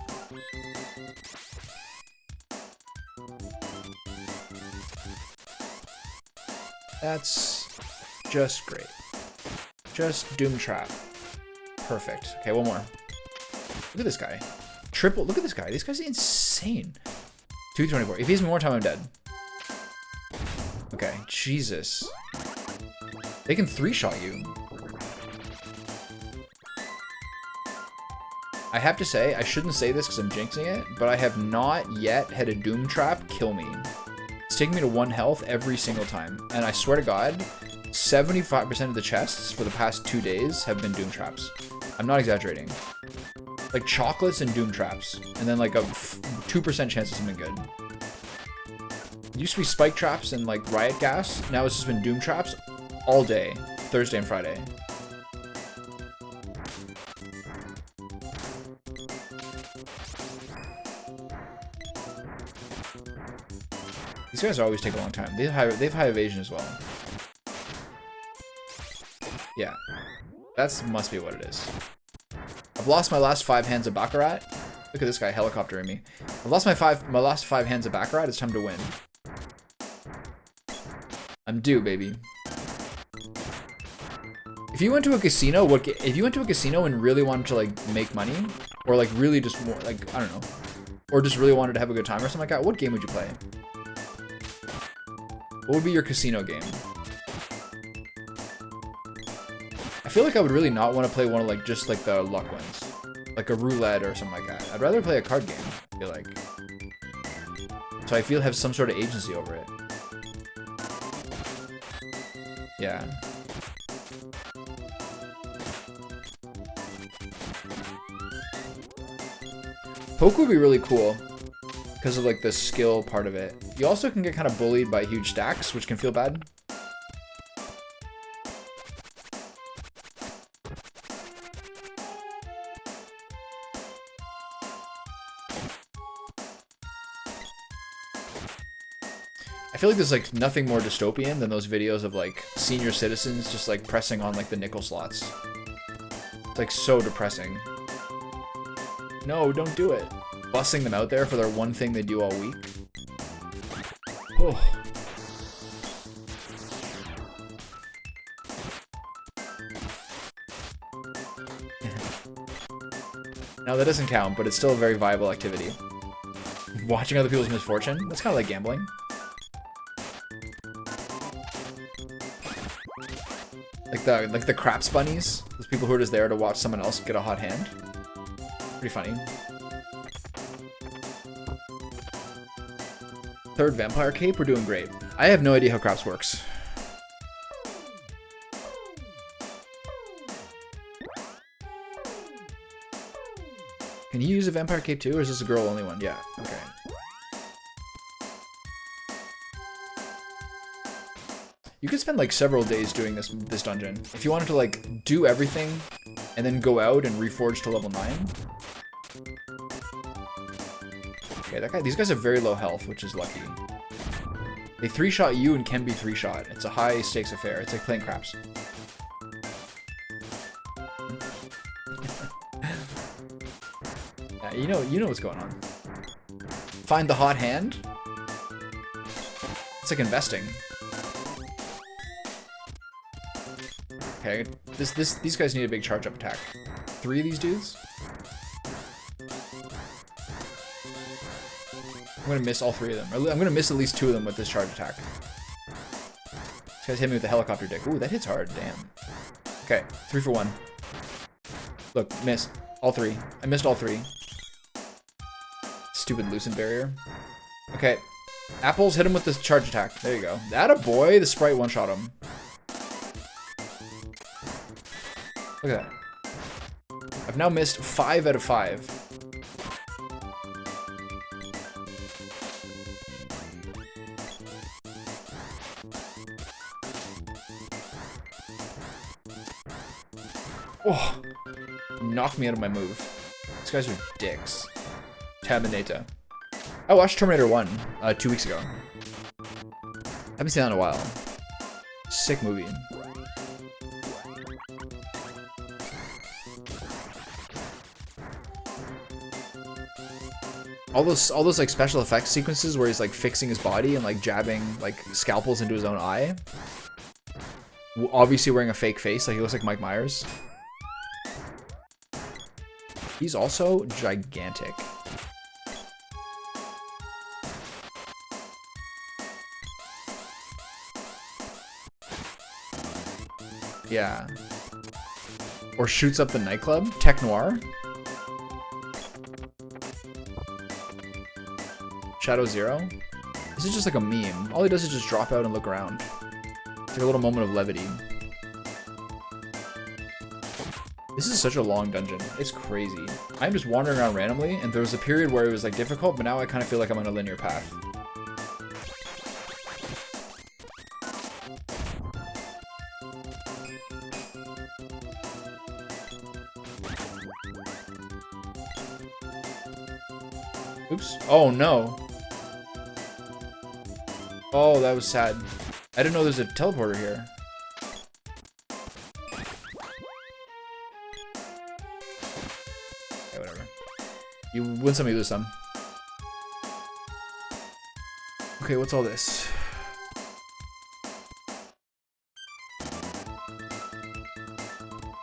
That's just great. Just Doom Trap. Perfect. Okay, one more. Look at this guy. Triple. Look at this guy. This guy's insane. 224. If he has more time, I'm dead. Okay, Jesus. They can 3-shot you. I have to say, I shouldn't say this because I'm jinxing it, but I have not yet had a Doom Trap kill me. It's taken me to 1 health every single time. And I swear to God, 75% of the chests for the past 2 days have been Doom Traps. I'm not exaggerating. Like chocolates and Doom Traps. And then like a 2% chance of something good. It used to be Spike Traps and like Riot Gas. Now it's just been Doom Traps all day, Thursday and Friday. These guys always take a long time. They have high evasion as well. Yeah, that's must be what it is. I've lost my last 5 hands of Baccarat. Look at this guy helicoptering me. I've lost my last 5 hands of Baccarat. It's time to win. I'm due, baby. If you went to a casino, if you went to a casino and really wanted to like make money, or like really just more like I don't know, or just really wanted to have a good time or something like that, what game would you play? What would be your casino game? I feel like I would really not want to play one of like just like the luck ones, like a roulette or something like that. I'd rather play a card game. I feel like, so I feel have some sort of agency over it. Yeah. Poke would be really cool because of like the skill part of it. You also can get kind of bullied by huge stacks, which can feel bad. I feel like there's like nothing more dystopian than those videos of like senior citizens just like pressing on like the nickel slots. It's like so depressing. No, don't do it. Bussing them out there for their one thing they do all week. Oh. Now that doesn't count, but it's still a very viable activity. Watching other people's misfortune, that's kind of like gambling. Like the craps bunnies, those people who are just there to watch someone else get a hot hand. Pretty funny. Third vampire cape, we're doing great. I have no idea how craps works. Can you use a vampire cape too, or is this a girl only one? Yeah, okay. You could spend like several days doing this dungeon. If you wanted to like do everything and then go out and reforge to level 9. Okay, these guys have very low health, which is lucky. They 3-shot you and can be 3-shot. It's a high stakes affair. It's like playing craps. Yeah, you know what's going on. Find the hot hand. It's like investing. Okay, these guys need a big charge up attack. 3 of these dudes. I'm gonna miss all 3 of them. I'm gonna miss at least 2 of them with this charge attack. This guy's hit me with the helicopter dick. Ooh, that hits hard. Damn. Okay, 3 for 1. Look, miss all 3. I missed all 3. Stupid Lucent barrier. Okay, Apples hit him with this charge attack. There you go. That a boy. The sprite one-shot him. Look at that. I've now missed 5 out of 5. Oh, knocked me out of my move. These guys are dicks. Terminator. I watched Terminator 1 2 weeks ago. Haven't seen that in a while. Sick movie. All those like special effects sequences where he's like fixing his body and like jabbing like scalpels into his own eye. Obviously wearing a fake face, like he looks like Mike Myers. He's also gigantic. Yeah. Or shoots up the nightclub. Tech Noir. Shadow Zero. This is just like a meme. All he does is just drop out and look around. It's like a little moment of levity. This is such a long dungeon. It's crazy. I'm just wandering around randomly, and there was a period where it was like difficult, but now I kind of feel like I'm on a linear path. Oops. Oh no. Oh, that was sad. I didn't know there's a teleporter here. Okay, whatever. You win some, you lose some. Okay, what's all this?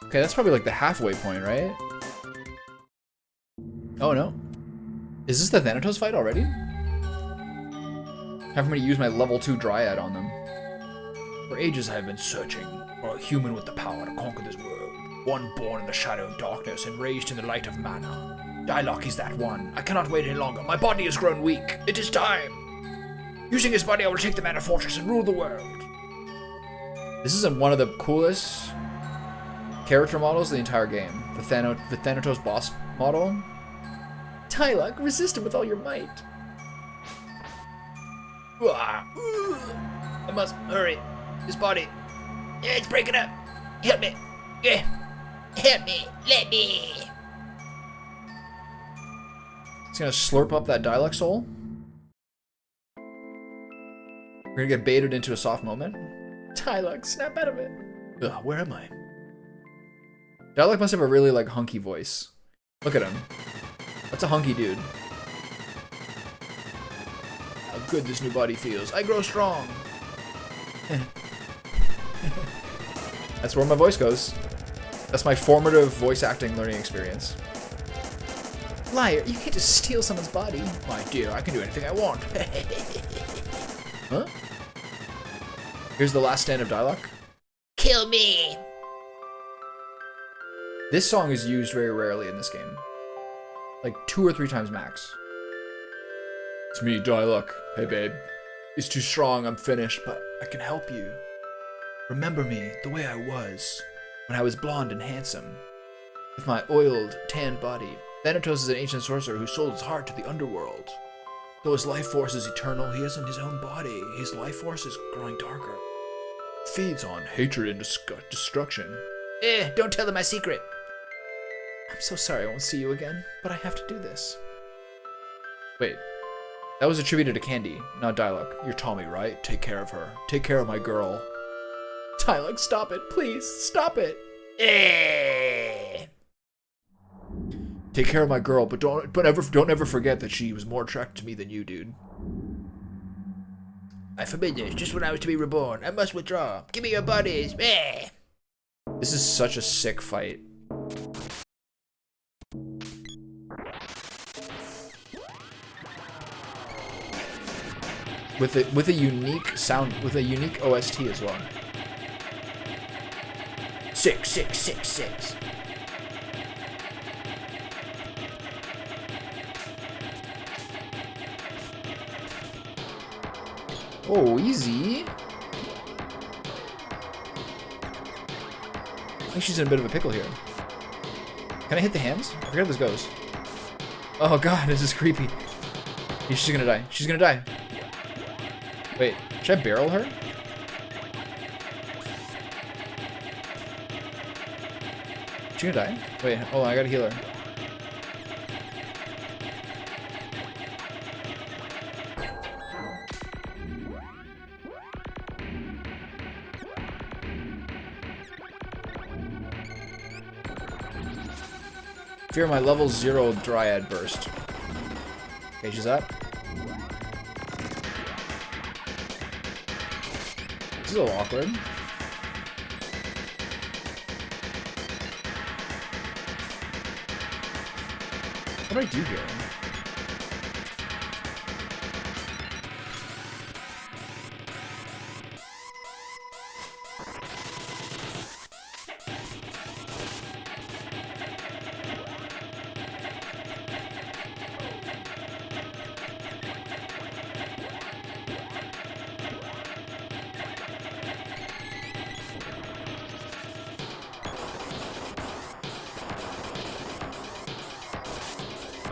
Okay, that's probably like the halfway point, right? Oh no. Is this the Thanatos fight already? Have me to use my level 2 Dryad on them. For ages I have been searching for a human with the power to conquer this world. One born in the shadow of darkness and raised in the light of mana. Dyluck is that one. I cannot wait any longer. My body has grown weak. It is time. Using his body, I will take the Mana Fortress and rule the world. This is one of the coolest character models of the entire game. The Thanatos boss model. Dyluck, resist him with all your might. I must hurry. This body. It's breaking up. Help me. Yeah. Help me. Let me. It's gonna slurp up that Dyluck soul. We're gonna get baited into a soft moment. Dyluck, snap out of it. Ugh, where am I? Dyluck must have a really like hunky voice. Look at him. That's a hunky dude. How good this new body feels. I grow strong. That's where my voice goes. That's my formative voice acting learning experience. Liar, you can't just steal someone's body. My dear, I can do anything I want. Huh? Here's the last stand of Dyluck. Kill me. This song is used very rarely in this game. Like 2 or 3 times max. It's me, Dyluck. Hey babe. He's too strong, I'm finished, but I can help you. Remember me the way I was, when I was blonde and handsome. With my oiled, tanned body. Thanatos is an ancient sorcerer who sold his heart to the underworld. Though his life force is eternal, he isn't his own body. His life force is growing darker. Feeds on hatred and destruction. Don't tell them my secret. I'm so sorry I won't see you again, but I have to do this. Wait. That was attributed to Candy, not Dyluck. You're Tommy, right? Take care of her. Take care of my girl. Dyluck, stop it. Please, stop it. Take care of my girl, but don't ever forget that she was more attracted to me than you, dude. I forbid this. Just when I was to be reborn, I must withdraw. Give me your bodies. This is such a sick fight. With a unique sound, with a unique OST as well. 66666. Oh, easy. I think she's in a bit of a pickle here. Can I hit the hands? I forget how this goes. Oh god, this is creepy. She's gonna die. She's gonna die. Wait, should I barrel her? She gonna die? Wait, hold on, I gotta heal her. Fear my level 0 Dryad burst. Okay, she's up. This is a little awkward. What do I do here?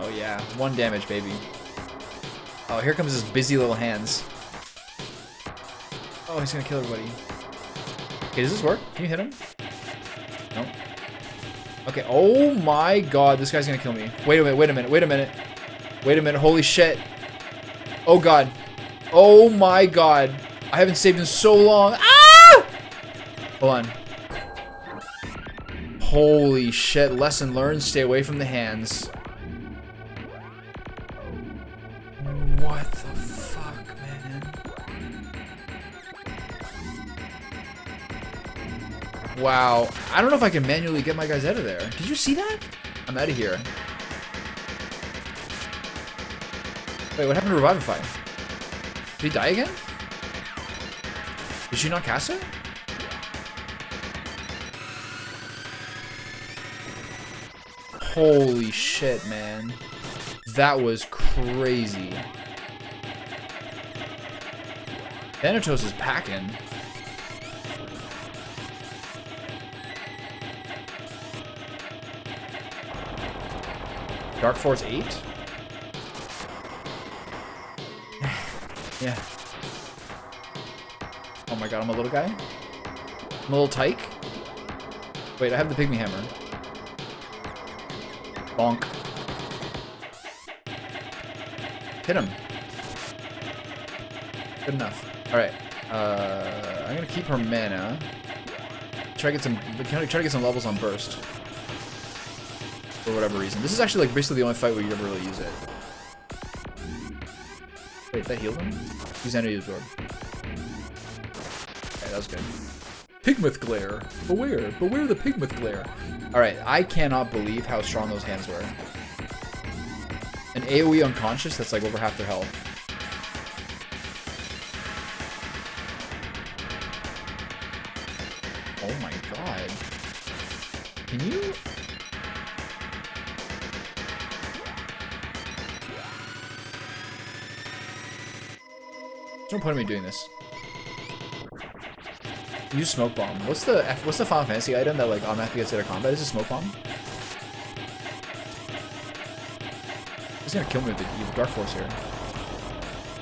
Oh yeah, 1 damage, baby. Oh, here comes his busy little hands. Oh, he's gonna kill everybody. Okay, does this work? Can you hit him? No. Okay, oh my god, this guy's gonna kill me. Wait a minute, wait a minute, wait a minute. Wait a minute, holy shit. Oh god. Oh my god. I haven't saved in so long. Ah! Hold on. Holy shit, lesson learned, stay away from the hands. What the fuck, man? Wow. I don't know if I can manually get my guys out of there. Did you see that? I'm out of here. Wait, what happened to Revivify? Did he die again? Did she not cast it? Holy shit, man. That was crazy. Thanatos is packing. Dark Force 8? Yeah. Oh my god, I'm a little guy? I'm a little tyke? Wait, I have the Pygmy Hammer. Bonk. Hit him. Good enough. Alright. I'm gonna keep her mana. Try to get some levels on burst. For whatever reason. This is actually like basically the only fight where you ever really use it. Wait, that healed him? He's enemy absorb. Okay, that was good. Pigmouth Glare. Beware. Beware the Pigmouth Glare. Alright, I cannot believe how strong those hands were. An AoE unconscious that's like over half their health. Oh my god. Can you... There's no point in me doing this. Use Smoke Bomb. What's the Final Fantasy item that like automatically gets out of combat? Is it Smoke Bomb? He's gonna kill me with the Dark Force here.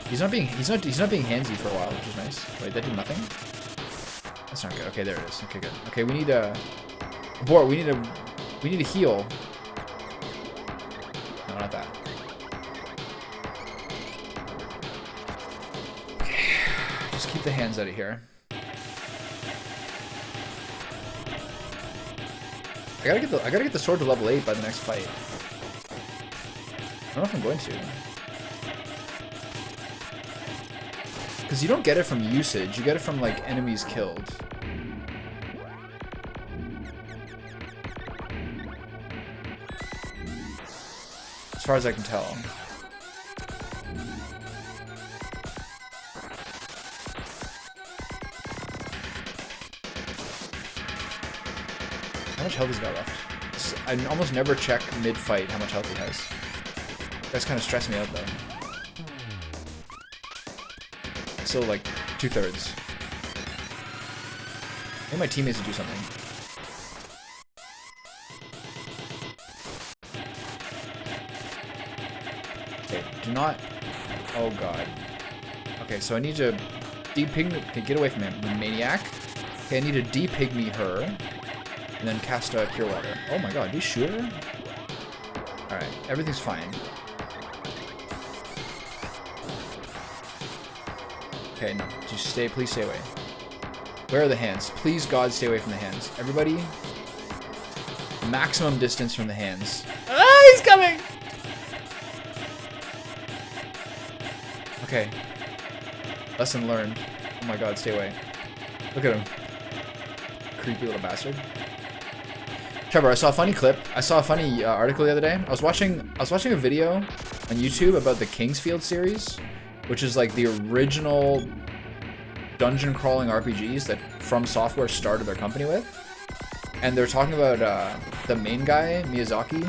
He's not being handsy for a while, which is nice. Wait, that did nothing? That's not good. Okay, there it is. Okay, good. Okay, we need a abort. We need a heal. No, not that. Okay, just keep the hands out of here. I gotta get the sword to level 8 by the next fight. I don't know if I'm going to. Because you don't get it from usage, you get it from like enemies killed. As far as I can tell. How much health he's got left? I almost never check mid-fight how much health he has. That's kind of stressed me out though. Still like 2/3. I need my teammates to do something. Okay, do not... Oh god. Okay, so I need to de-pygmy... Okay, get away from him, you maniac. Okay, I need to de-pygmy her. And then cast a Cure Water. Oh my god, do you shoot her? Alright, everything's fine. Okay, no. Just stay, please stay away. Where are the hands? Please, God, stay away from the hands. Everybody, maximum distance from the hands. Ah, he's coming! Okay. Lesson learned. Oh my god, stay away. Look at him. Creepy little bastard. Trevor, I saw a funny clip. I saw a funny article the other day. I was watching a video on YouTube about the Kingsfield series, which is like the original dungeon crawling RPGs that From Software started their company with. And they're talking about the main guy, Miyazaki,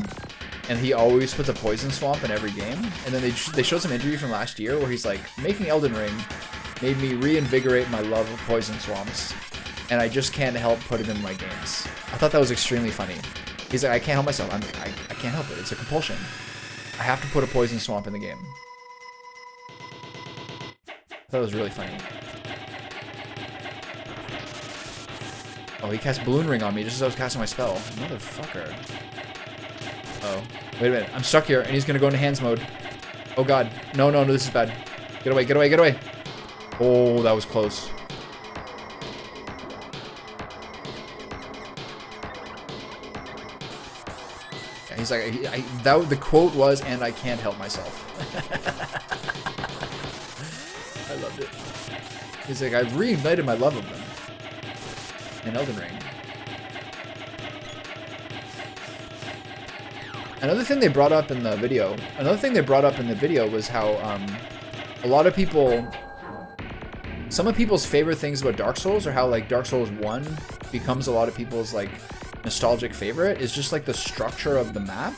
and he always puts a poison swamp in every game. And then they showed some interview from last year where he's like, making Elden Ring made me reinvigorate my love of poison swamps. And I just can't help putting them in my games. I thought that was extremely funny. He's like, I can't help myself. I can't help it. It's a compulsion. I have to put a poison swamp in the game. That was really funny. Oh, he cast Balloon Ring on me just as I was casting my spell. Motherfucker. Oh. Wait a minute. I'm stuck here, and he's gonna go into hands mode. Oh god. No, no, no, this is bad. Get away, get away, get away. Oh, that was close. Yeah, he's like, the quote was, and I can't help myself. I loved it. He's like, I've reignited my love of them. In Elden Ring. Another thing they brought up in the video was how a lot of people, some of people's favorite things about Dark Souls, or how like Dark Souls 1 becomes a lot of people's like nostalgic favorite, is just like the structure of the map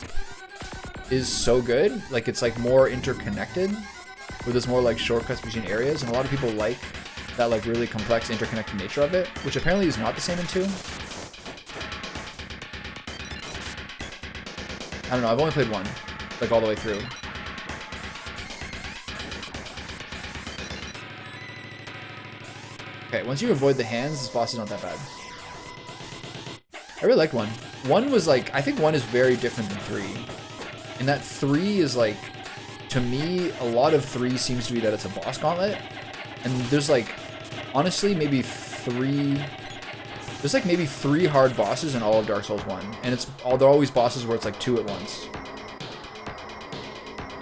is so good. Like it's like more interconnected, where there's more like shortcuts between areas, and a lot of people like that like really complex interconnected nature of it, which apparently is not the same in 2. I don't know, I've only played 1, like all the way through. Okay, once you avoid the hands, this boss is not that bad. I really liked 1. 1 was like, I think 1 is very different than 3. And that 3 is like, to me, a lot of 3 seems to be that it's a boss gauntlet. And there's like, honestly, maybe 3 hard bosses in all of Dark Souls 1. And they're always bosses where it's like 2 at once.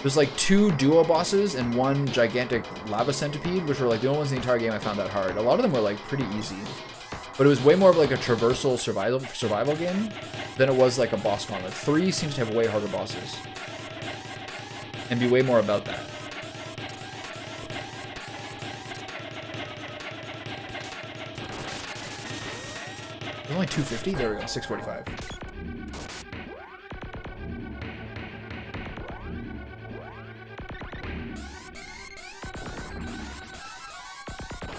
There's like 2 duo bosses and 1 gigantic lava centipede, which were like the only ones in the entire game I found that hard. A lot of them were like pretty easy. But it was way more of like a traversal survival game than it was like a boss gauntlet. 3 seems to have way harder bosses. And be way more about that. There's only 250? There we go, 645.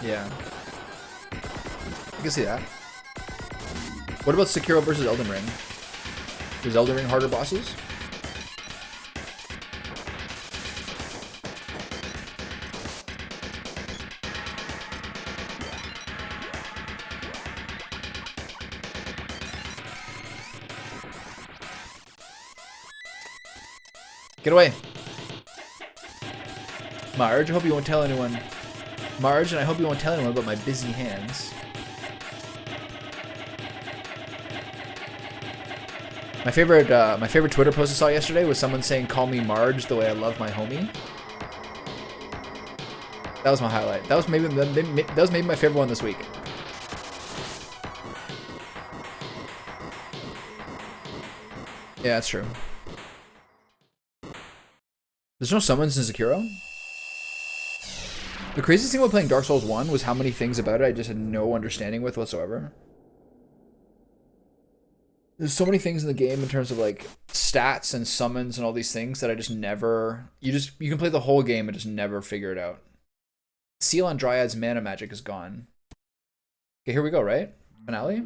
Yeah. I can see that. What about Sekiro versus Elden Ring? Is Elden Ring harder bosses? Get away. Marge, I hope you won't tell anyone. Marge, and I hope you won't tell anyone about my busy hands. My favorite Twitter post I saw yesterday was someone saying, "Call me Marge the way I love my homie." That was my highlight. That was maybe my favorite one this week. Yeah, that's true. There's no summons in Sekiro? The craziest thing about playing Dark Souls 1 was how many things about it I just had no understanding with whatsoever. There's so many things in the game in terms of like stats and summons and all these things that I just never... You can play the whole game and just never figure it out. Seal on Dryad's mana magic is gone. Okay, here we go, right? Finale?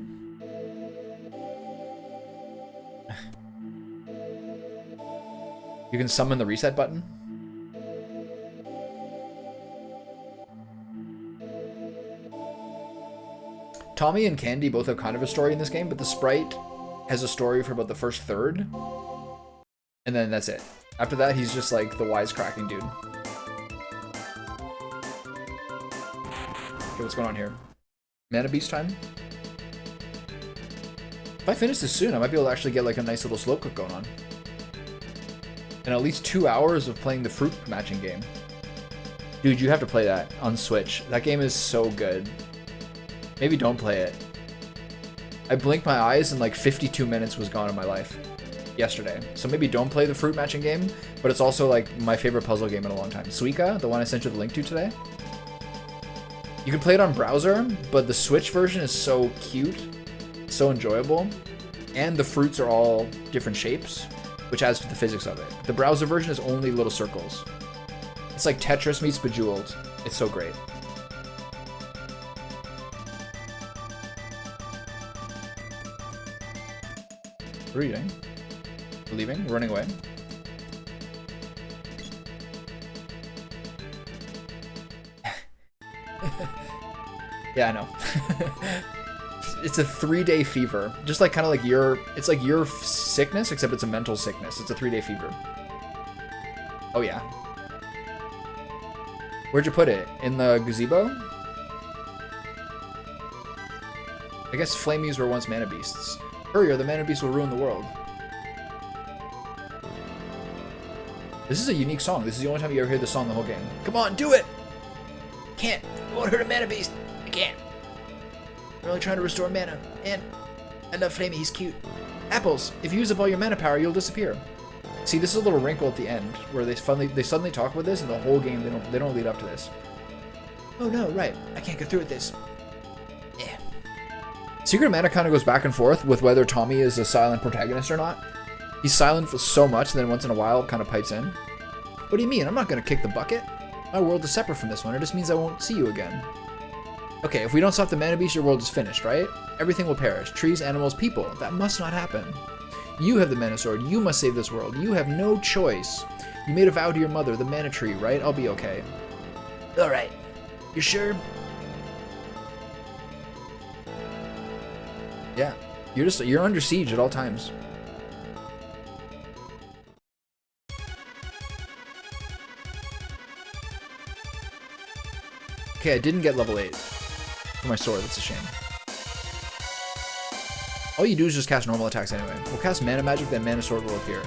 You can summon the reset button. Tommy and Candy both have kind of a story in this game, but the sprite has a story for about the first third. And then that's it. After that, he's just like the wisecracking dude. Okay, what's going on here? Mana Beast time? If I finish this soon, I might be able to actually get like a nice little slow cook going on. And at least 2 hours of playing the fruit matching game. Dude, you have to play that on Switch. That game is so good. Maybe don't play it. I blinked my eyes and like 52 minutes was gone in my life yesterday. So maybe don't play the fruit matching game, but it's also like my favorite puzzle game in a long time. Suika, the one I sent you the link to today. You can play it on browser, but the Switch version is so cute, so enjoyable, and the fruits are all different shapes, which adds to the physics of it. The browser version is only little circles. It's like Tetris meets Bejeweled. It's so great. What are you doing? Leaving? Running away? Yeah, I know. It's a 3-day fever. Just like kind of like it's like your sickness, except it's a mental sickness. It's a 3-day fever. Oh yeah. Where'd you put it? In the gazebo? I guess Flamies were once mana beasts. Hurry or the mana beast will ruin the world. This is a unique song. This is the only time you ever hear this song the whole game. Come on, do it! Can't. It won't hurt a mana beast. I can't. I'm only trying to restore mana. And I love Flamey, he's cute. Apples! If you use up all your mana power, you'll disappear. See, this is a little wrinkle at the end where they suddenly talk about this, and the whole game they don't lead up to this. Oh no, right. I can't go through with this. Yeah. Secret of Mana kind of goes back and forth with whether Tommy is a silent protagonist or not. He's silent for so much, and then once in a while kind of pipes in. What do you mean? I'm not going to kick the bucket. My world is separate from this one. It just means I won't see you again. Okay, if we don't stop the mana beast, your world is finished, right? Everything will perish. Trees, animals, people. That must not happen. You have the mana sword. You must save this world. You have no choice. You made a vow to your mother, the mana tree, right? I'll be okay. Alright. You sure? Yeah. You're under siege at all times. Okay, I didn't get level 8 for my sword. That's a shame. All you do is just cast normal attacks anyway. We'll cast mana magic, then mana sword will appear.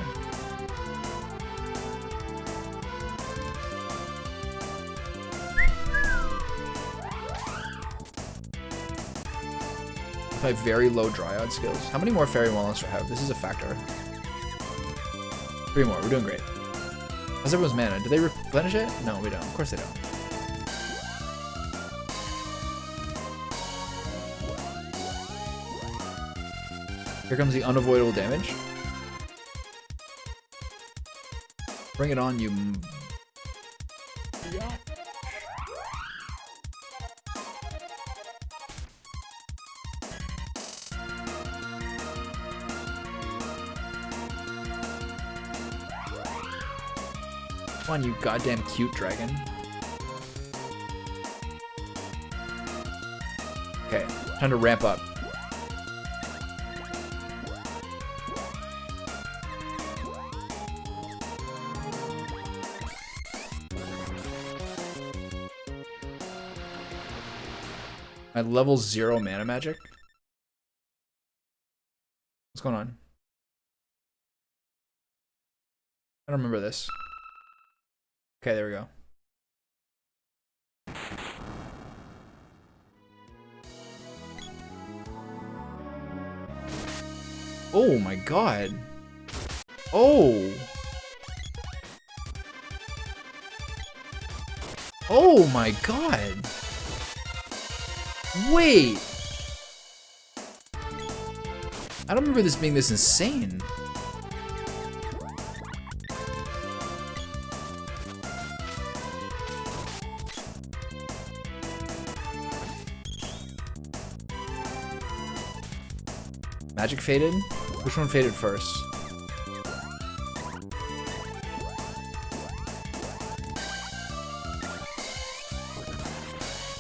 With my very low dryad skills. How many more fairy wallets do I have? This is a factor. 3 more. We're doing great. How's everyone's mana? Do they replenish it? No, we don't. Of course they don't. Here comes the unavoidable damage. Bring it on, you... Come on, you goddamn cute dragon. Okay, time to ramp up. My level 0 mana magic? What's going on? I don't remember this. Okay, there we go. Oh my god. Oh. Oh my god. Wait. I don't remember this being this insane. Magic faded? Which one faded first?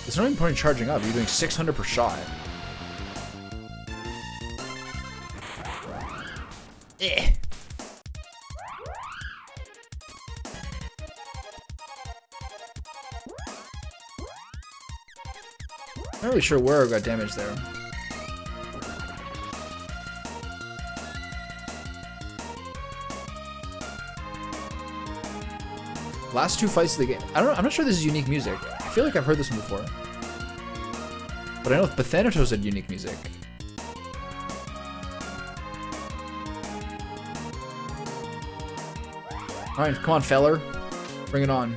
There's no even point in charging up. You're doing 600 per shot. Eh. Not really sure where I got damaged there. Last 2 fights of the game. I'm not sure this is unique music. I feel like I've heard this one before. But I know Pathanatos had unique music. Alright, come on, feller. Bring it on.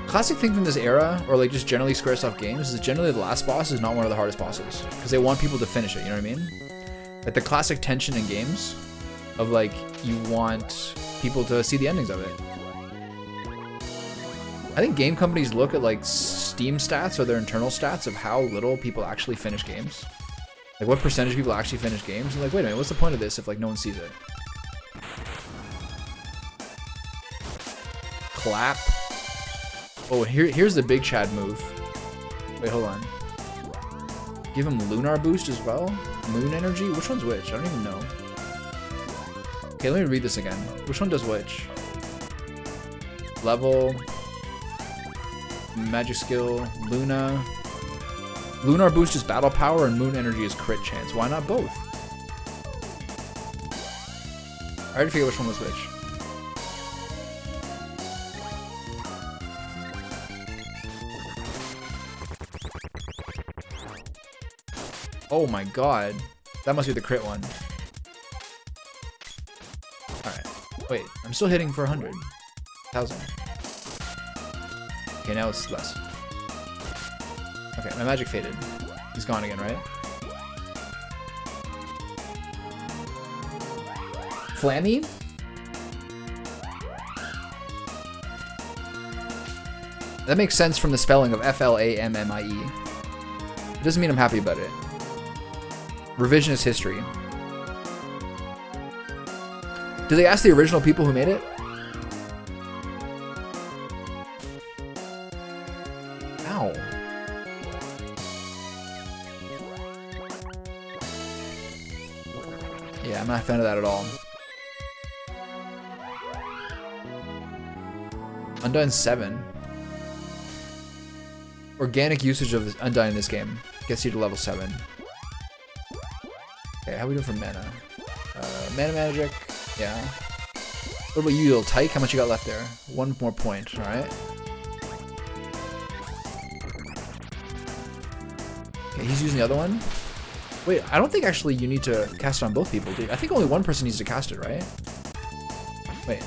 Classic thing from this era, or like just generally Squaresoft games, is that generally the last boss is not one of the hardest bosses. Because they want people to finish it, you know what I mean? Like the classic tension in games of like, you want people to see the endings of it. I think game companies look at like Steam stats or their internal stats of how little people actually finish games. Like what percentage of people actually finish games. And like, wait a minute, what's the point of this if like no one sees it? Clap. Oh, here's the big Chad move. Wait, hold on. Give him lunar boost as well? Moon energy? Which one's which? I don't even know. Okay, let me read this again. Which one does which? Level. Magic skill. Luna. Lunar boost is battle power and moon energy is crit chance. Why not both? I already figured which one was which. Oh my god. That must be the crit one. Alright. Wait, I'm still hitting for 100,000. Okay, now it's less. Okay, my magic faded. He's gone again, right? Flammy? That makes sense from the spelling of F-L-A-M-M-I-E. It doesn't mean I'm happy about it. Revisionist history. Do they ask the original people who made it? Ow. Yeah, I'm not a fan of that at all. Undyne 7. Organic usage of Undyne in this game gets you to level 7. Okay, how are we doing for mana? Mana magic, yeah. What about you, little tyke? How much you got left there? One more point, alright. Okay, he's using the other one. Wait, I don't think actually you need to cast it on both people, do you? I think only one person needs to cast it, right? Wait.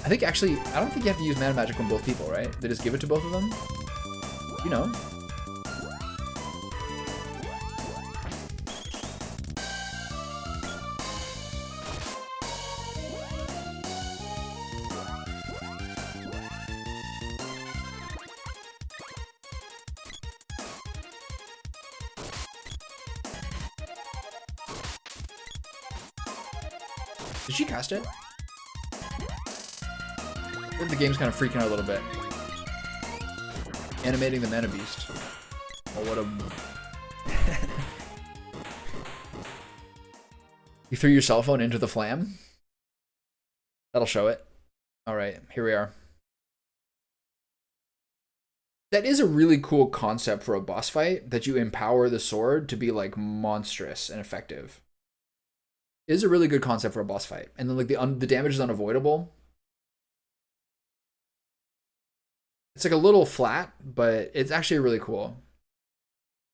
I think actually, I don't think you have to use mana magic on both people, right? They just give it to both of them? You know. Did she cast it? The game's kind of freaking out a little bit. Animating the Mana Beast. Oh, what a... You threw your cell phone into the flam? That'll show it. Alright, here we are. That is a really cool concept for a boss fight, that you empower the sword to be like monstrous and effective. It is a really good concept for a boss fight. And then like the damage is unavoidable. It's like a little flat, but it's actually really cool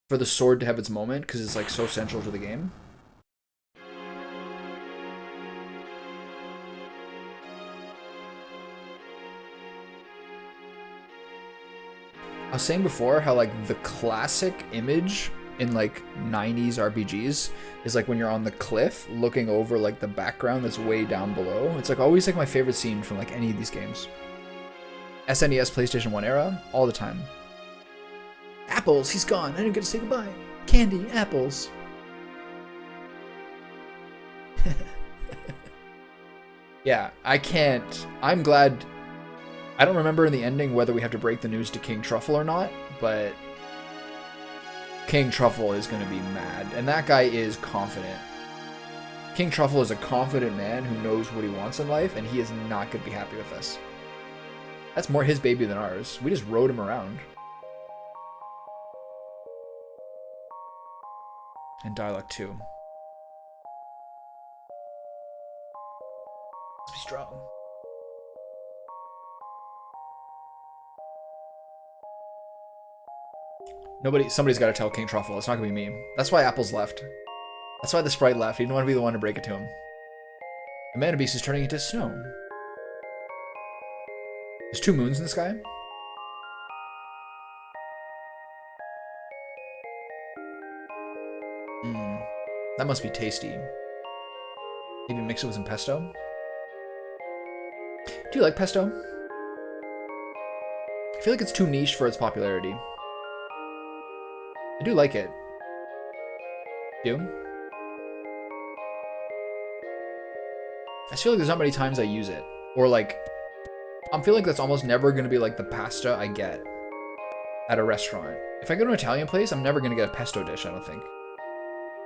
for the sword to have its moment because it's like so central to the game. I was saying before how like the classic image in like 90s RPGs is like when you're on the cliff looking over like the background that's way down below. It's like always like my favorite scene from like any of these games. SNES, PlayStation 1 era, all the time. Apples, he's gone. I didn't get to say goodbye. Candy, apples. Yeah, I can't. I'm glad. I don't remember in the ending whether we have to break the news to King Truffle or not, but King Truffle is going to be mad. And that guy is confident. King Truffle is a confident man who knows what he wants in life, and he is not going to be happy with us. That's more his baby than ours. We just rode him around. And Dialect 2. Must be strong. Somebody's got to tell King Truffle. It's not going to be me. That's why Apple's left. That's why the sprite left. He didn't want to be the one to break it to him. The Mana Beast is turning into snow. There's 2 moons in the sky. That must be tasty. Maybe mix it with some pesto. Do you like pesto? I feel like it's too niche for its popularity. I do like it. Do you? I just feel like there's not many times I use it. Or like, I feel like that's almost never gonna be like the pasta I get at a restaurant. If I go to an Italian place, I'm never gonna get a pesto dish, I don't think.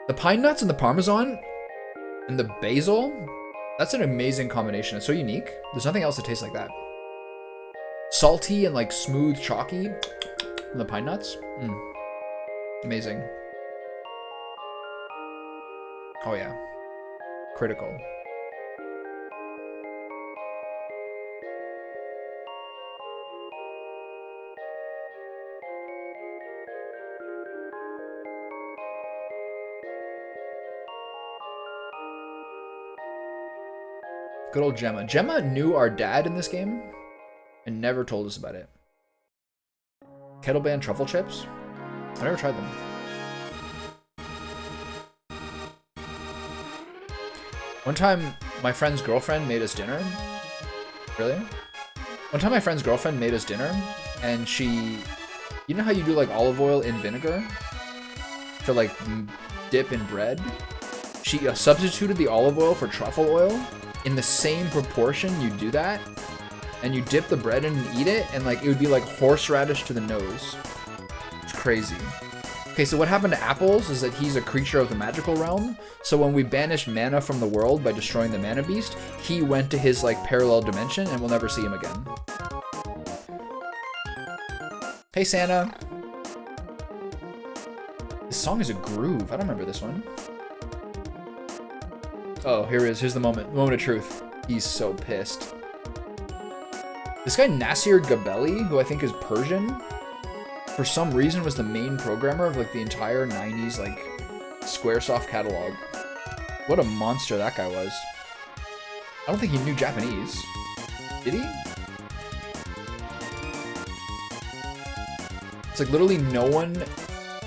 The pine nuts and the Parmesan and the basil, that's an amazing combination. It's so unique. There's nothing else that tastes like that. Salty and like smooth, chalky, and the pine nuts. Amazing. Oh yeah. Critical. Good old Gemma. Gemma knew our dad in this game and never told us about it. Kettle Band truffle chips? I never tried them. One time, my friend's girlfriend made us dinner. Really? One time my friend's girlfriend made us dinner, and she... You know how you do like olive oil in vinegar? To like dip in bread? She substituted the olive oil for truffle oil. In the same proportion you do that, and you dip the bread in and eat it, and like it would be like horseradish to the nose. It's crazy. Okay, so what happened to Apples is that he's a creature of the magical realm. So when we banished mana from the world by destroying the mana beast, he went to his like parallel dimension and we'll never see him again. Hey Santa. This song is a groove. I don't remember this one. Oh, here it is. Here's the moment. Moment of truth. He's so pissed. This guy Nasir Gabelli, who I think is Persian, for some reason was the main programmer of like the entire 90s like Squaresoft catalog. What a monster that guy was. I don't think he knew Japanese. Did he? It's like literally no one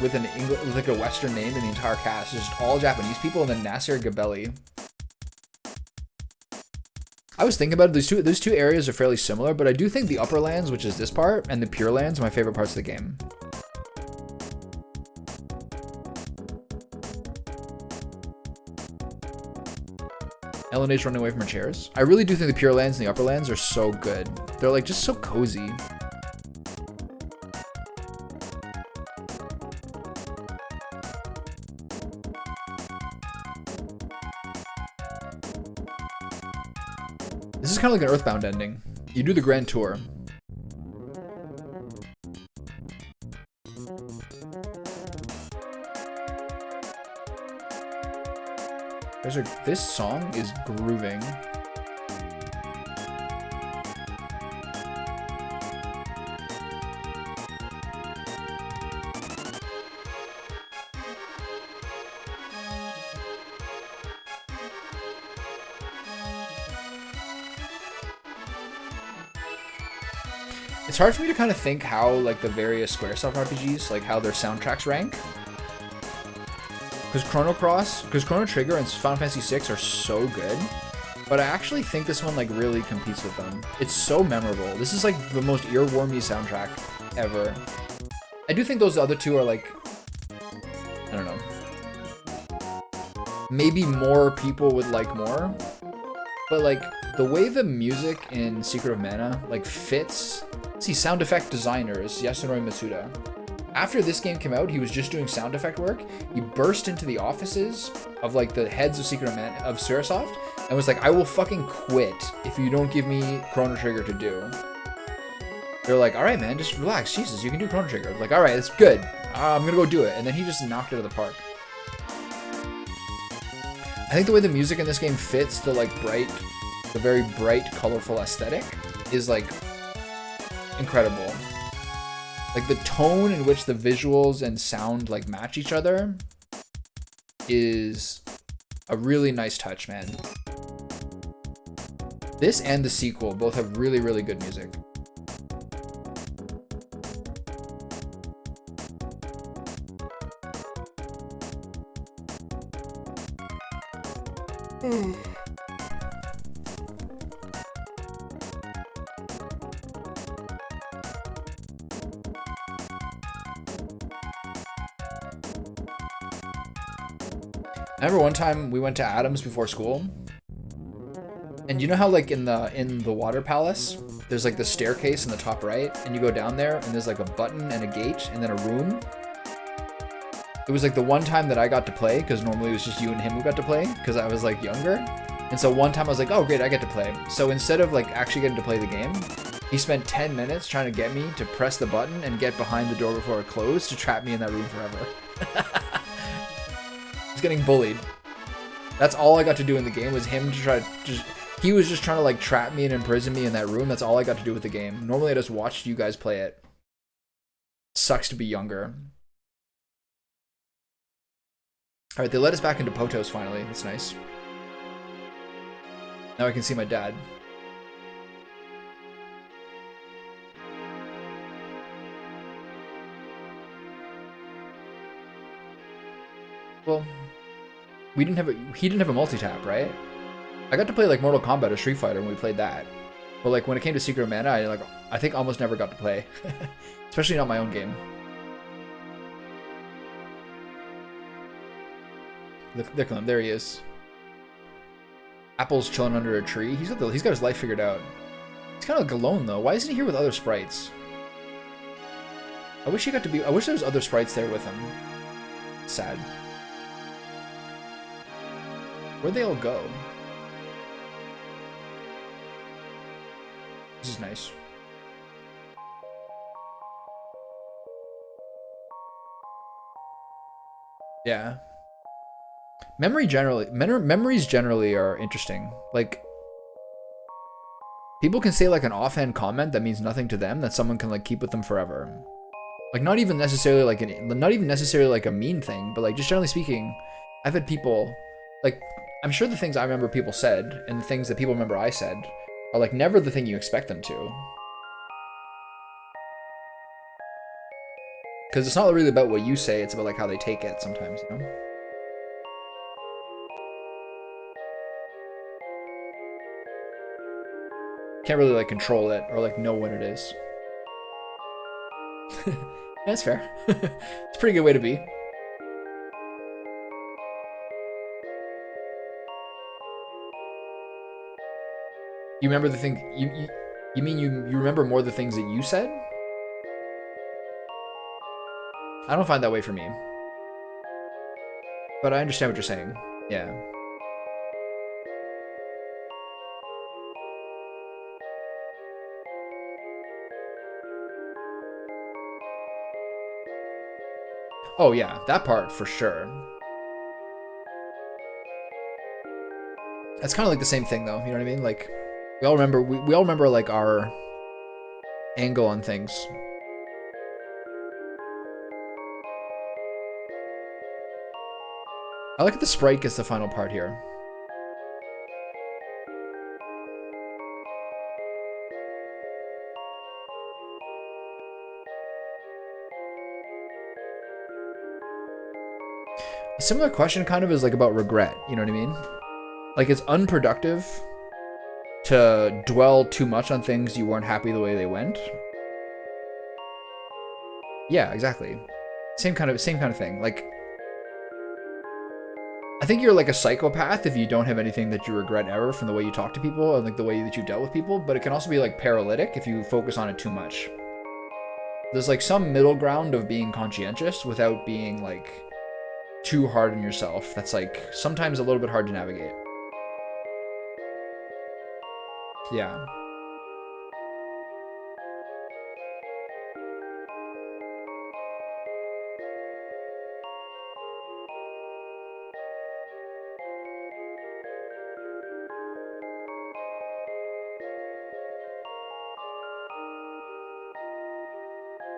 with an English, with like a Western name in the entire cast. It's just all Japanese people, and then Nasir Gabelli. I was thinking about it, those two areas are fairly similar, but I do think the Upper Lands, which is this part, and the Pure Lands are my favorite parts of the game. LNA's running away from her chairs. I really do think the Pure Lands and the Upper Lands are so good. They're like just so cozy. This is kind of like an Earthbound ending. You do the Grand Tour. This song is grooving. It's hard for me to kind of think how like the various Squaresoft RPGs, like how their soundtracks rank. Because Chrono Trigger and Final Fantasy VI are so good, but I actually think this one like really competes with them. It's so memorable. This is like the most earwormy soundtrack ever. I do think those other two are like, I don't know. Maybe more people would like more, but like the way the music in Secret of Mana like fits. See, sound effect designer is Yasunori Matsuda. After this game came out, he was just doing sound effect work. He burst into the offices of like the heads of Secret of Mana of Squaresoft and was like, "I will fucking quit if you don't give me Chrono Trigger to do." They're like, "All right, man, just relax. Jesus, you can do Chrono Trigger." Like, "All right, it's good. I'm gonna go do it." And then he just knocked it out of the park. I think the way the music in this game fits the like the very bright, colorful aesthetic is like incredible. Like the tone in which the visuals and sound like match each other is a really nice touch, man. This and the sequel both have really, really good music. I remember one time we went to Adams before school, and you know how like in the water palace there's like the staircase in the top right, and you go down there, and there's like a button and a gate, and then a room. It was like the one time that I got to play, because normally it was just you and him who got to play, because I was like younger. And so one time I was like, oh great, I get to play. So instead of like actually getting to play the game, he spent 10 minutes trying to get me to press the button and get behind the door before it closed to trap me in that room forever. He's getting bullied. That's all I got to do in the game was him to try to just... He was just trying to like trap me and imprison me in that room. That's all I got to do with the game. Normally I just watched you guys play it. Sucks to be younger. Alright, they let us back into Potos finally. That's nice. Now I can see my dad. Well, he didn't have a multi-tap, right? I got to play like Mortal Kombat or Street Fighter when we played that. But like when it came to Secret of Mana, I think almost never got to play. Especially not my own game. Look at him, there he is. Apple's chilling under a tree. He's got his life figured out. He's kind of like alone though. Why isn't he here with other sprites? I wish there was other sprites there with him. Sad. Where'd they all go? This is nice. Yeah. Memories generally are interesting. Like, people can say like an offhand comment that means nothing to them that someone can like keep with them forever. Like not even necessarily like a mean thing, but like just generally speaking, I've had people like, I'm sure the things I remember people said and the things that people remember I said are like never the thing you expect them to. Because it's not really about what you say, it's about like how they take it sometimes, you know? Can't really like control it or like know when it is. That's fair. It's a pretty good way to be. You remember the thing you mean you remember more of the things that you said? I don't find that way for me. But I understand what you're saying. Yeah. Oh yeah, that part for sure. That's kind of like the same thing though, you know what I mean? Like we all remember like our angle on things. I like that the sprite gets the final part here. A similar question kind of is like about regret, you know what I mean? Like it's unproductive to dwell too much on things you weren't happy the way they went. Yeah, exactly. Same kind of thing. Like I think you're like a psychopath if you don't have anything that you regret ever from the way you talk to people and like the way that you dealt with people, but it can also be like paralytic if you focus on it too much. There's like some middle ground of being conscientious without being like too hard on yourself. That's like sometimes a little bit hard to navigate. Yeah.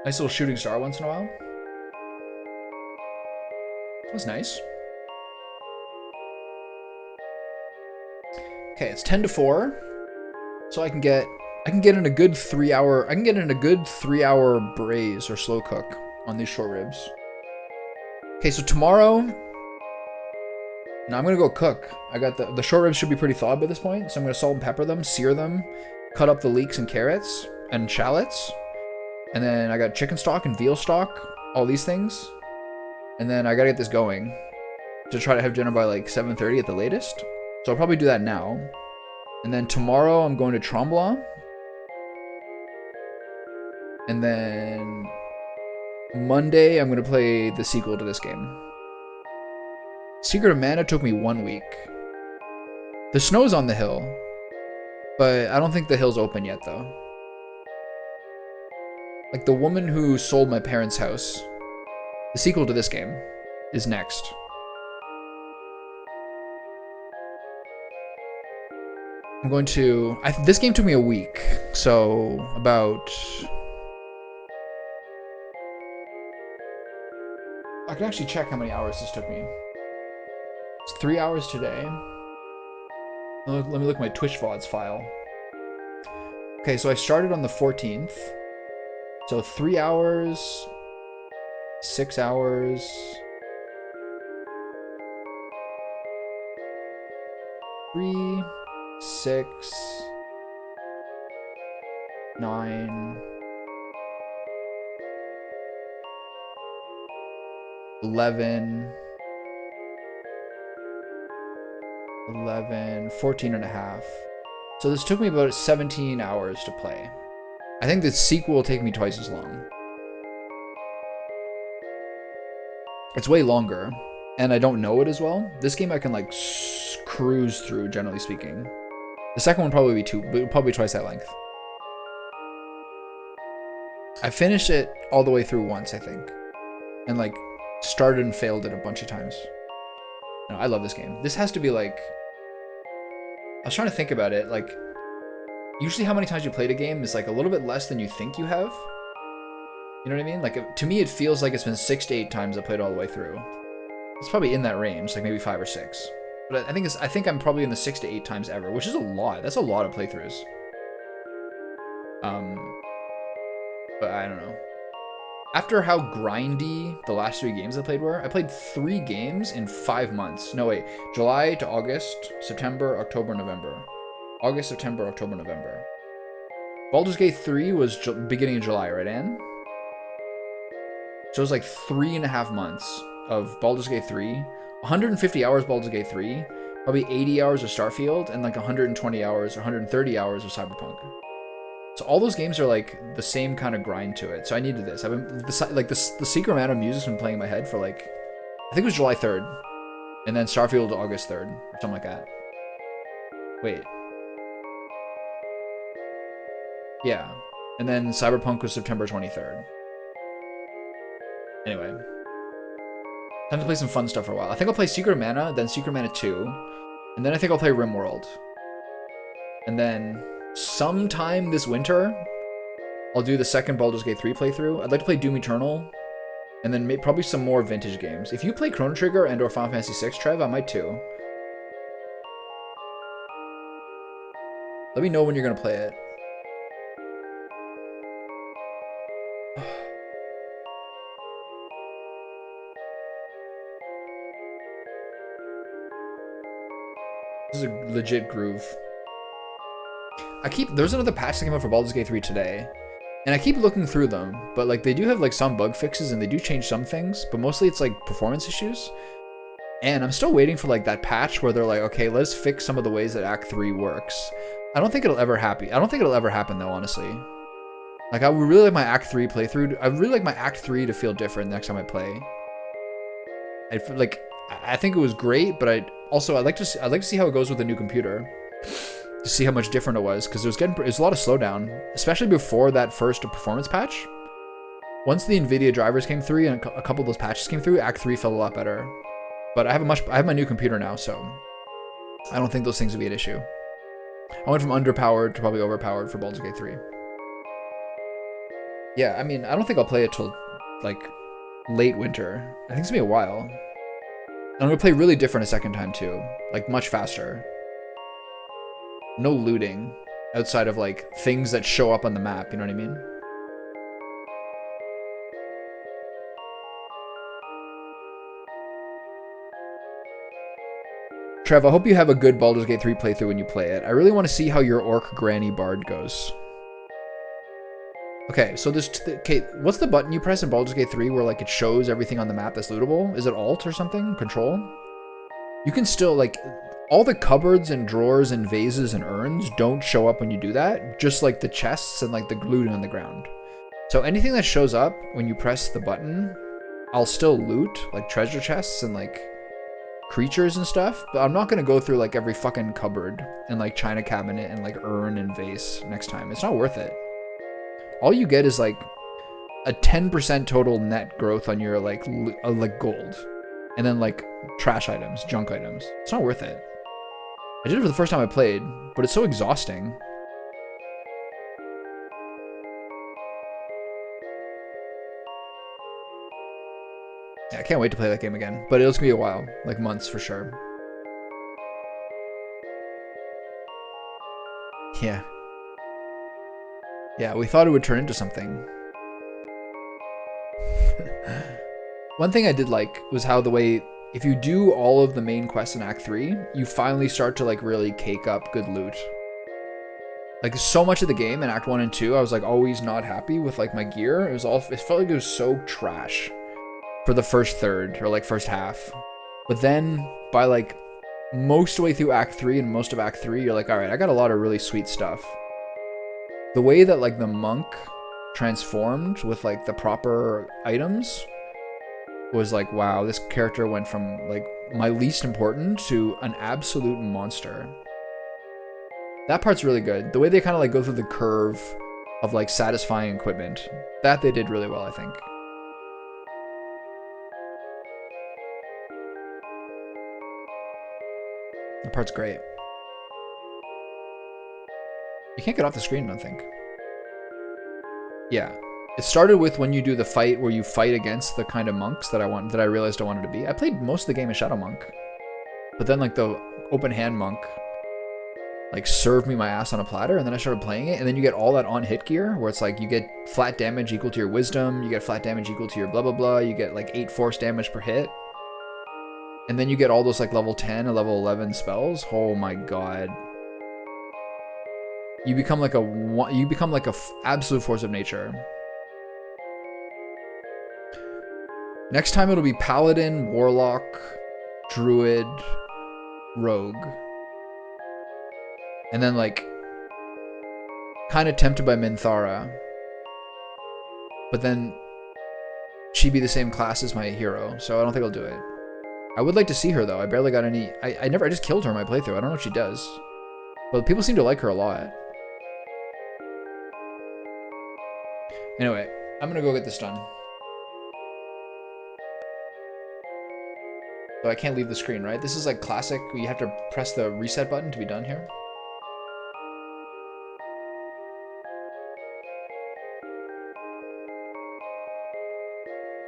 Nice little shooting star once in a while. That was nice. Okay, it's 10 to 4. So I can get in a good 3 hour braise or slow cook on these short ribs. Okay, so tomorrow, now I'm gonna go cook. I got the short ribs should be pretty thawed by this point, so I'm gonna salt and pepper them, sear them, cut up the leeks and carrots and shallots. And then I got chicken stock and veal stock, all these things. And then I gotta get this going to try to have dinner by like 7:30 at the latest. So I'll probably do that now. And then tomorrow I'm going to Tremblant. And then Monday, I'm going to play the sequel to this game. Secret of Mana took me 1 week. The snow's on the hill, but I don't think the hill's open yet, though. Like, the woman who sold my parents' house, the sequel to this game, is next. I'm going to... this game took me a week, so about... I can actually check how many hours this took me. It's 3 hours today. Let me look at my Twitch VODs file. Okay, so I started on the 14th. So 3 hours, 6 hours. 3, 6, 9, 11, 14 and a half. So this took me about 17 hours to play. I think the sequel will take me twice as long. It's way longer, and I don't know it as well. This game I can like cruise through, generally speaking. The second one probably be probably twice that length. I finished it all the way through once, I think, and like started and failed it a bunch of times. No, I love this game. This has to be like... I was trying to think about it, like... Usually how many times you played a game is like a little bit less than you think you have. You know what I mean? Like, to me it feels like it's been 6 to 8 times I played all the way through. It's probably in that range, like maybe 5 or 6. But I think I'm probably in the 6 to 8 times ever, which is a lot. That's a lot of playthroughs. But I don't know. After how grindy the last 3 games I played were, I played 3 games in 5 months. No, wait. July to August, September, October, November. August, September, October, November. Baldur's Gate 3 was beginning of July, right, Anne? So it was like 3.5 months of Baldur's Gate 3. 150 hours Baldur's Gate 3. Probably 80 hours of Starfield, and like 120 hours or 130 hours of Cyberpunk. So all those games are like the same kind of grind to it. So I needed this. I've been the Secret of Mana music's been playing in my head for like, I think it was July 3rd, and then Starfield August 3rd or something like that. Wait. Yeah, and then Cyberpunk was September 23rd. Anyway, time to play some fun stuff for a while. I think I'll play Secret of Mana, then Secret of Mana 2, and then I think I'll play RimWorld. And then sometime this winter, I'll do the second Baldur's Gate 3 playthrough. I'd like to play Doom Eternal, and then probably some more vintage games. If you play Chrono Trigger and or Final Fantasy VI, Trev, I might too. Let me know when you're gonna play it. This is a legit groove. There's another patch that came out for Baldur's Gate 3 today, and I keep looking through them, but like they do have like some bug fixes and they do change some things, but mostly it's like performance issues. And I'm still waiting for like that patch where they're like, okay, let's fix some of the ways that Act 3 works. I don't think it'll ever happen. I don't think it'll ever happen though, honestly. Like I would really like my Act 3 playthrough. I would really like my Act 3 to feel different next time I play. I think it was great, but I'd like to see how it goes with the new computer, to see how much different it was, because it was a lot of slowdown, especially before that first performance patch. Once the NVIDIA drivers came through and a couple of those patches came through, Act 3 felt a lot better. But I have my new computer now, so I don't think those things would be an issue. I went from underpowered to probably overpowered for Baldur's Gate 3. Yeah, I mean, I don't think I'll play it till like late winter. I think it's gonna be a while. And I'm gonna play really different a second time too, like much faster. No looting outside of like things that show up on the map, you know what I mean? Trev, I hope you have a good Baldur's Gate 3 playthrough when you play it. I really want to see how your Orc Granny Bard goes. Okay, so what's the button you press in Baldur's Gate 3 where like it shows everything on the map that's lootable? Is it Alt or something? Control? You can still like, all the cupboards and drawers and vases and urns don't show up when you do that, just like the chests and like the looting on the ground. So anything that shows up when you press the button, I'll still loot, like treasure chests and like creatures and stuff, but I'm not gonna go through like every fucking cupboard and like china cabinet and like urn and vase next time. It's not worth it. All you get is like a 10% total net growth on your like gold, and then like trash items, junk items. It's not worth it. I did it for the first time I played, but it's so exhausting. Yeah, I can't wait to play that game again, but it's gonna be a while, like months for sure. Yeah. Yeah, we thought it would turn into something. One thing I did like was how the way, if you do all of the main quests in Act 3, you finally start to like really cake up good loot. Like so much of the game in Act 1 and 2, I was like always not happy with like my gear. It felt like it was so trash for the first third or like first half. But then by like most of the way through Act 3 and most of Act 3, you're like, all right, I got a lot of really sweet stuff. The way that like the monk transformed with like the proper items was like, wow, this character went from like my least important to an absolute monster. That part's really good. The way they kind of like go through the curve of like satisfying equipment, that they did really well, I think. That part's great. You can't get off the screen, I don't think. Yeah. It started with when you do the fight where you fight against the kind of monks that I realized I wanted to be. I played most of the game as Shadow Monk. But then like the open hand monk like served me my ass on a platter, and then I started playing it, and then you get all that on hit gear where it's like you get flat damage equal to your wisdom, you get flat damage equal to your blah blah blah, you get like 8 force damage per hit. And then you get all those like level 10 and level 11 spells. Oh my god. You become like a absolute force of nature. Next time it'll be Paladin, Warlock, Druid, Rogue. And then like kind of tempted by Minthara. But then she'd be the same class as my hero, so I don't think I'll do it. I would like to see her though. I barely got any. I just killed her in my playthrough. I don't know what she does. But people seem to like her a lot. Anyway, I'm gonna go get this done. So I can't leave the screen, right? This is like classic. You have to press the reset button to be done here.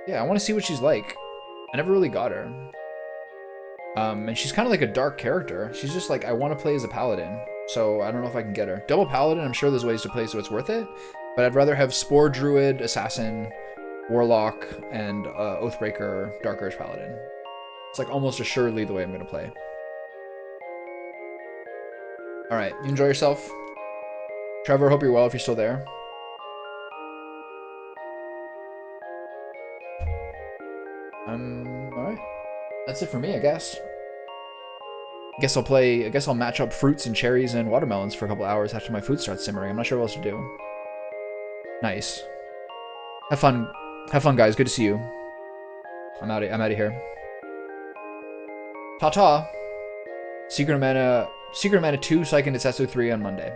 Yeah, I want to see what she's like. I never really got her. And she's kind of like a dark character. She's just like, I want to play as a paladin, so I don't know if I can get her. Double paladin, I'm sure there's ways to play so it's worth it, but I'd rather have Spore Druid, Assassin, Warlock, and Oathbreaker, Dark Urge Paladin. It's like almost assuredly the way I'm going to play. Alright, you enjoy yourself. Trevor, hope you're well if you're still there. Alright. That's it for me, I guess. I guess I'll match up fruits and cherries and watermelons for a couple hours after my food starts simmering. I'm not sure what else to do. Nice. Have fun. Have fun, guys. Good to see you. I'm out of here. Ta-ta. Secret of Mana 2, Seiken Densetsu 3 on Monday.